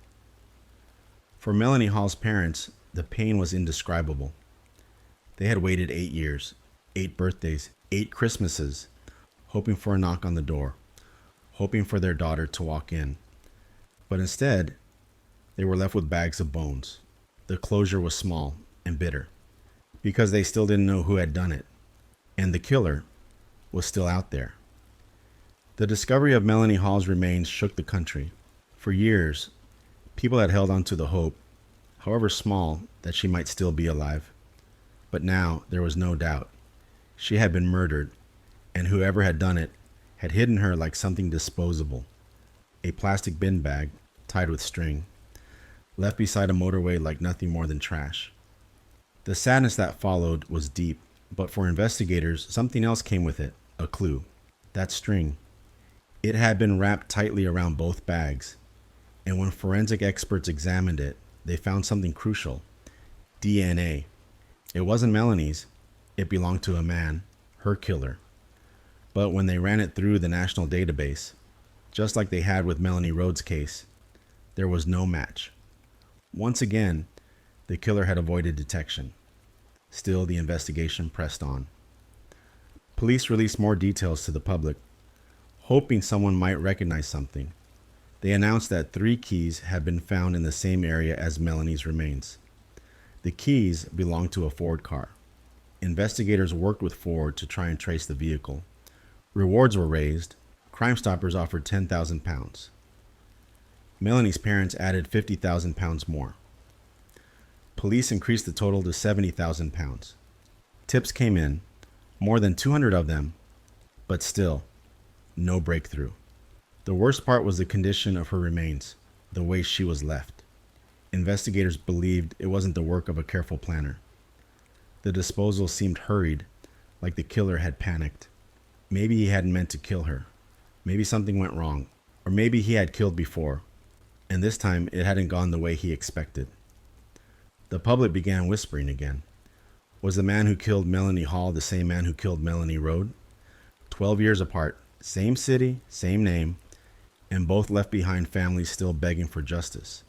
For Melanie Hall's parents, the pain was indescribable. They had waited 8 years, 8 birthdays, 8 Christmases, hoping for a knock on the door, hoping for their daughter to walk in. But instead, they were left with bags of bones. The closure was small and bitter, because they still didn't know who had done it, and the killer was still out there. The discovery of Melanie Hall's remains shook the country. For years, people had held on to the hope, however small, that she might still be alive. But now there was no doubt. She had been murdered, and whoever had done it had hidden her like something disposable. A plastic bin bag, tied with string, left beside a motorway like nothing more than trash. The sadness that followed was deep, but for investigators, something else came with it, a clue. That string. It had been wrapped tightly around both bags, and when forensic experts examined it, they found something crucial. DNA. It wasn't Melanie's. It belonged to a man, her killer. But when they ran it through the national database, just like they had with Melanie Rhodes' case, there was no match. Once again, the killer had avoided detection. Still, the investigation pressed on. Police released more details to the public, hoping someone might recognize something. They announced that 3 keys had been found in the same area as Melanie's remains. The keys belonged to a Ford car. Investigators worked with Ford to try and trace the vehicle. Rewards were raised. Crime Stoppers offered £10,000. Melanie's parents added £50,000 more. Police increased the total to £70,000. Tips came in, more than 200 of them, but still, no breakthrough. The worst part was the condition of her remains, the way she was left. Investigators believed it wasn't the work of a careful planner. The disposal seemed hurried, like the killer had panicked. Maybe he hadn't meant to kill her. Maybe something went wrong. Or maybe he had killed before, and this time it hadn't gone the way he expected. The public began whispering again. Was the man who killed Melanie Hall the same man who killed Melanie Rode? 12 years apart, same city, same name, and both left behind families still begging for justice.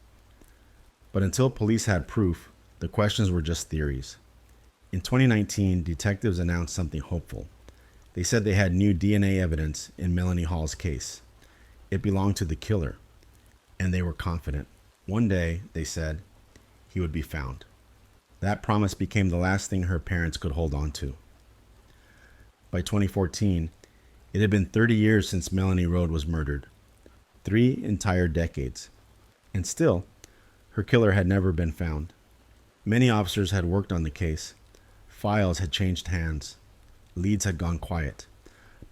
But until police had proof, the questions were just theories. In 2019, detectives announced something hopeful. They said they had new DNA evidence in Melanie Hall's case. It belonged to the killer, and they were confident. One day, they said, he would be found. That promise became the last thing her parents could hold on to. By 2014, it had been 30 years since Melanie Rode was murdered. 3 entire decades. And still, her killer had never been found. Many officers had worked on the case. Files had changed hands. Leads had gone quiet.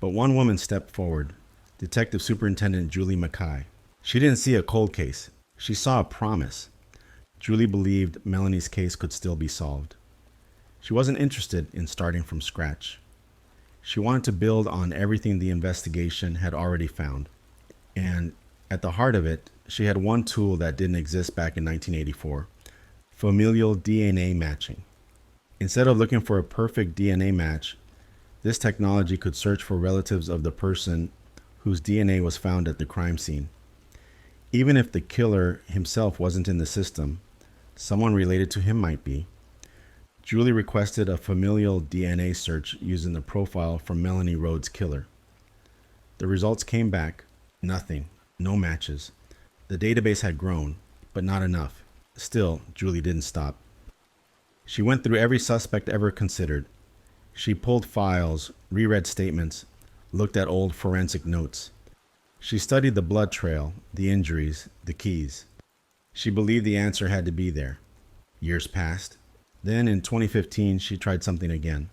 But one woman stepped forward, Detective Superintendent Julie Mackay. She didn't see a cold case. She saw a promise. Julie believed Melanie's case could still be solved. She wasn't interested in starting from scratch. She wanted to build on everything the investigation had already found. And at the heart of it, she had one tool that didn't exist back in 1984, familial DNA matching. Instead of looking for a perfect DNA match, this technology could search for relatives of the person whose DNA was found at the crime scene. Even if the killer himself wasn't in the system, someone related to him might be. Julie requested a familial DNA search using the profile from Melanie Rode's killer. The results came back. Nothing. No matches. The database had grown, but not enough. Still, Julie didn't stop. She went through every suspect ever considered. She pulled files, reread statements, looked at old forensic notes. She studied the blood trail, the injuries, the keys. She believed the answer had to be there. Years passed. Then in 2015, she tried something again.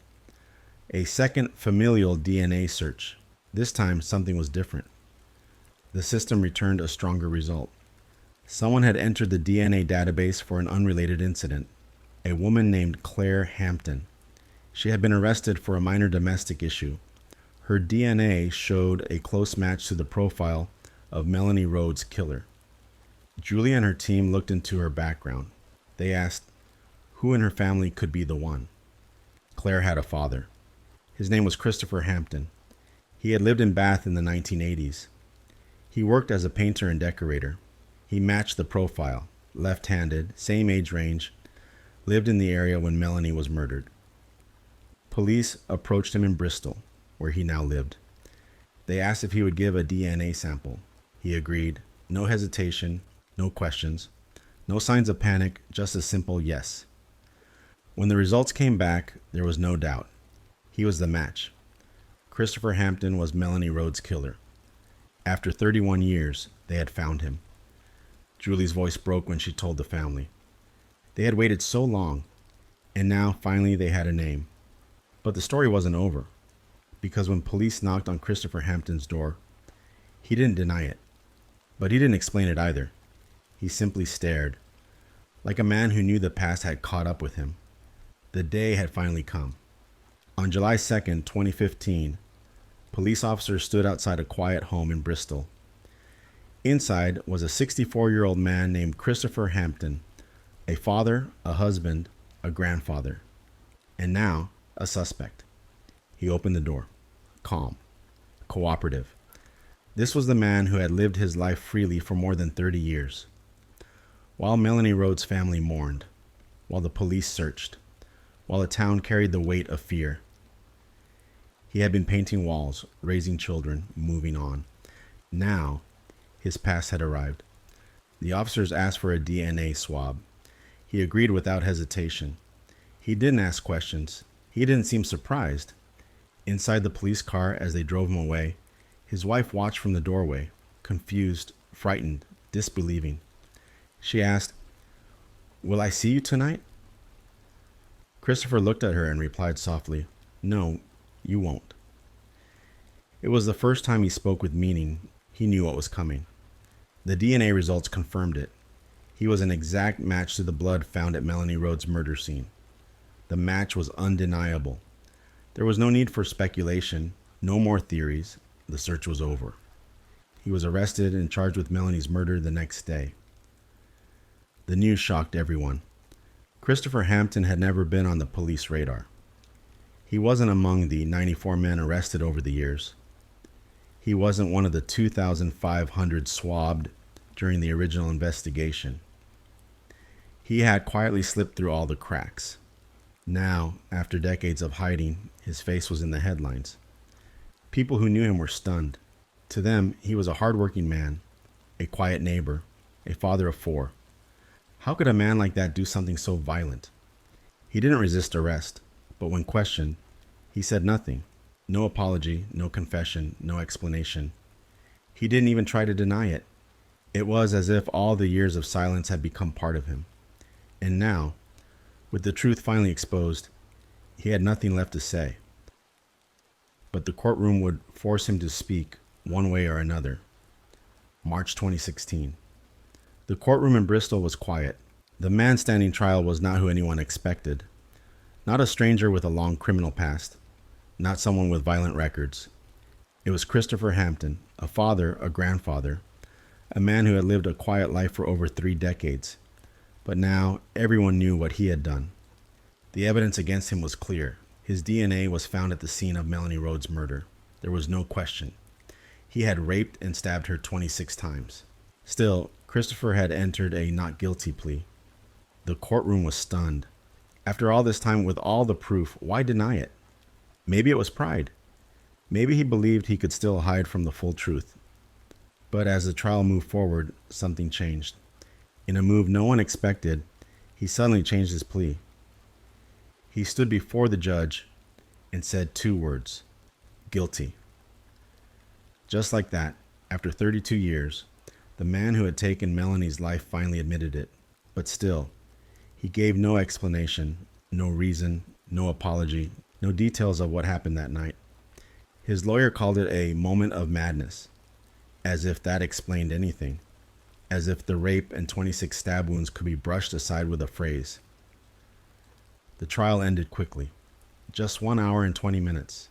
A second familial DNA search. This time, something was different. The system returned a stronger result. Someone had entered the DNA database for an unrelated incident. A woman named Claire Hampton. She had been arrested for a minor domestic issue. Her DNA showed a close match to the profile of Melanie Rode's killer. Julie and her team looked into her background. They asked who in her family could be the one. Claire had a father. His name was Christopher Hampton. He had lived in Bath in the 1980s. He worked as a painter and decorator. He matched the profile, left-handed, same age range, lived in the area when Melanie was murdered. Police approached him in Bristol, where he now lived. They asked if he would give a DNA sample. He agreed. No hesitation, no questions, no signs of panic, just a simple yes. When the results came back, there was no doubt. He was the match. Christopher Hampton was Melanie Rode's killer. After 31 years, they had found him. Julie's voice broke when she told the family. They had waited so long, and now finally they had a name. But the story wasn't over, because when police knocked on Christopher Hampton's door, he didn't deny it. But he didn't explain it either. He simply stared, like a man who knew the past had caught up with him. The day had finally come. On July 2nd, 2015, police officers stood outside a quiet home in Bristol. Inside was a 64-year-old man named Christopher Hampton, a father, a husband, a grandfather, and now a suspect. He opened the door, calm, cooperative. This was the man who had lived his life freely for more than 30 years. While Melanie Rode's family mourned, while the police searched, while the town carried the weight of fear, he had been painting walls, raising children, moving on. Now, his past had arrived. The officers asked for a DNA swab. He agreed without hesitation. He didn't ask questions. He didn't seem surprised. Inside the police car, as they drove him away, his wife watched from the doorway, confused, frightened, disbelieving. She asked, "Will I see you tonight?" Christopher looked at her and replied softly, "No, you won't." It was the first time he spoke with meaning. He knew what was coming. The DNA results confirmed it. He was an exact match to the blood found at Melanie Rhodes' murder scene. The match was undeniable. There was no need for speculation, no more theories. The search was over. He was arrested and charged with Melanie's murder the next day. The news shocked everyone. Christopher Hampton had never been on the police radar. He wasn't among the 94 men arrested over the years. He wasn't one of the 2,500 swabbed during the original investigation. He had quietly slipped through all the cracks. Now, after decades of hiding, his face was in the headlines. People who knew him were stunned. To them, he was a hardworking man, a quiet neighbor, a father of 4. How could a man like that do something so violent? He didn't resist arrest, but when questioned, he said nothing. No apology, no confession, no explanation. He didn't even try to deny it. It was as if all the years of silence had become part of him. And now, with the truth finally exposed, he had nothing left to say. But the courtroom would force him to speak one way or another. March 2016. The courtroom in Bristol was quiet. The man standing trial was not who anyone expected. Not a stranger with a long criminal past. Not someone with violent records. It was Christopher Hampton, a father, a grandfather, a man who had lived a quiet life for over 3 decades. But now everyone knew what he had done. The evidence against him was clear. His DNA was found at the scene of Melanie Rhodes' murder. There was no question. He had raped and stabbed her 26 times. Still, Christopher had entered a not guilty plea. The courtroom was stunned. After all this time, with all the proof, why deny it? Maybe it was pride. Maybe he believed he could still hide from the full truth. But as the trial moved forward, something changed. In a move no one expected, he suddenly changed his plea. He stood before the judge and said 2 words: guilty. Just like that, after 32 years, the man who had taken Melanie's life finally admitted it. But still, he gave no explanation, no reason, no apology, no details of what happened that night. His lawyer called it a moment of madness, as if that explained anything, as if the rape and 26 stab wounds could be brushed aside with a phrase. The trial ended quickly, just 1 hour and 20 minutes.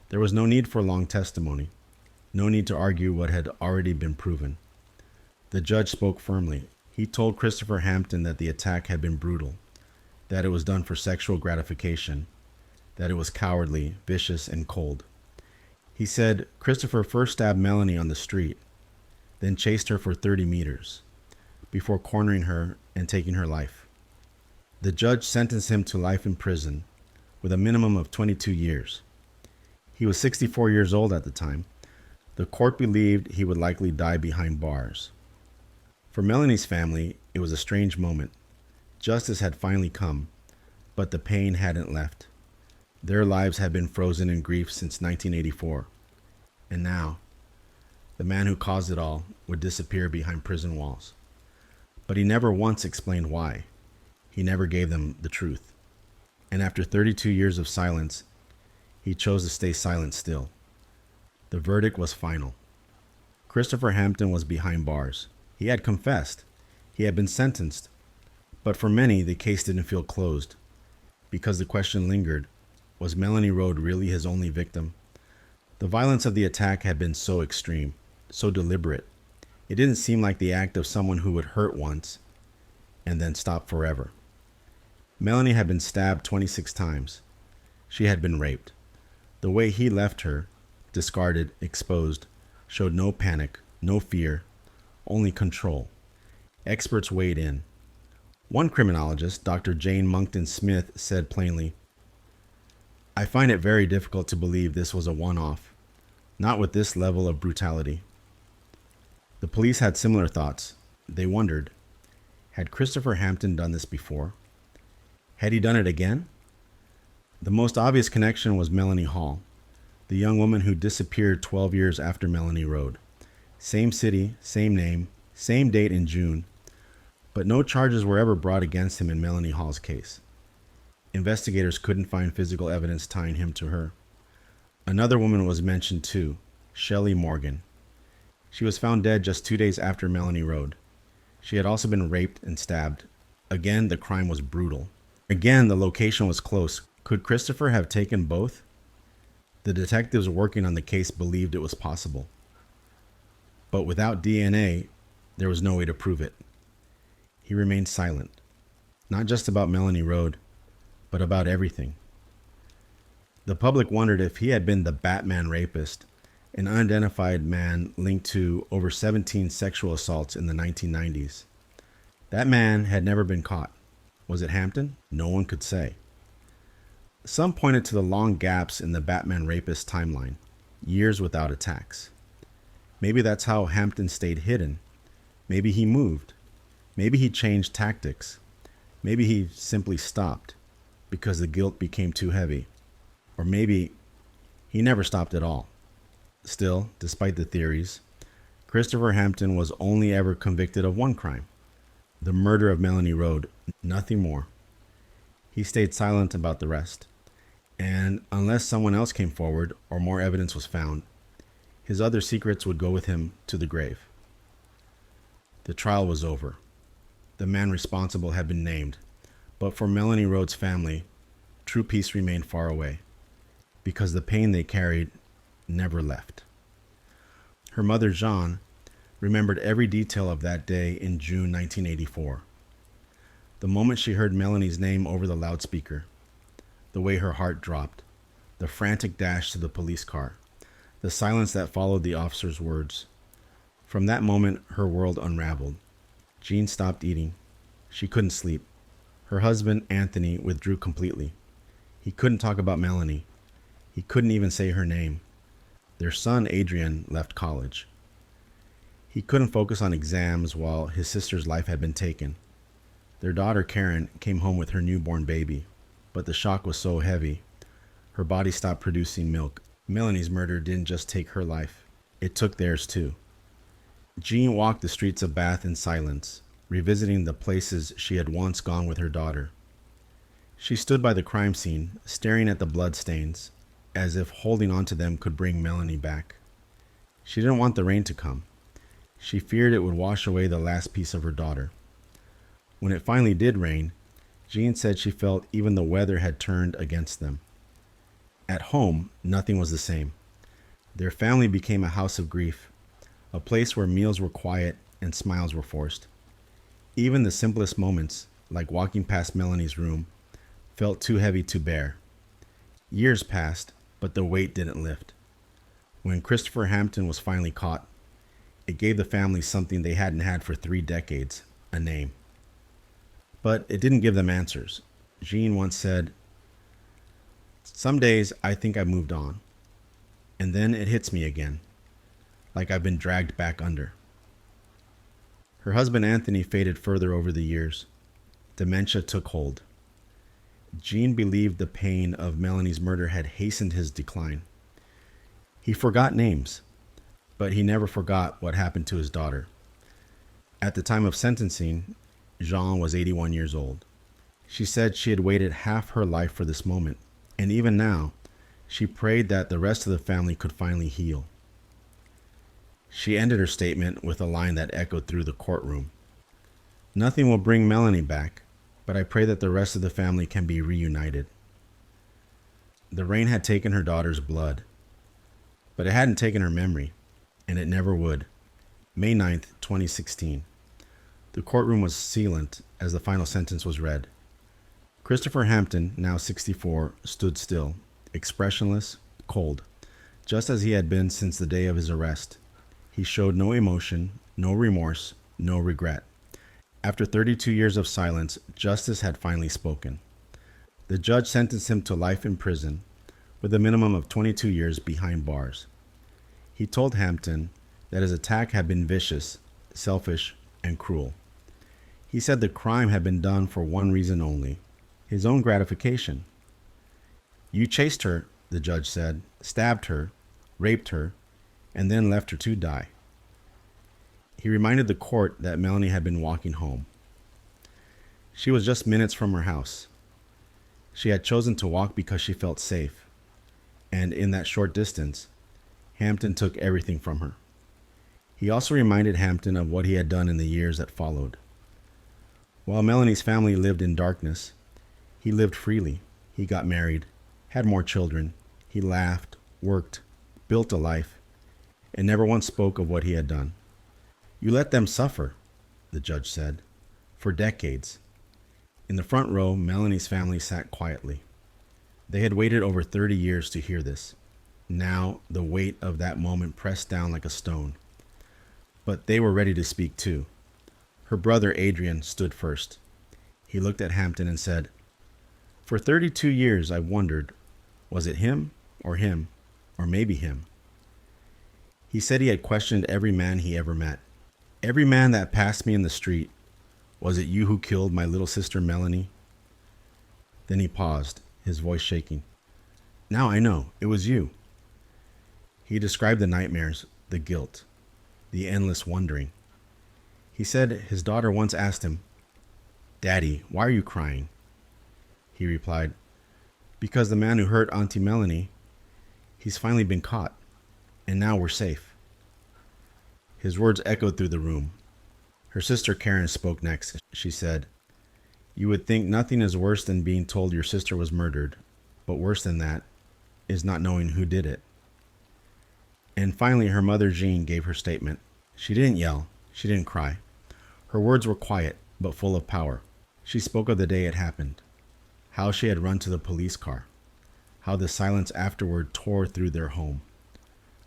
There was no need for long testimony, no need to argue what had already been proven. The judge spoke firmly. He told Christopher Hampton that the attack had been brutal, that it was done for sexual gratification, that it was cowardly, vicious, and cold. He said Christopher first stabbed Melanie on the street, then chased her for 30 meters, before cornering her and taking her life. The judge sentenced him to life in prison, with a minimum of 22 years. He was 64 years old at the time. The court believed he would likely die behind bars. For Melanie's family, it was a strange moment. Justice had finally come, but the pain hadn't left. Their lives had been frozen in grief since 1984. And now, the man who caused it all would disappear behind prison walls. But he never once explained why. He never gave them the truth. And after 32 years of silence, he chose to stay silent still. The verdict was final. Christopher Hampton was behind bars. He had confessed. He had been sentenced. But for many, the case didn't feel closed, because the question lingered: was Melanie Rhodes really his only victim? The violence of the attack had been so extreme, so deliberate. It didn't seem like the act of someone who would hurt once and then stop forever. Melanie had been stabbed 26 times. She had been raped. The way he left her, discarded, exposed, showed no panic, no fear, only control. Experts weighed in. One criminologist, Dr. Jane Monckton Smith, said plainly, "I find it very difficult to believe this was a one-off, not with this level of brutality." The police had similar thoughts. They wondered, had Christopher Hampton done this before? Had he done it again? The most obvious connection was Melanie Hall, the young woman who disappeared 12 years after Melanie Rhodes. Same city, same name, same date in June, but no charges were ever brought against him in Melanie Hall's case. Investigators couldn't find physical evidence tying him to her. Another woman was mentioned too, Shelley Morgan. She was found dead just 2 days after Melanie Road. She had also been raped and stabbed. Again, the crime was brutal. Again, the location was close. Could Christopher have taken both? The detectives working on the case believed it was possible. But without DNA, there was no way to prove it. He remained silent, not just about Melanie Road, but about everything. The public wondered if he had been the Batman rapist, an unidentified man linked to over 17 sexual assaults in the 1990s. That man had never been caught. Was it Hampton? No one could say. Some pointed to the long gaps in the Batman rapist timeline, years without attacks. Maybe that's how Hampton stayed hidden. Maybe he moved. Maybe he changed tactics. Maybe he simply stopped because the guilt became too heavy. Or maybe he never stopped at all. Still, despite the theories, Christopher Hampton was only ever convicted of one crime, the murder of Melanie Road, nothing more. He stayed silent about the rest. And unless someone else came forward or more evidence was found, his other secrets would go with him to the grave. The trial was over. The man responsible had been named, but for Melanie Road's family, true peace remained far away, because the pain they carried never left. Her mother, Jean, remembered every detail of that day in June 1984. The moment she heard Melanie's name over the loudspeaker, the way her heart dropped, the frantic dash to the police car, the silence that followed the officer's words. From that moment, her world unraveled. Jean stopped eating. She couldn't sleep. Her husband, Anthony, withdrew completely. He couldn't talk about Melanie. He couldn't even say her name. Their son, Adrian, left college. He couldn't focus on exams while his sister's life had been taken. Their daughter, Karen, came home with her newborn baby, but the shock was so heavy, her body stopped producing milk. Melanie's murder didn't just take her life, it took theirs too. Jean walked the streets of Bath in silence, revisiting the places she had once gone with her daughter. She stood by the crime scene, staring at the bloodstains, as if holding on to them could bring Melanie back. She didn't want the rain to come. She feared it would wash away the last piece of her daughter. When it finally did rain, Jean said she felt even the weather had turned against them. At home, nothing was the same. Their family became a house of grief, a place where meals were quiet and smiles were forced. Even the simplest moments, like walking past Melanie's room, felt too heavy to bear. Years passed, but the weight didn't lift. When Christopher Hampton was finally caught, it gave the family something they hadn't had for 3 decades, a name. But it didn't give them answers. Jean once said, "Some days I think I moved on, and then it hits me again, like I've been dragged back under." Her husband Anthony faded further over the years. Dementia took hold. Jean believed the pain of Melanie's murder had hastened his decline. He forgot names, but he never forgot what happened to his daughter. At the time of sentencing, Jean was 81 years old. She said she had waited half her life for this moment, and even now, she prayed that the rest of the family could finally heal. She ended her statement with a line that echoed through the courtroom. "Nothing will bring Melanie back, but I pray that the rest of the family can be reunited." The rain had taken her daughter's blood, but it hadn't taken her memory, and it never would. May 9th, 2016. The courtroom was silent as the final sentence was read. Christopher Hampton, now 64, stood still, expressionless, cold, just as he had been since the day of his arrest. He showed no emotion, no remorse, no regret. After 32 years of silence, justice had finally spoken. The judge sentenced him to life in prison, with a minimum of 22 years behind bars. He told Hampton that his attack had been vicious, selfish, and cruel. He said the crime had been done for one reason only: his own gratification. "You chased her," the judge said, "stabbed her, raped her, and then left her to die." He reminded the court that Melanie had been walking home. She was just minutes from her house. She had chosen to walk because she felt safe, and in that short distance, Hampton took everything from her. He also reminded Hampton of what he had done in the years that followed. While Melanie's family lived in darkness, he lived freely. He got married, had more children. He laughed, worked, built a life, and never once spoke of what he had done. You let them suffer, the judge said, for decades. In the front row, Melanie's family sat quietly. They had waited over 30 years to hear this. Now, the weight of that moment pressed down like a stone. But they were ready to speak too. Her brother Adrian stood first. He looked at Hampton and said, "For 32 years I've wondered, was it him, or maybe him?" He said he had questioned every man he ever met. "Every man that passed me in the street. Was it you who killed my little sister Melanie?" Then he paused, his voice shaking. "Now I know, it was you." He described the nightmares, the guilt, the endless wondering. He said his daughter once asked him, "Daddy, why are you crying?" He replied, "Because the man who hurt Auntie Melanie, he's finally been caught, and now we're safe." His words echoed through the room. Her sister Karen spoke next. She said, "You would think nothing is worse than being told your sister was murdered, but worse than that is not knowing who did it." And finally, her mother Jean gave her statement. She didn't yell. She didn't cry. Her words were quiet, but full of power. She spoke of the day it happened, how she had run to the police car, how the silence afterward tore through their home,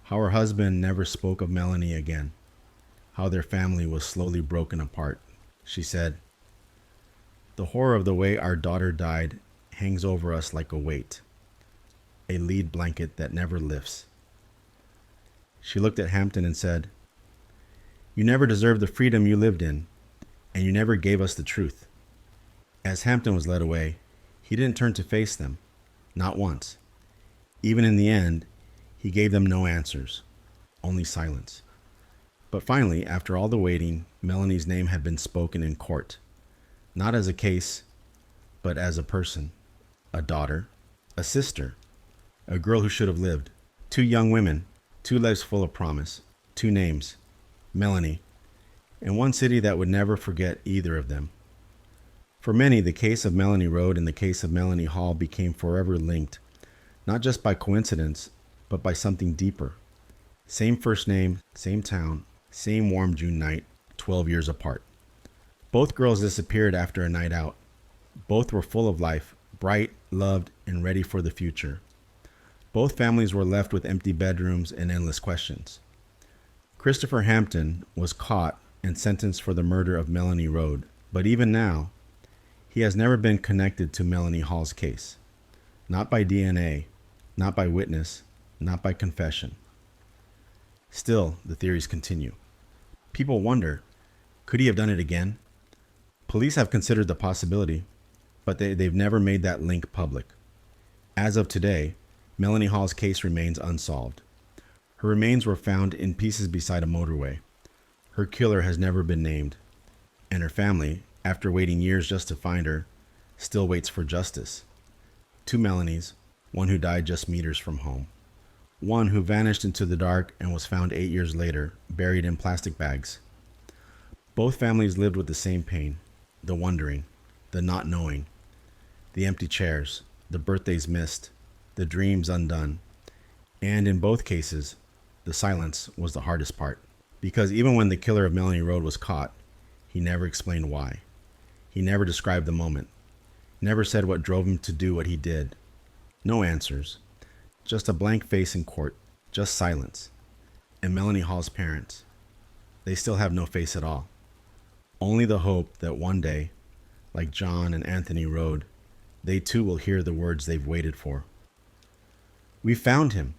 how her husband never spoke of Melanie again, how their family was slowly broken apart. She said, "The horror of the way our daughter died hangs over us like a weight, a lead blanket that never lifts." She looked at Hampton and said, "You never deserved the freedom you lived in, and you never gave us the truth." As Hampton was led away, he didn't turn to face them, not once. Even in the end, he gave them no answers, only silence. But finally, after all the waiting, Melanie's name had been spoken in court, not as a case, but as a person, a daughter, a sister, a girl who should have lived. Two young women, two lives full of promise, two names, Melanie, and one city that would never forget either of them. For many, the case of Melanie Road and the case of Melanie Hall became forever linked, not just by coincidence, but by something deeper. Same first name, same town, same warm June night, 12 years apart. Both girls disappeared after a night out. Both were full of life, bright, loved, and ready for the future. Both families were left with empty bedrooms and endless questions. Christopher Hampton was caught and sentenced for the murder of Melanie Road, but even now, he has never been connected to Melanie Hall's case. Not by DNA, not by witness, not by confession. Still, the theories continue. People wonder, could he have done it again? Police have considered the possibility, but they've never made that link public. As of today, Melanie Hall's case remains unsolved. Her remains were found in pieces beside a motorway. Her killer has never been named, and her family, after waiting years just to find her, still waits for justice. Two Melanies, one who died just meters from home, one who vanished into the dark and was found 8 years later, buried in plastic bags. Both families lived with the same pain, the wondering, the not knowing, the empty chairs, the birthdays missed, the dreams undone. And in both cases, the silence was the hardest part. Because even when the killer of Melanie Road was caught, he never explained why. He never described the moment, never said what drove him to do what he did. No answers, just a blank face in court, just silence. And Melanie Hall's parents, they still have no face at all. Only the hope that one day, like John and Anthony Road, they too will hear the words they've waited for. "We found him."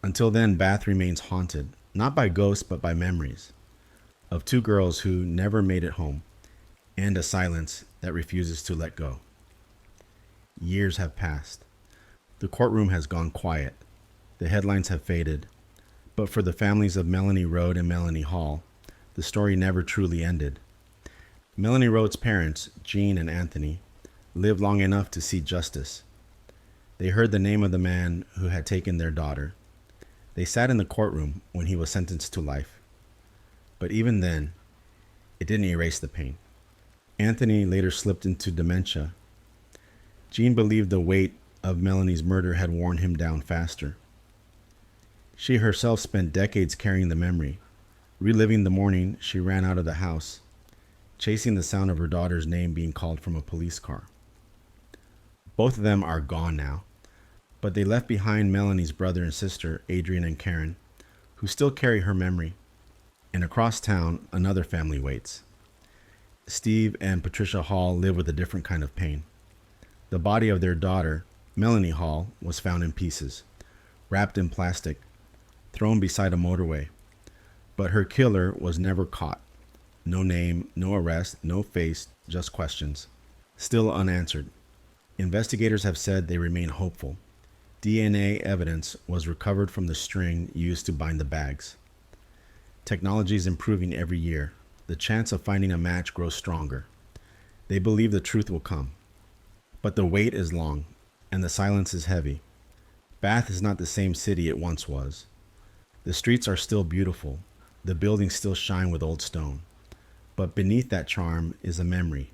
Until then, Bath remains haunted, not by ghosts, but by memories of two girls who never made it home, and a silence that refuses to let go. Years have passed. The courtroom has gone quiet. The headlines have faded. But for the families of Melanie Road and Melanie Hall, the story never truly ended. Melanie Road's parents, Jean and Anthony, lived long enough to see justice. They heard the name of the man who had taken their daughter. They sat in the courtroom when he was sentenced to life. But even then, it didn't erase the pain. Anthony later slipped into dementia. Jean believed the weight of Melanie's murder had worn him down faster. She herself spent decades carrying the memory, reliving the morning she ran out of the house, chasing the sound of her daughter's name being called from a police car. Both of them are gone now, but they left behind Melanie's brother and sister, Adrian and Karen, who still carry her memory. And across town, another family waits. Steve and Patricia Hall live with a different kind of pain. The body of their daughter, Melanie Hall, was found in pieces, wrapped in plastic, thrown beside a motorway. But her killer was never caught. No name, no arrest, no face, just questions. Still unanswered. Investigators have said they remain hopeful. DNA evidence was recovered from the string used to bind the bags. Technology is improving every year. The chance of finding a match grows stronger. They believe the truth will come. But the wait is long, and the silence is heavy. Bath is not the same city it once was. The streets are still beautiful. The buildings still shine with old stone. But beneath that charm is a memory.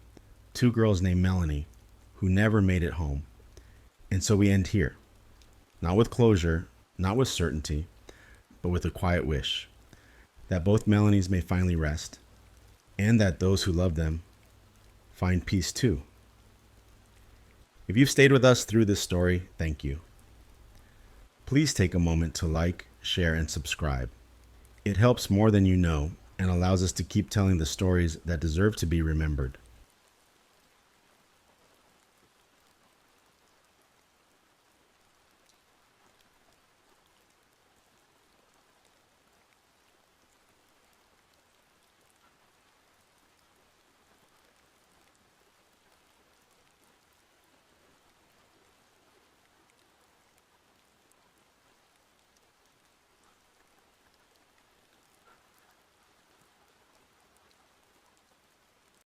2 girls named Melanie, who never made it home. And so we end here. Not with closure, not with certainty, but with a quiet wish that both Melanies may finally rest, and that those who love them find peace too. If you've stayed with us through this story, thank you. Please take a moment to like, share, and subscribe. It helps more than you know and allows us to keep telling the stories that deserve to be remembered.